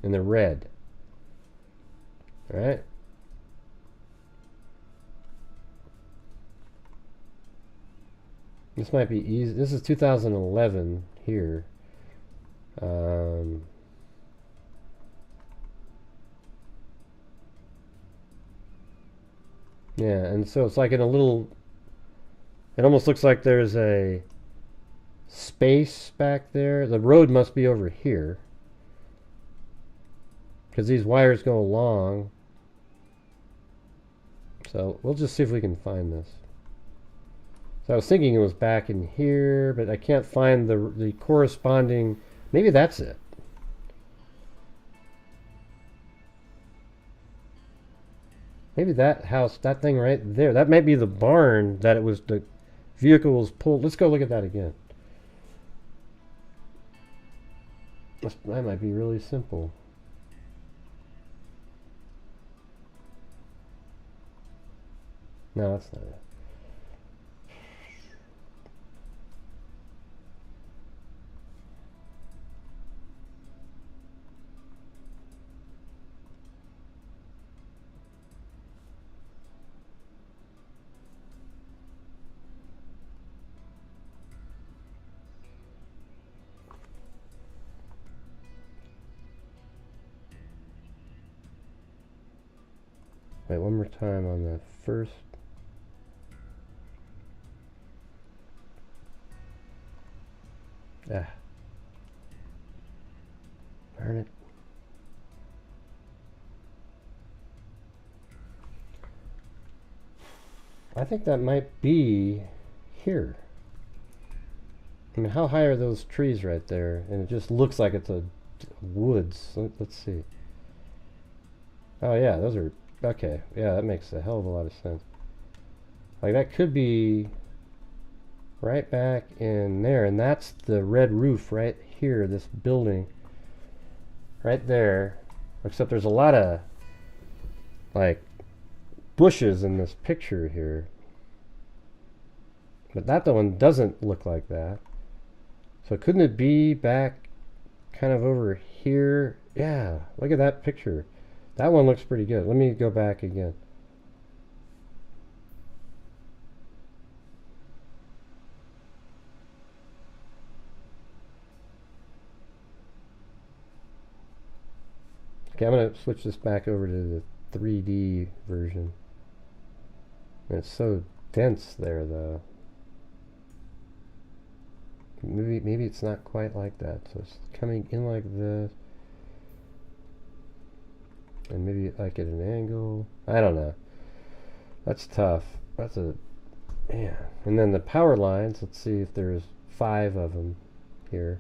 And they're red. Alright. This might be easy. This is 2011 here. Yeah, and so it's like in a little, it almost looks like there's a space back there. The road must be over here, because these wires go along. So we'll just see if we can find this. So I was thinking it was back in here, but I can't find the corresponding. Maybe that's it. Maybe that house, that thing right there, that might be the barn that it was, the vehicle was pulled. Let's go look at that again. That might be really simple. No, that's not it. Wait, one more time on the first. Ah. Darn it. I think that might be here. I mean, how high are those trees right there? And it just looks like it's a woods. Let's see. Oh yeah, those are, okay. Yeah, that makes a hell of a lot of sense. Like that could be right back in there, and that's the red roof right here, this building right there. Except there's a lot of like bushes in this picture here. But that one doesn't look like that. So couldn't it be back kind of over here? Yeah, look at that picture. That one looks pretty good. Let me go back again. Okay, I'm going to switch this back over to the 3D version. And it's so dense there, though. Maybe it's not quite like that. So it's coming in like this. And maybe like at an angle. I don't know. That's tough. That's a... Man. And then the power lines, let's see if there's 5 of them here.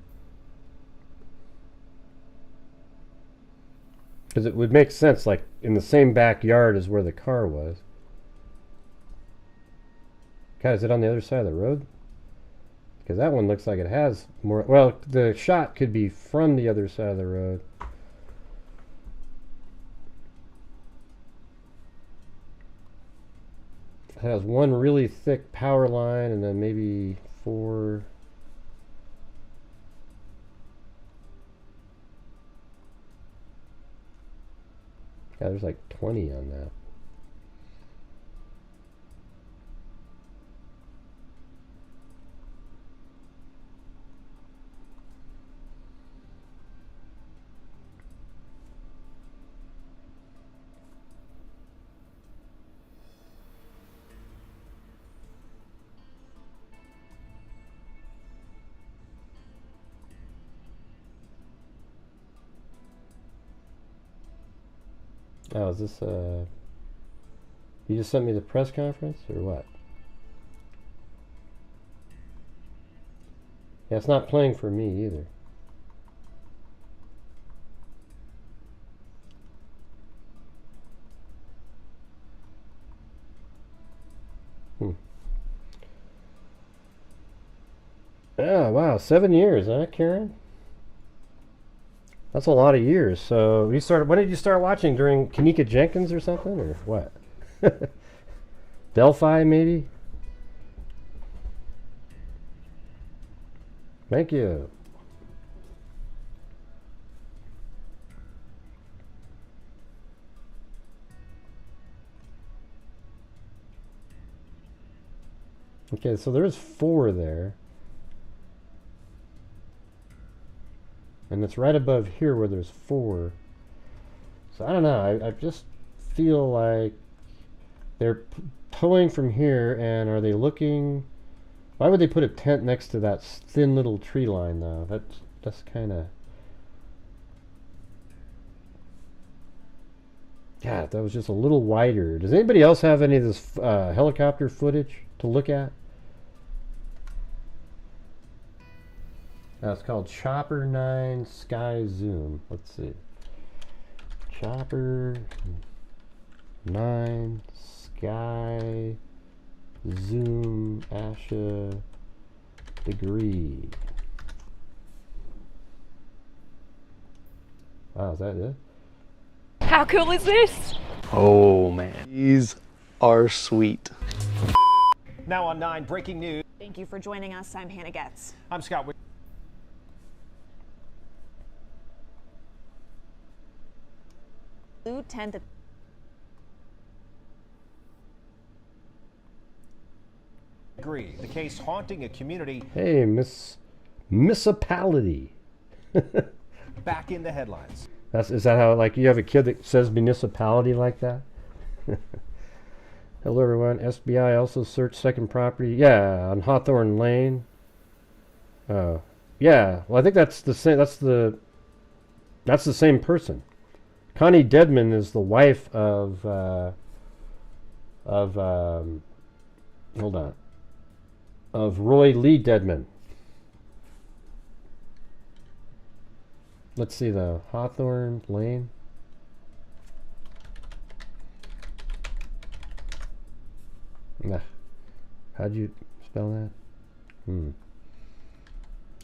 Because it would make sense, like, in the same backyard as where the car was. God, is it on the other side of the road? Because that one looks like it has more... Well, the shot could be from the other side of the road. It has one really thick power line and then maybe 4... Yeah, there's like 20 on that. Oh, is this you just sent me the press conference or what? Yeah, it's not playing for me either. Oh, wow, 7 years, huh, Karen? That's a lot of years. So you started. When did you start watching? During Kanika Jenkins or something, or what? Delphi, maybe. Thank you. Okay, so there's 4 there. And it's right above here where there's 4. So I don't know. I just feel like they're towing from here, and are they looking... Why would they put a tent next to that thin little tree line, though? That's kind of... God, that was just a little wider. Does anybody else have any of this helicopter footage to look at? It's called Chopper 9 Sky Zoom. Let's see. Chopper 9 Sky Zoom Asha Degree. Wow, is that it? How cool is this? Oh man, these are sweet. Now on 9, breaking news. Thank you for joining us. I'm Hannah Getz. I'm Scott. Blue tent that Degree, the case haunting a community. Hey, municipality. Back in the headlines. Is that how, like, you have a kid that says municipality like that? Hello everyone. SBI also searched second property. Yeah, on Hawthorne Lane. Yeah. Well, I think that's the same. That's the same person. Connie Deadman is the wife of hold on, of Roy Lee Deadman. Let's see, the Hawthorne Lane. Nah. How'd you spell that?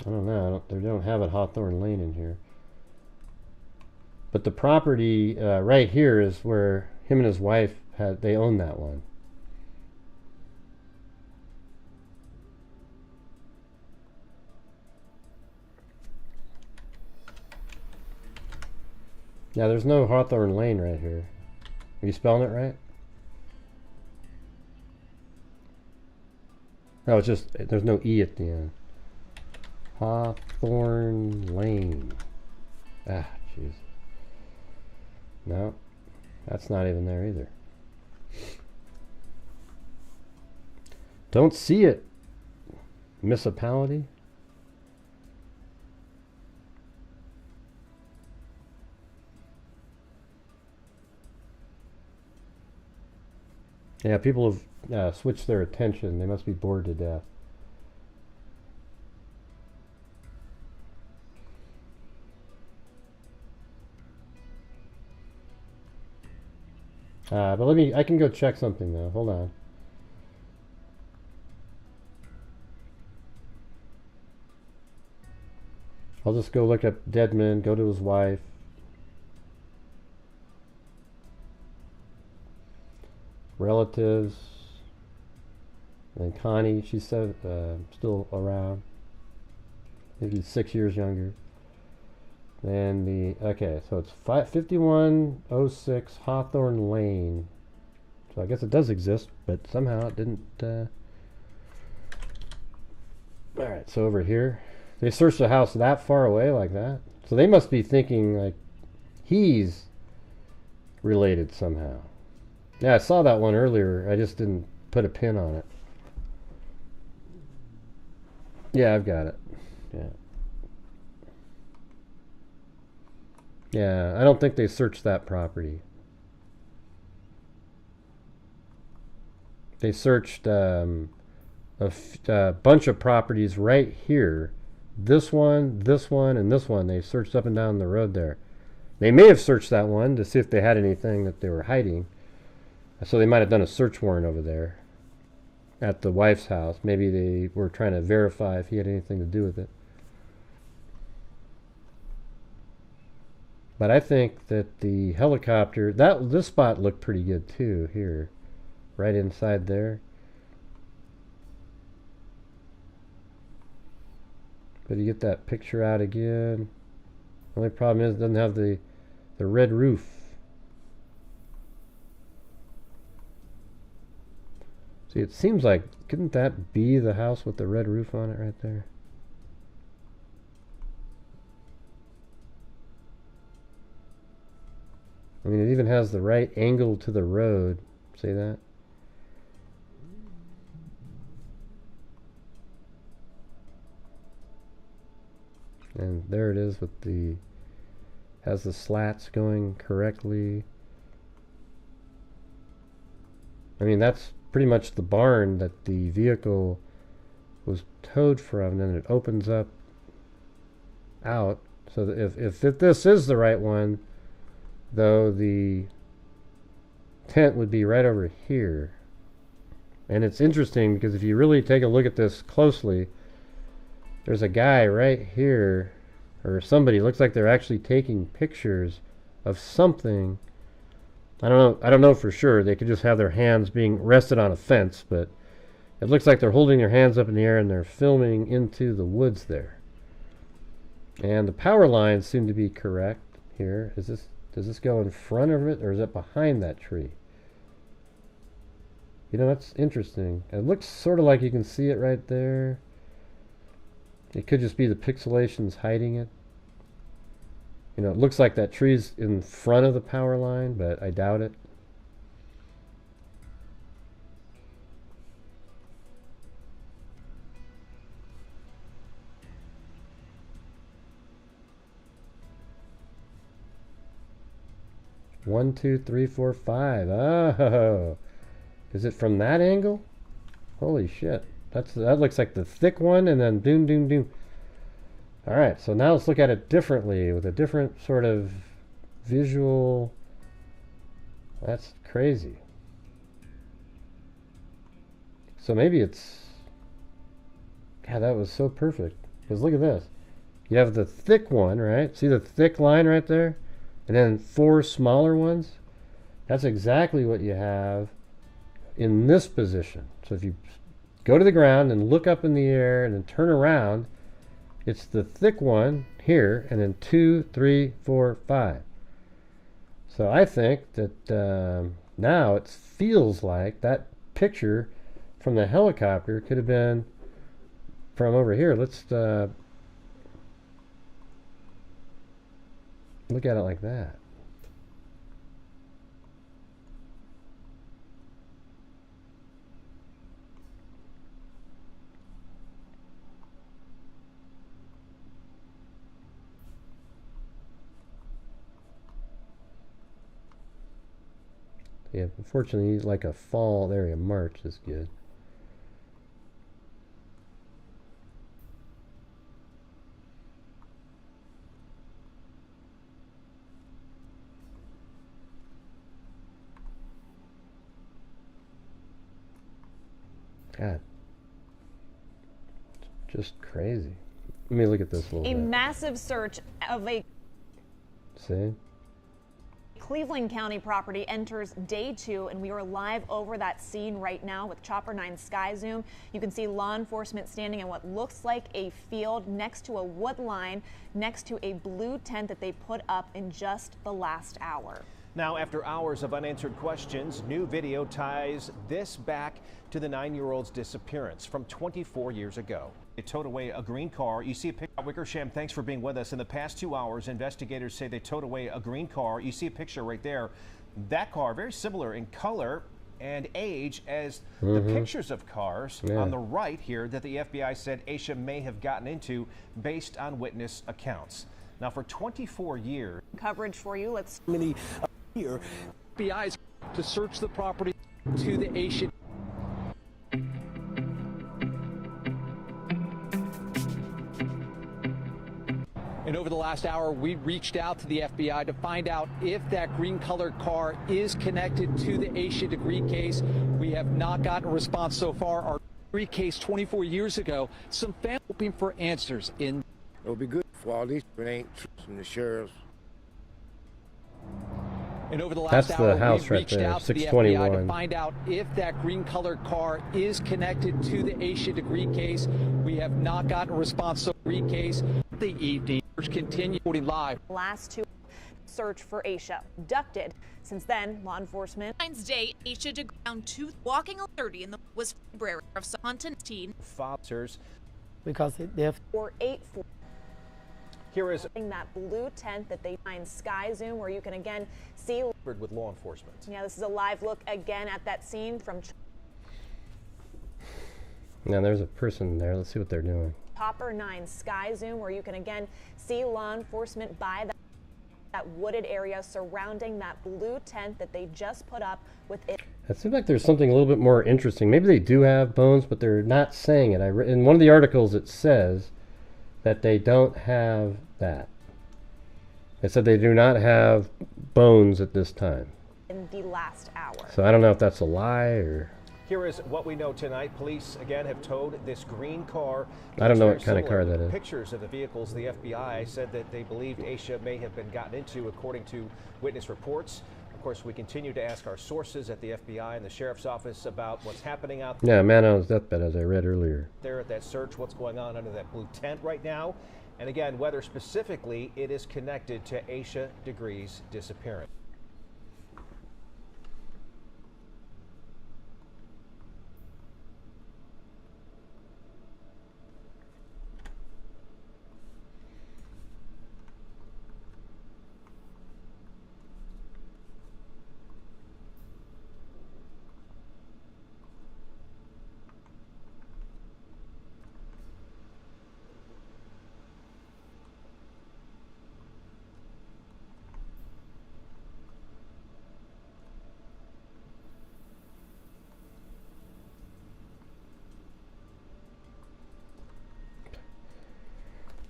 I don't know. They don't have a Hawthorne Lane in here. But the property right here is where him and his wife they own that one. Yeah, there's no Hawthorne Lane right here. Are you spelling it right? No, it's just, there's no E at the end. Hawthorne Lane. Ah, jeez. No, that's not even there either. Don't see it. Municipality. Yeah, people have switched their attention. They must be bored to death. But I can go check something though. Hold on. I'll just go look up Deadman, go to his wife. Relatives. And Connie, she's still around. I think he's 6 years younger. And okay, so it's 5106 Hawthorne Lane. So I guess it does exist, but somehow it didn't. Alright, so over here. They searched the house that far away like that. So they must be thinking like he's related somehow. Yeah, I saw that one earlier. I just didn't put a pin on it. Yeah, I've got it. Yeah. Yeah, I don't think they searched that property. They searched a bunch of properties right here. This one, and this one. They searched up and down the road there. They may have searched that one to see if they had anything that they were hiding. So they might have done a search warrant over there at the wife's house. Maybe they were trying to verify if he had anything to do with it. But I think that the helicopter, this spot looked pretty good too here. Right inside there. But you get that picture out again. Only problem is it doesn't have the red roof. See, it seems like, couldn't that be the house with the red roof on it right there? I mean, it even has the right angle to the road. See that? And there it is with has the slats going correctly. I mean, that's pretty much the barn that the vehicle was towed from, and then it opens up out. So that if this is the right one, though, the tent would be right over here. And it's interesting because if you really take a look at this closely, there's a guy right here, or somebody, looks like they're actually taking pictures of something. I don't know for sure. They could just have their hands being rested on a fence, but it looks like they're holding their hands up in the air and they're filming into the woods there. And the power lines seem to be correct here. Does this go in front of it, or is it behind that tree? You know, that's interesting. It looks sort of like you can see it right there. It could just be the pixelations hiding it. You know, it looks like that tree's in front of the power line, but I doubt it. One, two, three, four, five. Oh, is it from that angle? Holy shit! That looks like the thick one, and then doom, doom, doom. All right, so now let's look at it differently with a different sort of visual. That's crazy. So maybe it's. God, that was so perfect. Because look at this. You have the thick one, right? See the thick line right there? And then four smaller ones? That's exactly what you have in this position. So if you go to the ground and look up in the air and then turn around, it's the thick one here, and then 2, 3, 4, 5. So I think that now it feels like that picture from the helicopter could have been from over here. Let's look at it like that. Yeah, unfortunately, like a fall area, March is good. God, just crazy. Let me look at this a little A bit. massive search of a See? Cleveland County property enters day 2, and we are live over that scene right now with Chopper 9 Sky Zoom. You can see law enforcement standing in what looks like a field next to a wood line, next to a blue tent that they put up in just the last hour. Now, after hours of unanswered questions, new video ties this back to the 9-year-old's disappearance from 24 years ago. They towed away a green car. You see a picture. Wickersham, thanks for being with us. In the past 2 hours, investigators say they towed away a green car. You see a picture right there. That car, very similar in color and age as the pictures of cars on the right here that the FBI said Asha may have gotten into based on witness accounts. Now, for 24 years. Coverage for you. Let's here. FBI's to search the property to the Asha. And over the last hour, we reached out to the FBI to find out if that green colored car is connected to the Asha Degree case. We have not gotten a response so far. Our Degree case 24 years ago, some fans hoping for answers in. It would be good for all these it ain't from the sheriffs. And over the last That's the hour, house we right reached there, out to the FBI 621. to find out if that green colored car is connected to the Asha Degree case. We have not gotten a response so Degree case. The evening continue live. Last 2 search for Asha abducted. Since then, law enforcement. Day, Asha Degree found 2 walking on 30 in the was February of Huntington. Fathers. Because they're Or 8-4. Here is that blue tent that they find Sky Zoom, where you can again see with law enforcement. Yeah, this is a live look again at that scene from Now there's a person there. Let's see what they're doing. Chopper 9 Sky Zoom, where you can again see law enforcement by that wooded area surrounding that blue tent that they just put up with it. It seems like there's something a little bit more interesting. Maybe they do have bones, but they're not saying it. In one of the articles it says that they don't have that. It said they do not have bones at this time. In the last hour. So I don't know if that's a lie or... Here is what we know tonight. Police again have towed this green car. I don't know Very what kind of similar car that is. Pictures of the vehicles. The FBI said that they believed Asha may have been gotten into, according to witness reports. Of course, we continue to ask our sources at the FBI and the Sheriff's Office about what's happening out there. Yeah, man on his deathbed, as I read earlier. There at that search, what's going on under that blue tent right now, and again, whether specifically it is connected to Asha Degree's disappearance.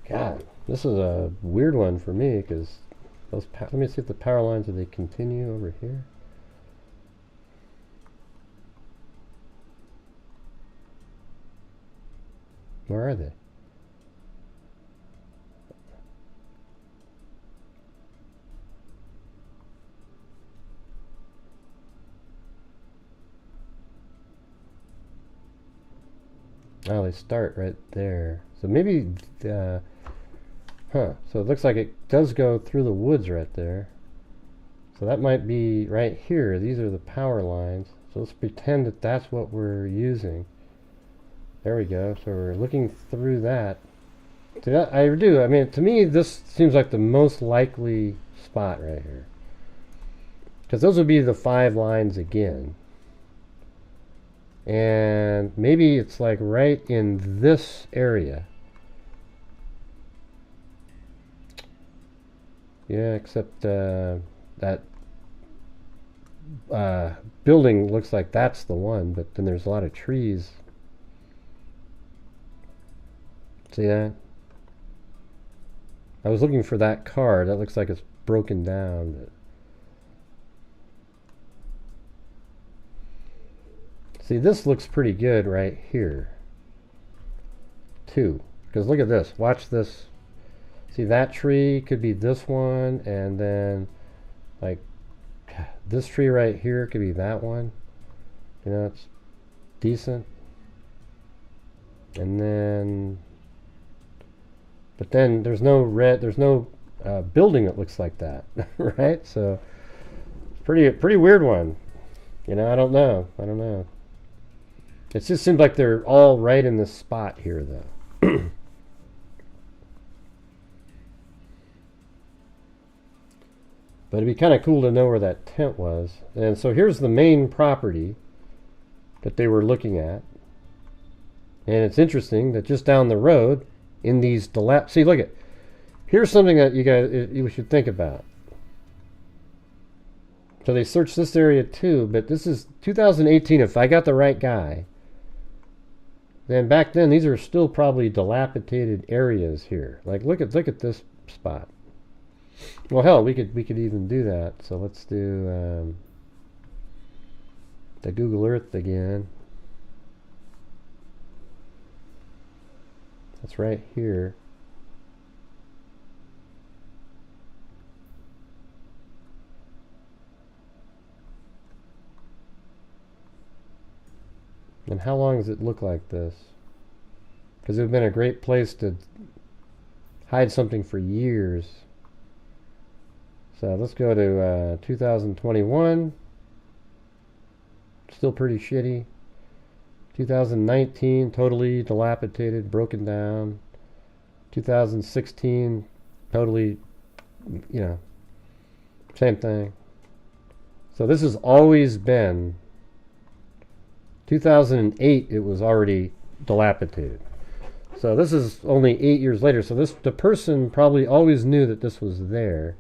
God, this is a weird one for me because those. Let me see if the power lines, do they continue over here? Where are they? Oh, they start right there. So maybe, so it looks like it does go through the woods right there. So that might be right here. These are the power lines. So let's pretend that that's what we're using. There we go. So we're looking through that. See, that I do. I mean, to me, this seems like the most likely spot right here. Because those would be the 5 lines again. And maybe it's like right in this area. Yeah, except that building looks like that's the one, but then there's a lot of trees. See that? I was looking for that car. That looks like it's broken down. But see, this looks pretty good right here, too. Because look at this. Watch this. See, that tree could be this one, and then, like, this tree right here could be that one. You know, it's decent. And then, but then there's no building that looks like that, right? So, pretty weird one. You know, I don't know. It just seems like they're all right in this spot here, though. But it'd be kind of cool to know where that tent was. And so here's the main property that they were looking at. And it's interesting that just down the road in these see, look at, here's something that you should think about. So they searched this area too, but this is 2018. If I got the right guy, then back then these are still probably dilapidated areas here. Like look at this spot. Well, hell, we could even do that. So let's do the Google Earth again. That's right here. And how long does it look like this? Because it would have been a great place to hide something for years. So let's go to 2021. Still pretty shitty. 2019, totally dilapidated, broken down. 2016, totally, you know, same thing. So this has always been, 2008, it was already dilapidated. So this is only 8 years later. So the person probably always knew that this was there.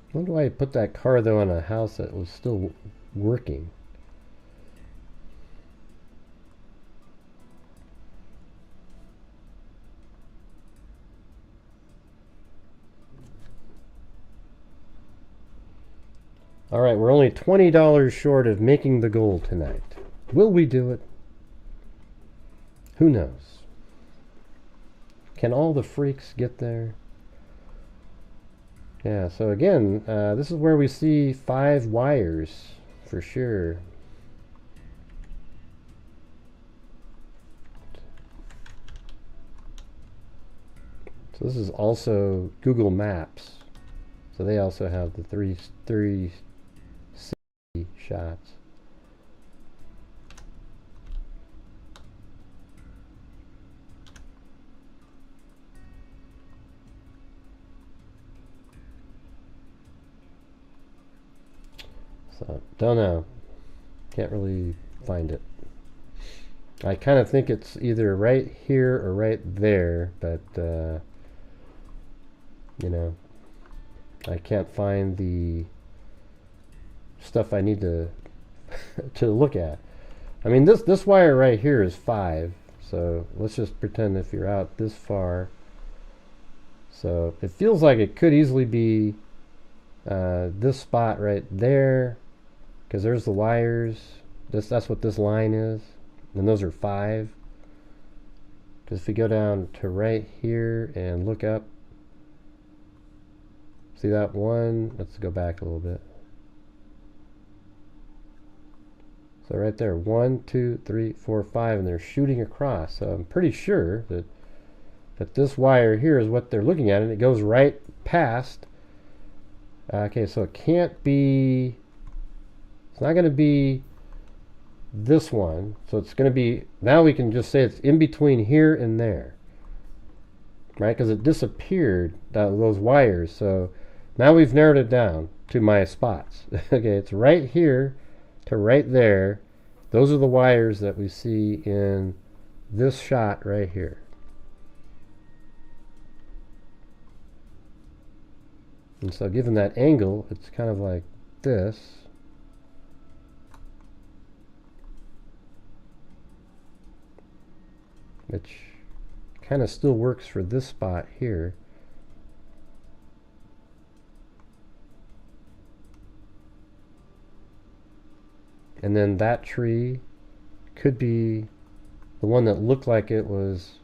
I wonder why I put that car though on a house that was still working. All right, we're only $20 short of making the goal tonight. Will we do it? Who knows? Can all the freaks get there? Yeah, so again, this is where we see 5 wires for sure. So this is also Google Maps. So they also have the 360 shots. So, don't know. Can't really find it. I kind of think it's either right here or right there, but you know, I can't find the stuff I need to to look at. I mean, this wire right here is 5, so let's just pretend if you're out this far. So it feels like it could easily be this spot right there, because there's the wires. That's what this line is, and those are 5. Because if we go down to right here and look up, see that one? Let's go back a little bit. So right there, 1, 2, 3, 4, 5, and they're shooting across. So I'm pretty sure that this wire here is what they're looking at, and it goes right past. Okay, so it can't be, it's not going to be this one. So it's going to be, now we can just say it's in between here and there. Right, because it disappeared, those wires. So now we've narrowed it down to my spots. Okay, it's right here to right there. Those are the wires that we see in this shot right here. And so given that angle, it's kind of like this. Which kind of still works for this spot here. And then that tree could be the one that looked like it was,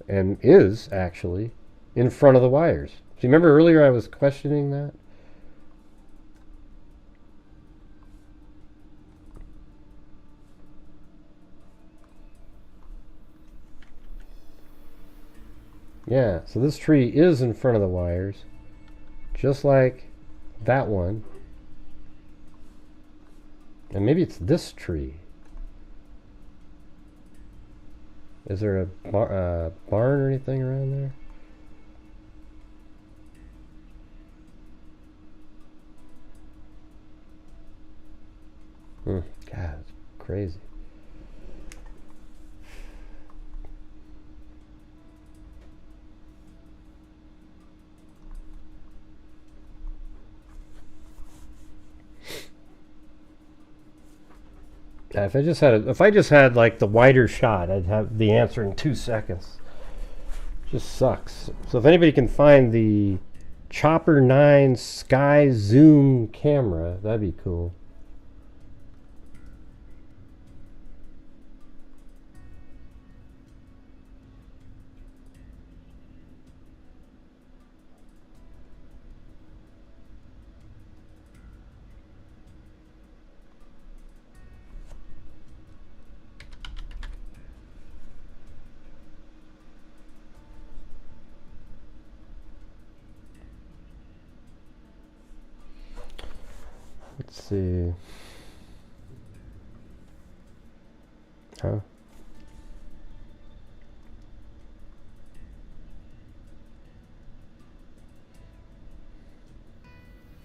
and is actually, in front of the wires. So you remember earlier I was questioning that? Yeah, so this tree is in front of the wires, just like that one. And maybe it's this tree. Is there a barn or anything around there? God, it's crazy. If I just had like the wider shot, I'd have the answer in 2 seconds. Just sucks. So if anybody can find the Chopper 9 Sky Zoom camera, that'd be cool. Let's see. Huh?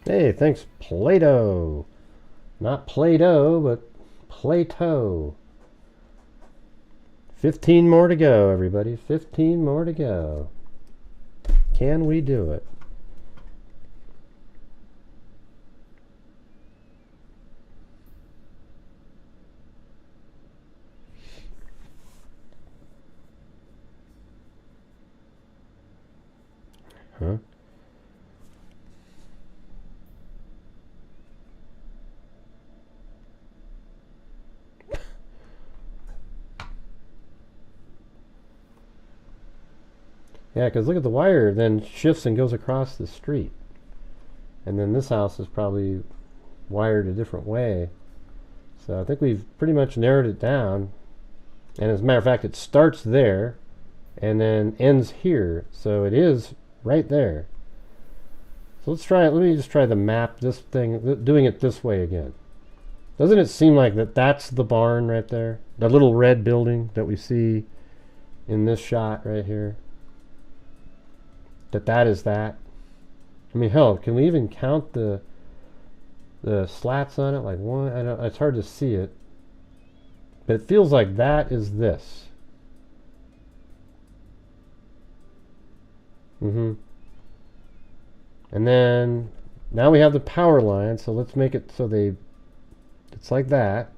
Hey, thanks, Plato. Not Play-Doh, but Plato. 15 more to go, everybody. 15 more to go. Can we do it? Huh? Yeah, because look at the wire, then shifts and goes across the street. And then this house is probably wired a different way. So I think we've pretty much narrowed it down. And as a matter of fact, it starts there and then ends here. So it is right there. So let's try it. Let me just try the map, this thing, doing it this way again. Doesn't it seem like that's the barn right there? The little red building that we see in this shot right here? That is that? I mean, hell, can we even count the slats on it? Like one? I don't, it's hard to see it. But it feels like that is this. And then now we have the power line, so let's make it so it's like that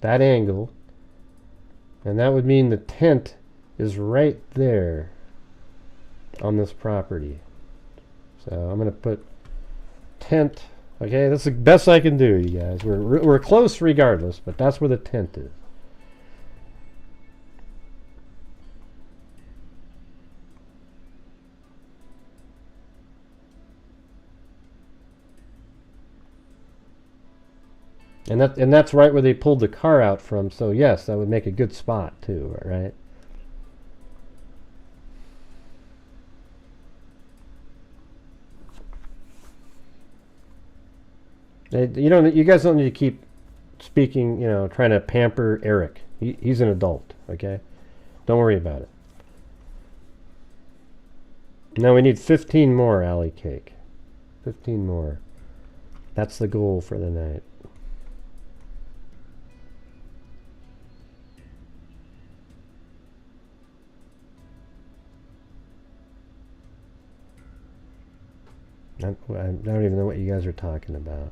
angle, and that would mean the tent is right there on this property. So I'm going to put tent. Okay, that's the best I can do, you guys. We're close regardless, but that's where the tent is. And that's right where they pulled the car out from, so yes, that would make a good spot too, right? You guys don't need to keep speaking, trying to pamper Eric. He's an adult, okay? Don't worry about it. Now we need 15 more alley cake. 15 more. That's the goal for the night. I don't even know what you guys are talking about.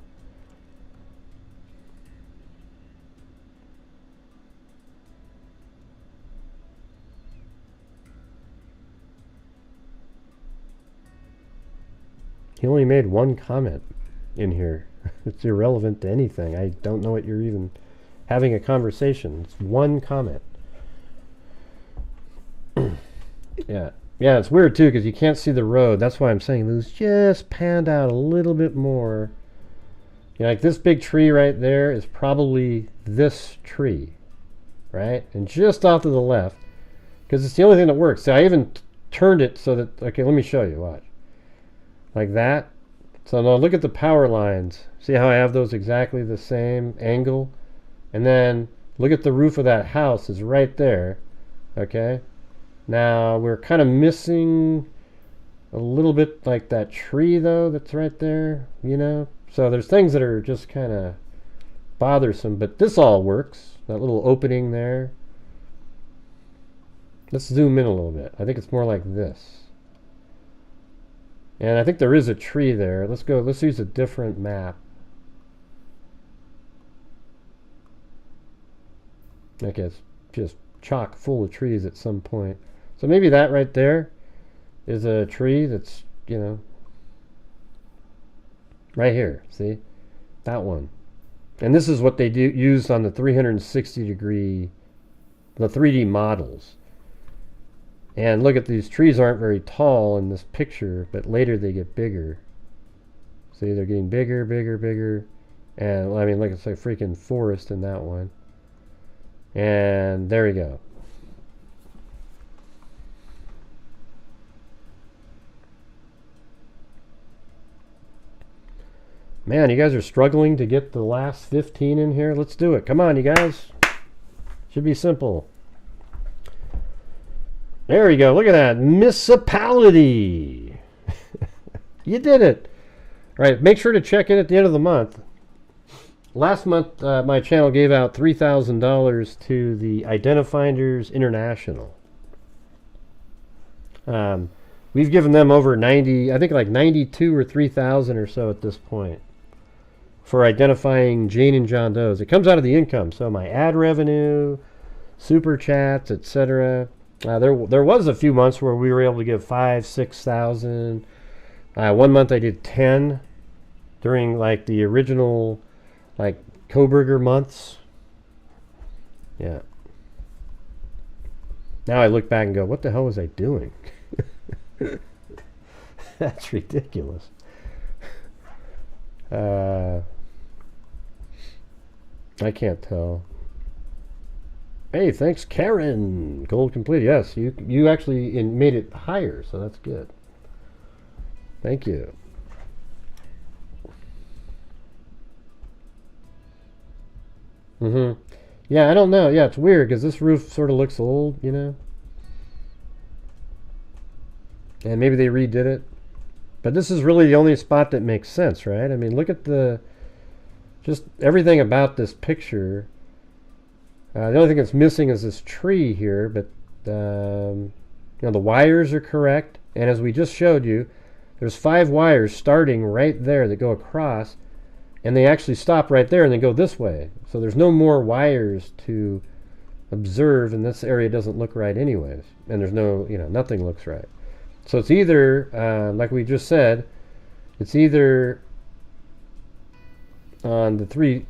He only made one comment in here. It's irrelevant to anything. I don't know what you're even having a conversation. It's one comment. Yeah. Yeah, it's weird too because you can't see the road. That's why I'm saying it was just panned out a little bit more. Like this big tree right there is probably this tree, right? And just off to the left, because it's the only thing that works. So I even turned it so that, okay, let me show you, watch. Like that. So now look at the power lines. See how I have those exactly the same angle? And then look at the roof of that house is right there, okay? Now we're kind of missing a little bit like that tree though that's right there, So there's things that are just kind of bothersome, but this all works. That little opening there. Let's zoom in a little bit. I think it's more like this. And I think there is a tree there. Let's use a different map. Okay, it's just chock full of trees at some point. So maybe that right there is a tree that's, right here. See? That one. And this is what they used on the 360 degree, the 3D models. And look at these trees aren't very tall in this picture, but later they get bigger. See, they're getting bigger, bigger, bigger. And I mean, look, it's like freaking forest in that one. And there we go. Man, you guys are struggling to get the last 15 in here. Let's do it. Come on, you guys. Should be simple. There we go. Look at that. Municipality. You did it. All right. Make sure to check in at the end of the month. Last month, my channel gave out $3,000 to the Identifinders International. We've given them over 90, I think like 92 or 3,000 or so at this point for identifying Jane and John Does. It comes out of the income. So my ad revenue, super chats, etc. There was a few months where we were able to give 5,000, 6,000. One month I did 10 during like the original like Koberger months. Yeah. Now I look back and go, what the hell was I doing? That's ridiculous. I can't tell. Hey, thanks, Karen. Gold complete. Yes, you actually made it higher, so that's good. Thank you. Yeah, I don't know. Yeah, it's weird because this roof sort of looks old, And maybe they redid it. But this is really the only spot that makes sense, right? I mean, look at just everything about this picture The only thing that's missing is this tree here, but you know, the wires are correct, and as we just showed you, there's 5 wires starting right there that go across, and they actually stop right there and they go this way. So there's no more wires to observe, and this area doesn't look right anyways. And there's no, you know, nothing looks right. So it's either, like we just said, it's either on the 3,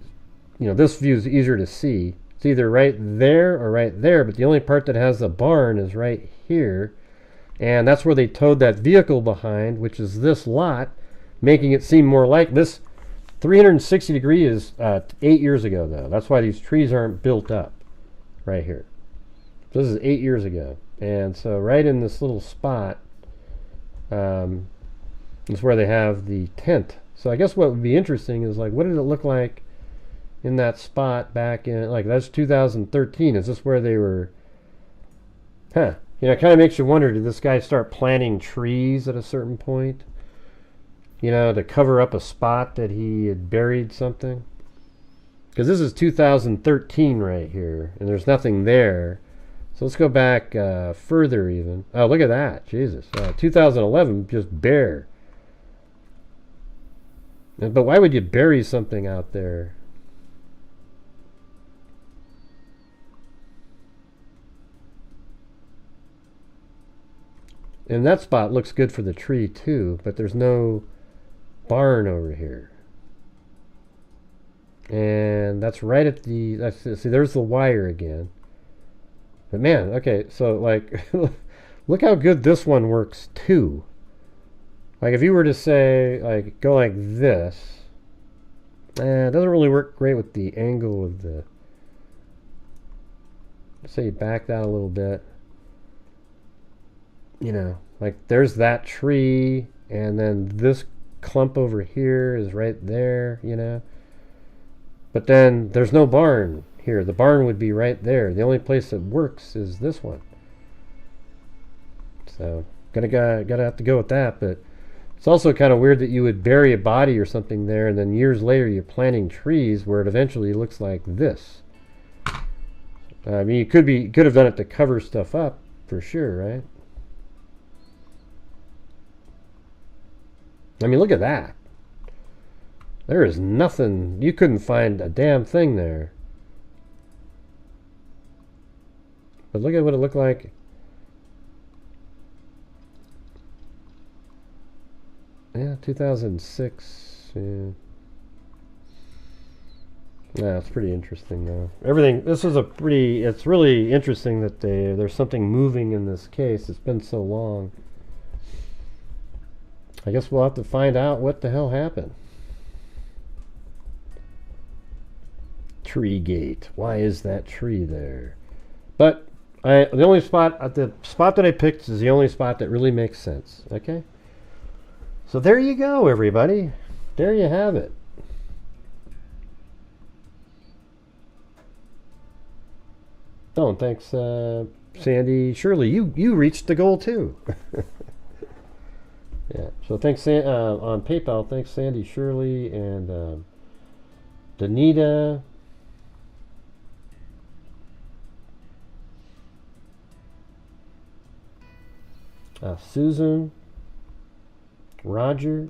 you know, this view is easier to see. It's either right there or right there, but the only part that has the barn is right here. And that's where they towed that vehicle behind, which is this lot, making it seem more like this. 360 degree is 8 years ago, though. That's why these trees aren't built up right here. So this is 8 years ago. And so right in this little spot is where they have the tent. So I guess what would be interesting is, like, what did it look like in that spot back in, like, that's 2013. Is this where they were, you know, it kind of makes you wonder, did this guy start planting trees at a certain point? You know, to cover up a spot that he had buried something? Because this is 2013 right here, and there's nothing there. So let's go back further even. Oh, look at that. Jesus. 2011, just bare. But why would you bury something out there? And that spot looks good for the tree too, but there's no barn over here. And that's right at the, see, there's the wire again. But man, okay, so like, look how good this one works too. Like if you were to say, like, go like this, it doesn't really work great with the angle of the, say you back that a little bit. You know, like there's that tree, and then this clump over here is right there, you know. But then there's no barn here. The barn would be right there. The only place that works is this one. So gotta have to go with that. But it's also kind of weird that you would bury a body or something there, and then years later you're planting trees where it eventually looks like this. I mean, you could have done it to cover stuff up for sure, right? I mean, look at that. There is nothing. You couldn't find a damn thing there. But look at what it looked like. Yeah, 2006. Yeah. Yeah, it's pretty interesting though. Everything. This is a pretty. It's really interesting that there's something moving in this case. It's been so long. I guess we'll have to find out what the hell happened. Tree gate. Why is that tree there? But the only spot, the spot that I picked is the only spot that really makes sense. Okay? So there you go, everybody. There you have it. Oh, thanks, Sandy. Shirley, you reached the goal too. Yeah. So thanks on PayPal. Thanks, Sandy, Shirley, and Danita. Susan, Roger,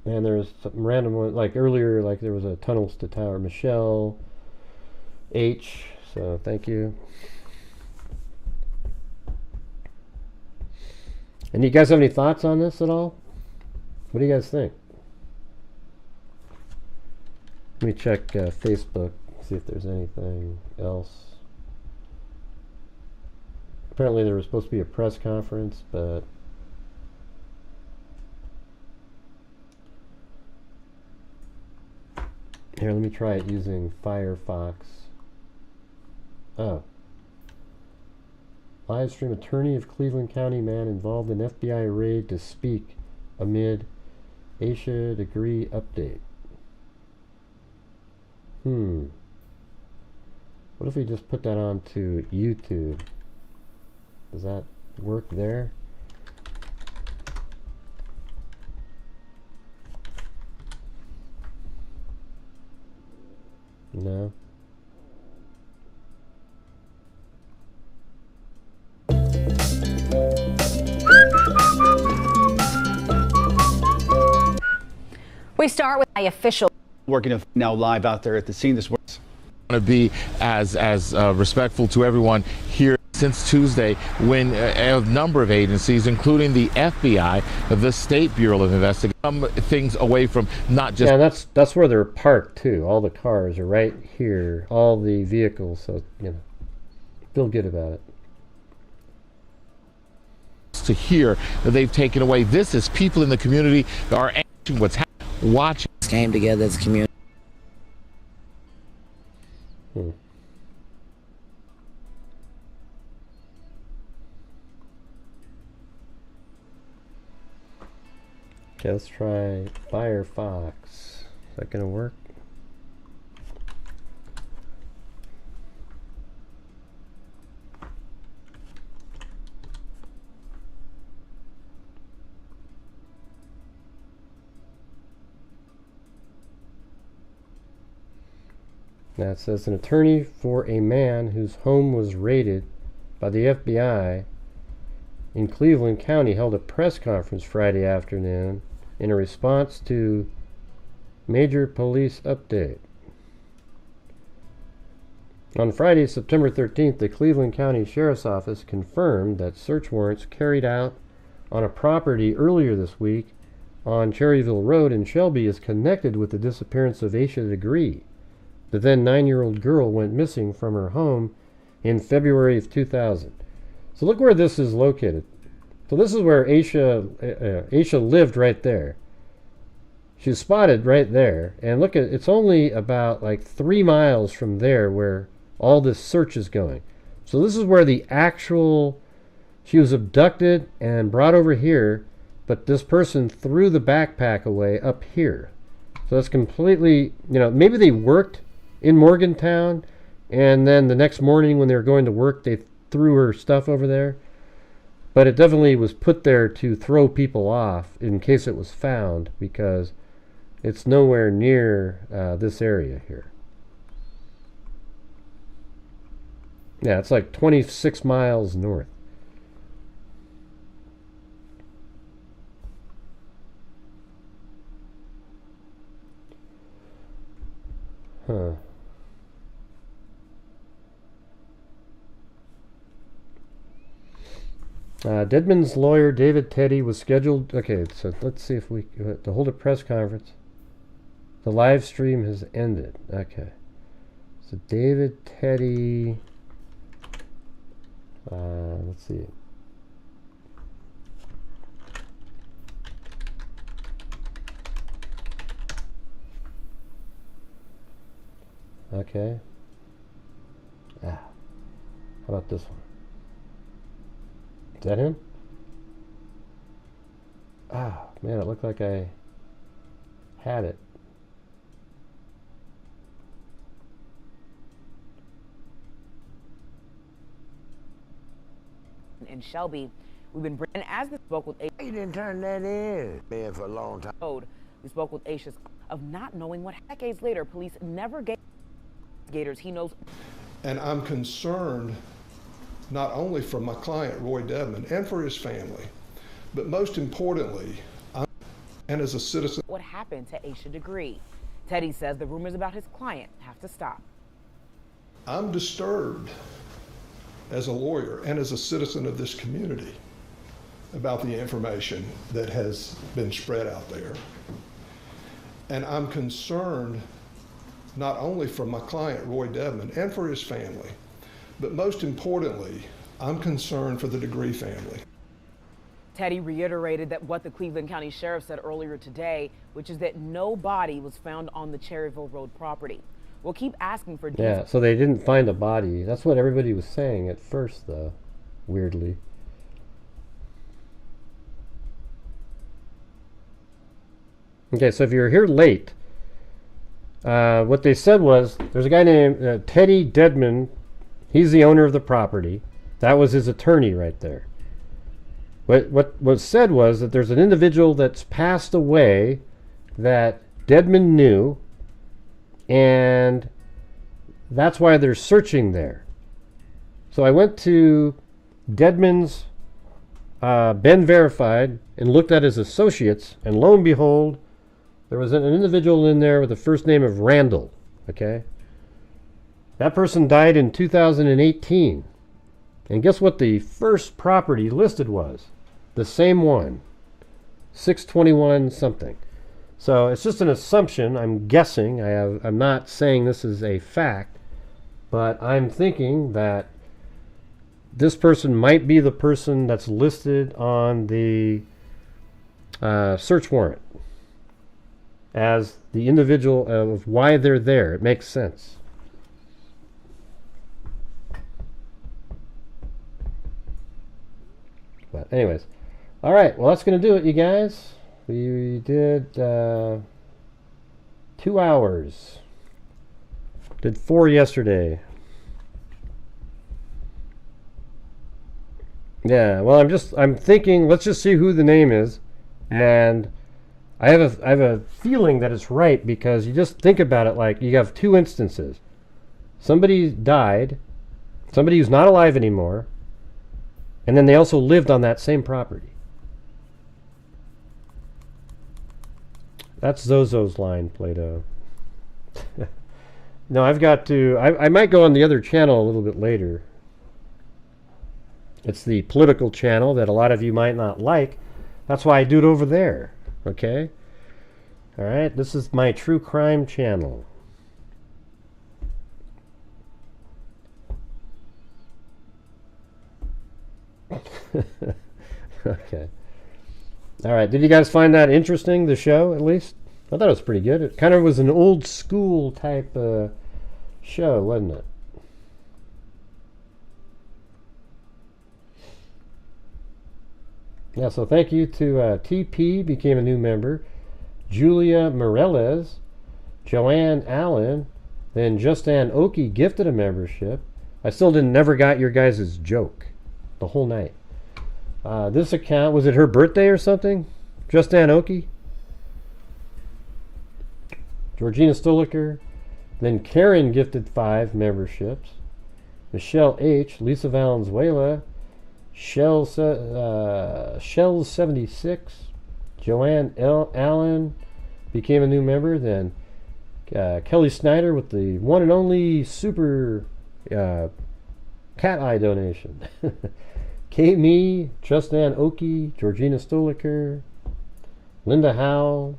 and there's some random one, like earlier, like there was a Tunnels to Tower, Michelle, H, so thank you. And you guys have any thoughts on this at all? What do you guys think? Let me check Facebook, see if there's anything else. Apparently there was supposed to be a press conference, but here, let me try it using Firefox. Oh. Live stream: attorney of Cleveland County man involved in FBI raid to speak amid Asha Degree update. What if we just put that onto YouTube? Does that work there? No. We start with my official. Working now live out there at the scene this morning. To be as respectful to everyone here since Tuesday, when a number of agencies, including the FBI, the State Bureau of Investigation, some things away from not just. Yeah, that's where they're parked too. All the cars are right here. All the vehicles. So feel good about it. To hear that they've taken away. This is people in the community that are asking what's happening, watching. Came together as a community. Okay, let's try Firefox. Is that gonna work? Now it says an attorney for a man whose home was raided by the FBI in Cleveland County held a press conference Friday afternoon in a response to major police update. On Friday, September 13th, the Cleveland County Sheriff's Office confirmed that search warrants carried out on a property earlier this week on Cherryville Road in Shelby is connected with the disappearance of Asha Degree. The then 9-year-old girl went missing from her home in February of 2000. So look where this is located. So this is where Asha lived right there. She's spotted right there. And look at, it's only about like 3 miles from there where all this search is going. So this is where the actual, she was abducted and brought over here, but this person threw the backpack away up here. So that's completely, maybe they worked in Morgantown, and then the next morning when they were going to work, they threw her stuff over there. But it definitely was put there to throw people off in case it was found, because it's nowhere near this area here. Yeah, it's like 26 miles north. Huh. Dedman's lawyer, David Teddy, was scheduled. Okay, so let's see if we to hold a press conference. The live stream has ended. Okay, so David Teddy. Let's see. Okay. How about this one? Is that him? Ah, man, it looked like I had it. In Shelby, we've been bringing, as we spoke with Asha. You didn't turn that in. Man, for a long time. We spoke with Asha's of not knowing what decades later police never gave investigators he knows. And I'm concerned not only for my client, Roy Dedman, and for his family, but most importantly, and as a citizen. What happened to Asha Degree? Teddy says the rumors about his client have to stop. I'm disturbed as a lawyer and as a citizen of this community about the information that has been spread out there. And I'm concerned not only for my client, Roy Dedman, and for his family, but most importantly, I'm concerned for the Degree family. Teddy reiterated that what the Cleveland County Sheriff said earlier today, which is that no body was found on the Cherryville Road property. We'll keep asking for details. Yeah, so they didn't find a body. That's what everybody was saying at first, though, weirdly. Okay, so if you're here late, what they said was, there's a guy named Teddy Dedman. He's the owner of the property. That was his attorney right there. What was said was that there's an individual that's passed away that Dedman knew, and that's why they're searching there. So I went to Dedman's Ben Verified and looked at his associates, and lo and behold, There was an individual in there with the first name of Randall, okay? That person died in 2018. And guess what the first property listed was? The same one. 621 something. So it's just an assumption. I'm guessing. I'm not saying this is a fact, but I'm thinking that this person might be the person that's listed on the search warrant as the individual of why they're there. It makes sense. But anyways, all right. Well, that's going to do it, you guys. We did 2 hours. Did 4 yesterday. Yeah. Well, I'm thinking. Let's just see who the name is, and I have a feeling that it's right because you just think about it like you have 2 instances. Somebody died, somebody who's not alive anymore, and then they also lived on that same property. That's Zozo's line, Plato. No, I've got to... I might go on the other channel a little bit later. It's the political channel that a lot of you might not like. That's why I do it over there. Okay? Alright, this is my true crime channel. Okay. Alright, did you guys find that interesting, the show, at least? I thought it was pretty good. It kind of was an old school type show, wasn't it? Yeah, so thank you to TP, became a new member, Julia Morales, Joanne Allen, then Justin Oki gifted a membership. I still never got your guys' joke the whole night. This account, was it her birthday or something? Justin Oki? Georgina Stoliker. Then Karen gifted 5 memberships. Michelle H. Lisa Valenzuela. Shell 76. Joanne L. Allen became a new member. Then Kelly Snyder with the one and only super cat eye donation. Me, Justin Oki, Georgina Stoliker, Linda Howe.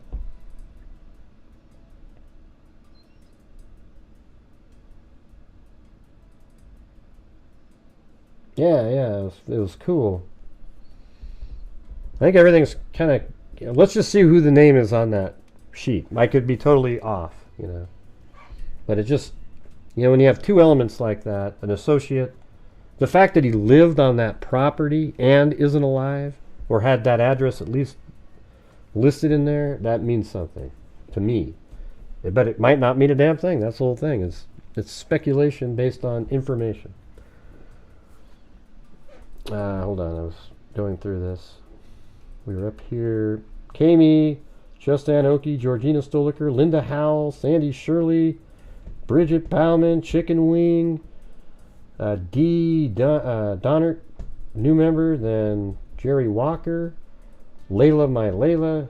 Yeah, it was cool. I think everything's kind of... let's just see who the name is on that sheet. I could be totally off, you know. But it just... you know, when you have 2 elements like that, an associate... the fact that he lived on that property and isn't alive, or had that address at least listed in there, that means something to me. But it might not mean a damn thing. That's the whole thing. It's speculation based on information. Hold on, I was going through this. We were up here. Kami, Justin Oki, Georgina Stoliker, Linda Howell, Sandy Shirley, Bridget Bauman, Chicken Wing, Donnert, new member, then Jerry Walker, Layla My Layla,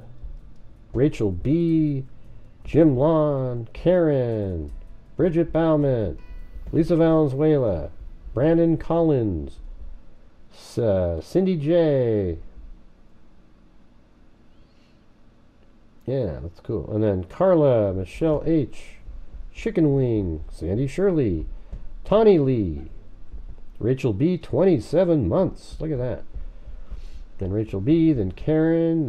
Rachel B, Jim Lawn, Karen, Bridget Bauman, Lisa Valenzuela, Brandon Collins, Cindy J. Yeah, that's cool. And then Carla, Michelle H, Chicken Wing, Sandy Shirley, Tawny Lee, Rachel B, 27 months. Look at that. Then Rachel B, then Karen,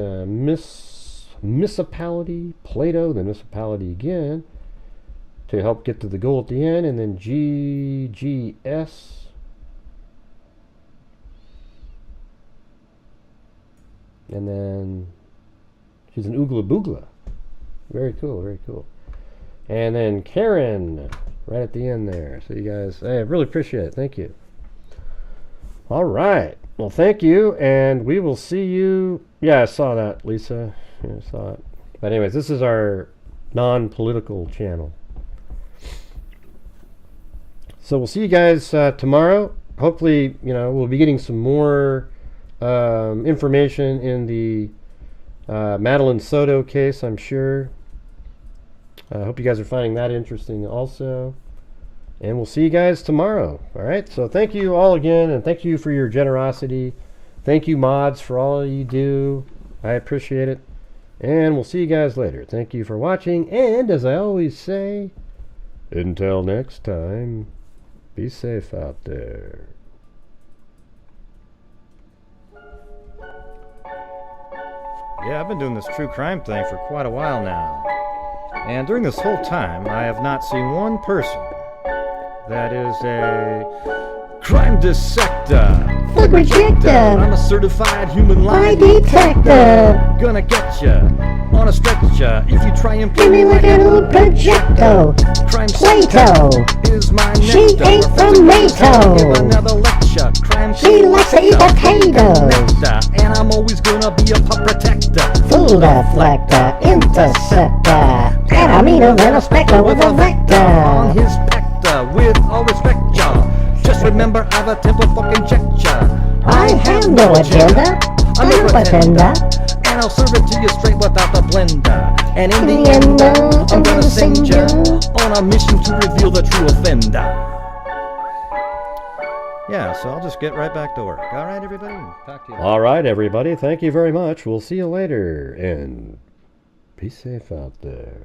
Municipality, Plato, then Municipality again, to help get to the goal at the end, and then GGS. And then she's an Oogla Boogla. Very cool, very cool. And then Karen, right at the end there. So you guys, I really appreciate it. Thank you. All right. Well, thank you, and we will see you. Yeah, I saw that, Lisa. Yeah, I saw it. But anyways, this is our non-political channel. So we'll see you guys tomorrow. Hopefully, you know, we'll be getting some more information in the Madeline Soto case, I'm sure. I hope you guys are finding that interesting also. And we'll see you guys tomorrow. All right. So thank you all again, and thank you for your generosity. Thank you, mods, for all you do. I appreciate it. And we'll see you guys later. Thank you for watching. And as I always say, until next time, be safe out there. Yeah, I've been doing this true crime thing for quite a while now. And during this whole time, I have not seen one person that is a crime dissector. Fuck rejector. I'm a certified human lie detector. Gonna get ya on a stretcher if you try and Give me like a little projecto. Crime Plato. is my She nectar. ain't from NATO. Give another lecture. Crime She likes to eat potatoes. nectar. And I'm always gonna be a pup protector. Food deflector, interceptor. And I'm meaner than a spectre with a vector. On his pector, with all respect, y'all. Just remember I've a temper fucking check ya. I have no agenda. I'm a pretender. And I'll serve it to you straight without the blender. And in In the end, I'm gonna send ya you. on a mission to reveal the true offender. Yeah, so I'll just get right back to work. All right, everybody? Talk to you later. All right, everybody. Thank you very much. We'll see you later. And be safe out there.